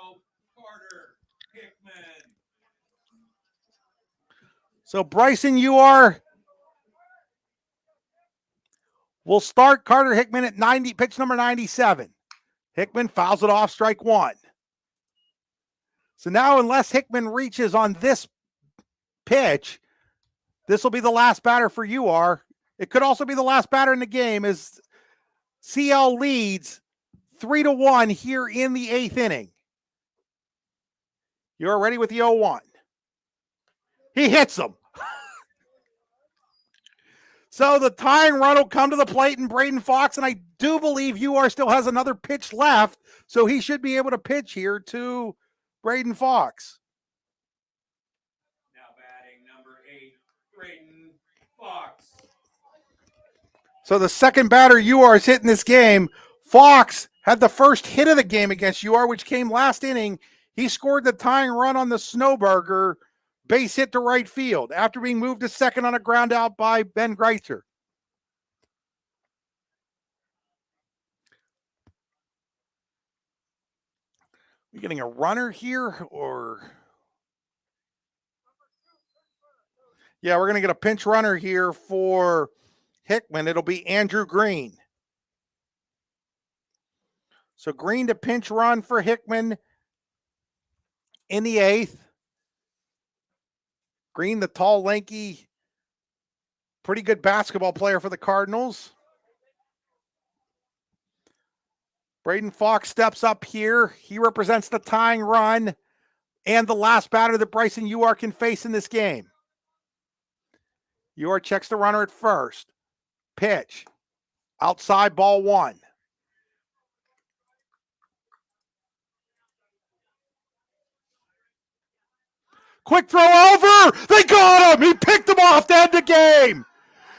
So Bryson UR will start Carter Hickman at 90, pitch number 97. Hickman fouls it off, strike 1. So now, unless Hickman reaches on this pitch, this will be the last batter for UR. It could also be the last batter in the game as CL leads 3-1 here in the 8th inning. You're ready with the 0-1. He hits him. So the tying run will come to the plate and Braden Fox, and I do believe UR still has another pitch left, so he should be able to pitch here to Braden Fox. Now batting number 8, Braden Fox. So the second batter UR is hitting this game. Fox had the first hit of the game against UR, which came last inning. He scored the tying run on the Snowburger, base hit to right field after being moved to second on a ground out by Ben Greitzer. We getting a runner here, or? Yeah, we're going to get a pinch runner here for Hickman. It'll be Andrew Green. So Green to pinch run for Hickman in the 8th. Green, the tall, lanky, pretty good basketball player for the Cardinals. Braden Fox steps up here. He represents the tying run and the last batter that Bryson UR can face in this game. UR checks the runner at first. Pitch. Outside, ball 1. Quick throw over. They got him. He picked him off to end the game.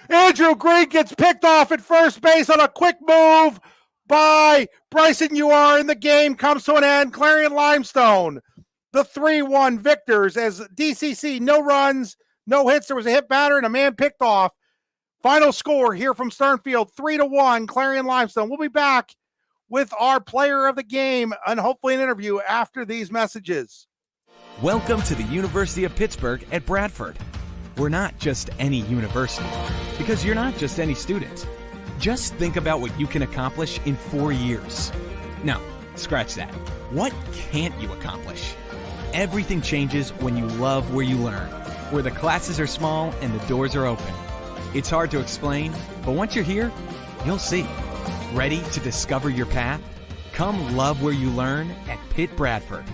Andrew Green gets picked off at first base on a quick move by Bryson UR, and the game comes to an end. Clarion Limestone, the 3-1 victors, as DCC, no runs, no hits. There was a hit batter and a man picked off. Final score here from Sternfield, 3-1, Clarion Limestone. We'll be back with our player of the game and hopefully an interview after these messages. Welcome to the University of Pittsburgh at Bradford. We're not just any university, because you're not just any student. Just think about what you can accomplish in 4 years. No, scratch that. What can't you accomplish? Everything changes when you love where you learn, where the classes are small and the doors are open. It's hard to explain, but once you're here, you'll see. Ready to discover your path? Come love where you learn at Pitt Bradford.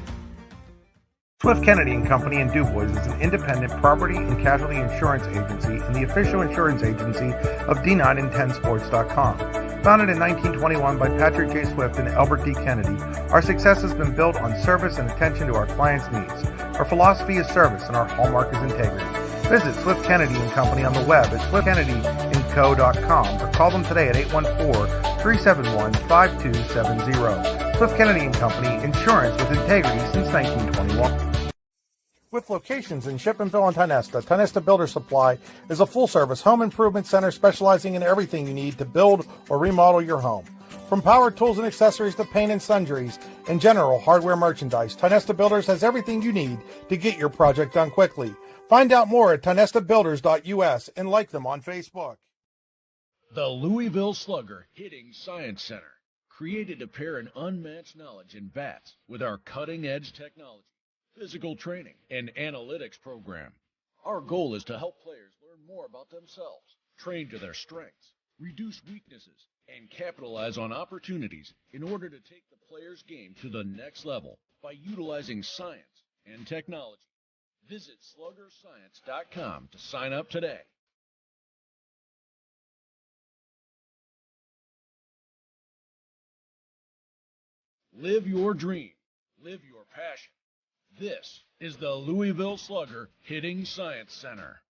Swift Kennedy and Company in DuBois is an independent property and casualty insurance agency and the official insurance agency of D9and10sports.com. Founded in 1921 by Patrick J. Swift and Albert D. Kennedy, our success has been built on service and attention to our clients' needs. Our philosophy is service and our hallmark is integrity. Visit Swift Kennedy and Company on the web at swiftkennedyandco.com or call them today at 814-371-5270. Swift Kennedy and Company, insurance with integrity since 1921. With locations in Shippenville and Tionesta, Tionesta Builder Supply is a full-service home improvement center specializing in everything you need to build or remodel your home. From power tools and accessories to paint and sundries and general hardware merchandise, Tionesta Builders has everything you need to get your project done quickly. Find out more at tionestabuilders.us and like them on Facebook. The Louisville Slugger Hitting Science Center, created to pair an unmatched knowledge in bats with our cutting-edge technology, physical training, and analytics program. Our goal is to help players learn more about themselves, train to their strengths, reduce weaknesses, and capitalize on opportunities in order to take the player's game to the next level by utilizing science and technology. Visit sluggerscience.com to sign up today. Live your dream. Live your passion. This is the Louisville Slugger Hitting Science Center.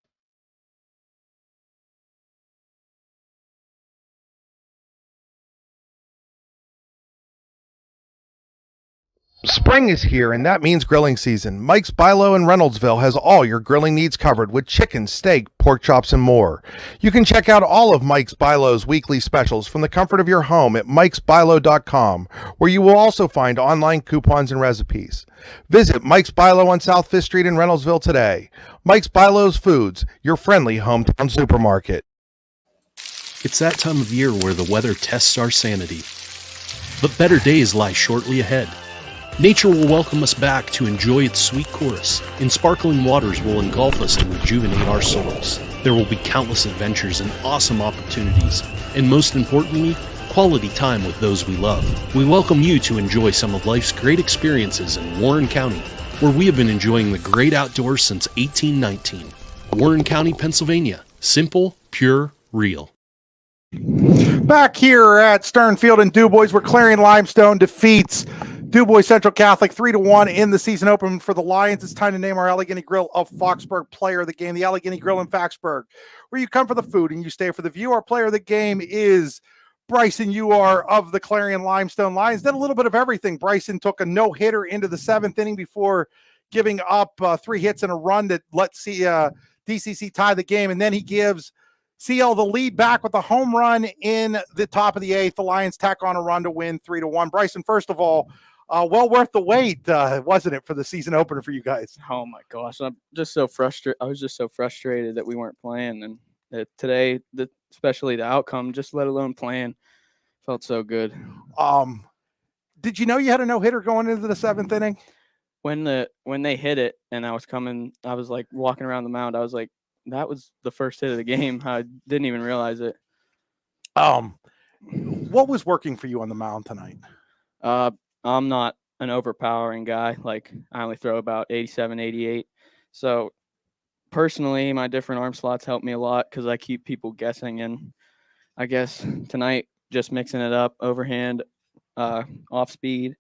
Spring is here, and that means grilling season. Mike's Bilo in Reynoldsville has all your grilling needs covered with chicken, steak, pork chops, and more. You can check out all of Mike's Bilo's weekly specials from the comfort of your home at mikesbilo.com, where you will also find online coupons and recipes. Visit Mike's Bilo on South 5th Street in Reynoldsville today. Mike's Bilo's Foods, your friendly hometown supermarket. It's that time of year where the weather tests our sanity. But better days lie shortly ahead. Nature will welcome us back to enjoy its sweet chorus, and sparkling waters will engulf us to rejuvenate our souls. There will be countless adventures and awesome opportunities, and most importantly, quality time with those we love. We welcome you to enjoy some of life's great experiences in Warren County, where we have been enjoying the great outdoors since 1819. Warren County, Pennsylvania. Simple, pure, real. Back here at Stern Field in DuBois, where Clarion Limestone defeats DuBois Central Catholic 3-1 in the season opener for the Lions. It's time to name our Allegheny Grill of Foxburg player of the game, the Allegheny Grill in Foxburg, where you come for the food and you stay for the view. Our player of the game is Bryson Uar of the Clarion Limestone Lions. Did a little bit of everything. Bryson took a no-hitter into the 7th inning before giving up 3 hits and a run that let DCC tie the game, and then he gives CL the lead back with a home run in the top of the 8th. The Lions tack on a run to win 3-1. Bryson, first of all, well worth the wait, wasn't it, for the season opener for you guys? Oh my gosh, I'm just so frustrated. I was just so frustrated that we weren't playing, and today, especially the outcome, just let alone playing, felt so good. Did you know you had a no-hitter going into the 7th inning? When they hit it, and I was like walking around the mound. I was like, that was the first hit of the game. I didn't even realize it. What was working for you on the mound tonight? I'm not an overpowering guy. Like, I only throw about 87, 88. So personally, my different arm slots help me a lot because I keep people guessing. And I guess tonight, just mixing it up, overhand, off speed,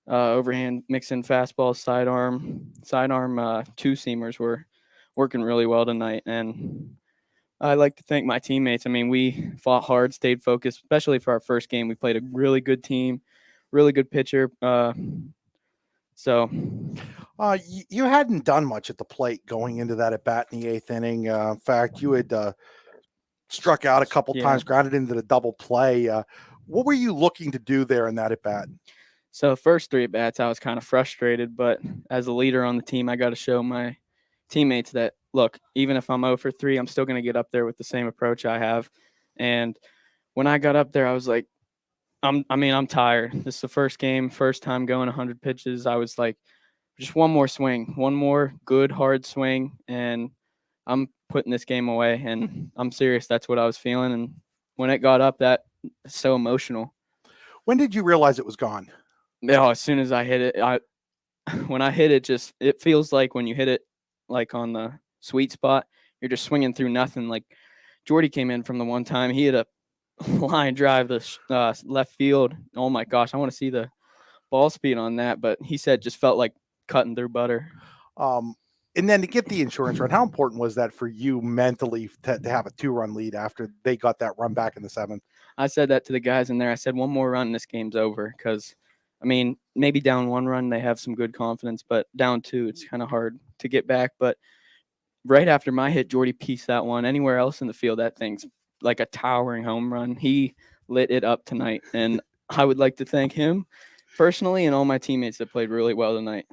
overhand, mixing fastballs, sidearm, two-seamers were working really well tonight. And I like to thank my teammates. I mean, we fought hard, stayed focused, especially for our first game. We played a really good team, really good pitcher. You hadn't done much at the plate going into that at bat in the 8th inning. In fact, you had struck out a couple times, grounded into the double play. What were you looking to do there in that at bat? So first 3 at bats, I was kind of frustrated, but as a leader on the team, I got to show my teammates that, look, even if I'm 0 for 3, I'm still going to get up there with the same approach I have. And when I got up there, I was like, I'm tired. This is the first game, first time going 100 pitches. I was like, just one more swing, one more good, hard swing, and I'm putting this game away. And I'm serious. That's what I was feeling. And when it got up, that's so emotional. When did you realize it was gone? As soon as I hit it, when I hit it, it feels like when you hit it, like on the sweet spot, you're just swinging through nothing. Like Jordy came in from the one time, he hit a line drive the left field. Oh my gosh, I want to see the ball speed on that. But he said just felt like cutting through butter. And then to get the insurance run, how important was that for you mentally to have a 2-run lead after they got that run back in the 7th? I said that to the guys in there. I said, one more run, this game's over. Because, I mean, maybe down 1 run, they have some good confidence. But down 2, it's kind of hard to get back. But right after my hit, Jordy pieced that one. Anywhere else in the field, that thing's like a towering home run. He lit it up tonight. And I would like to thank him personally and all my teammates that played really well tonight.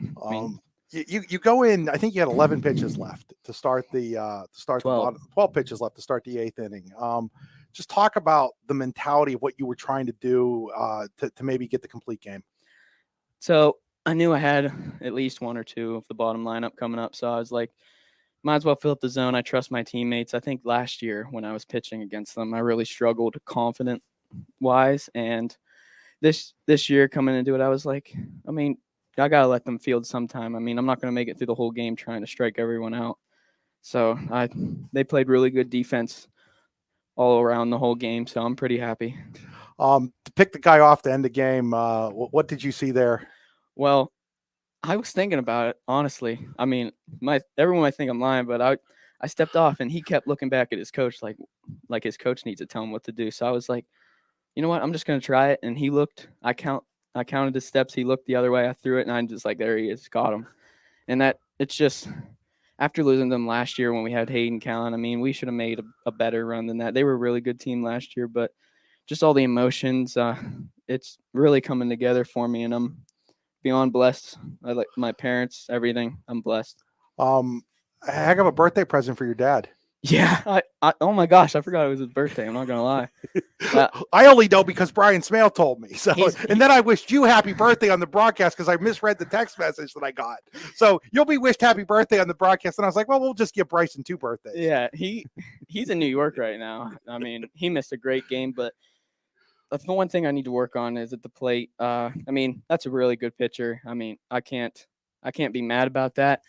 You go in, I think you had 11 pitches left to start the 12 pitches left to start the 8th inning. Just talk about the mentality of what you were trying to do to maybe get the complete game. So I knew I had at least 1 or 2 of the bottom lineup coming up. So I was like, might as well fill up the zone. I trust my teammates. I think last year when I was pitching against them, I really struggled confident wise. And this year coming into it, I was like, I mean, I got to let them field sometime. I mean, I'm not going to make it through the whole game trying to strike everyone out. So they played really good defense all around the whole game. So I'm pretty happy. To pick the guy off to end the game, what did you see there? Well, I was thinking about it, honestly. I mean, everyone might think I'm lying, but I stepped off and he kept looking back at his coach like his coach needs to tell him what to do. So I was like, you know what? I'm just going to try it. And he looked, I counted his steps. He looked the other way. I threw it, and I'm just like, there he is, got him. And it's just, after losing them last year when we had Hayden Callan, I mean, we should have made a better run than that. They were a really good team last year, but just all the emotions, it's really coming together for me, and I'm beyond blessed. I like my parents, everything. I'm blessed. A heck of a birthday present for your dad. Yeah. Oh my gosh, I forgot it was his birthday. I'm not gonna lie. I only know because Brian Smale told me. So, He's- and then I wished you happy birthday on the broadcast because I misread the text message that I got. So you'll be wished happy birthday on the broadcast. And I was like, well, we'll just give Bryson 2 birthdays. Yeah, he's in New York right now. I mean, he missed a great game, but that's the one thing I need to work on is at the plate. I mean, that's a really good pitcher. I mean, I can't be mad about that.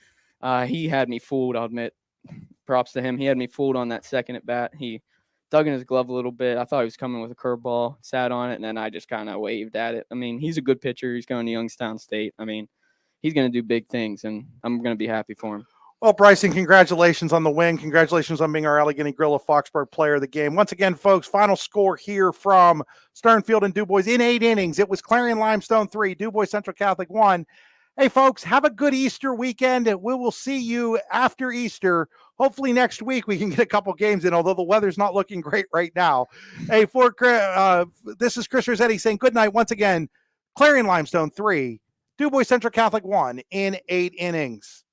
He had me fooled, I'll admit. Props to him. He had me fooled on that second at bat. He dug in his glove a little bit. I thought he was coming with a curveball, sat on it, and then I just kind of waved at it. I mean, he's a good pitcher. He's going to Youngstown State. I mean, he's going to do big things, and I'm going to be happy for him. Well, Bryson, congratulations on the win. Congratulations on being our Allegheny Grill Foxburg player of the game. Once again, folks, final score here from Sternfield and DuBois in 8 innings. It was Clarion Limestone 3, DuBois Central Catholic 1. Hey, folks, have a good Easter weekend. We will see you after Easter. Hopefully next week we can get a couple games in, although the weather's not looking great right now. Hey, this is Chris Rossetti saying good night once again. Clarion Limestone 3, DuBois Central Catholic 1 in 8 innings.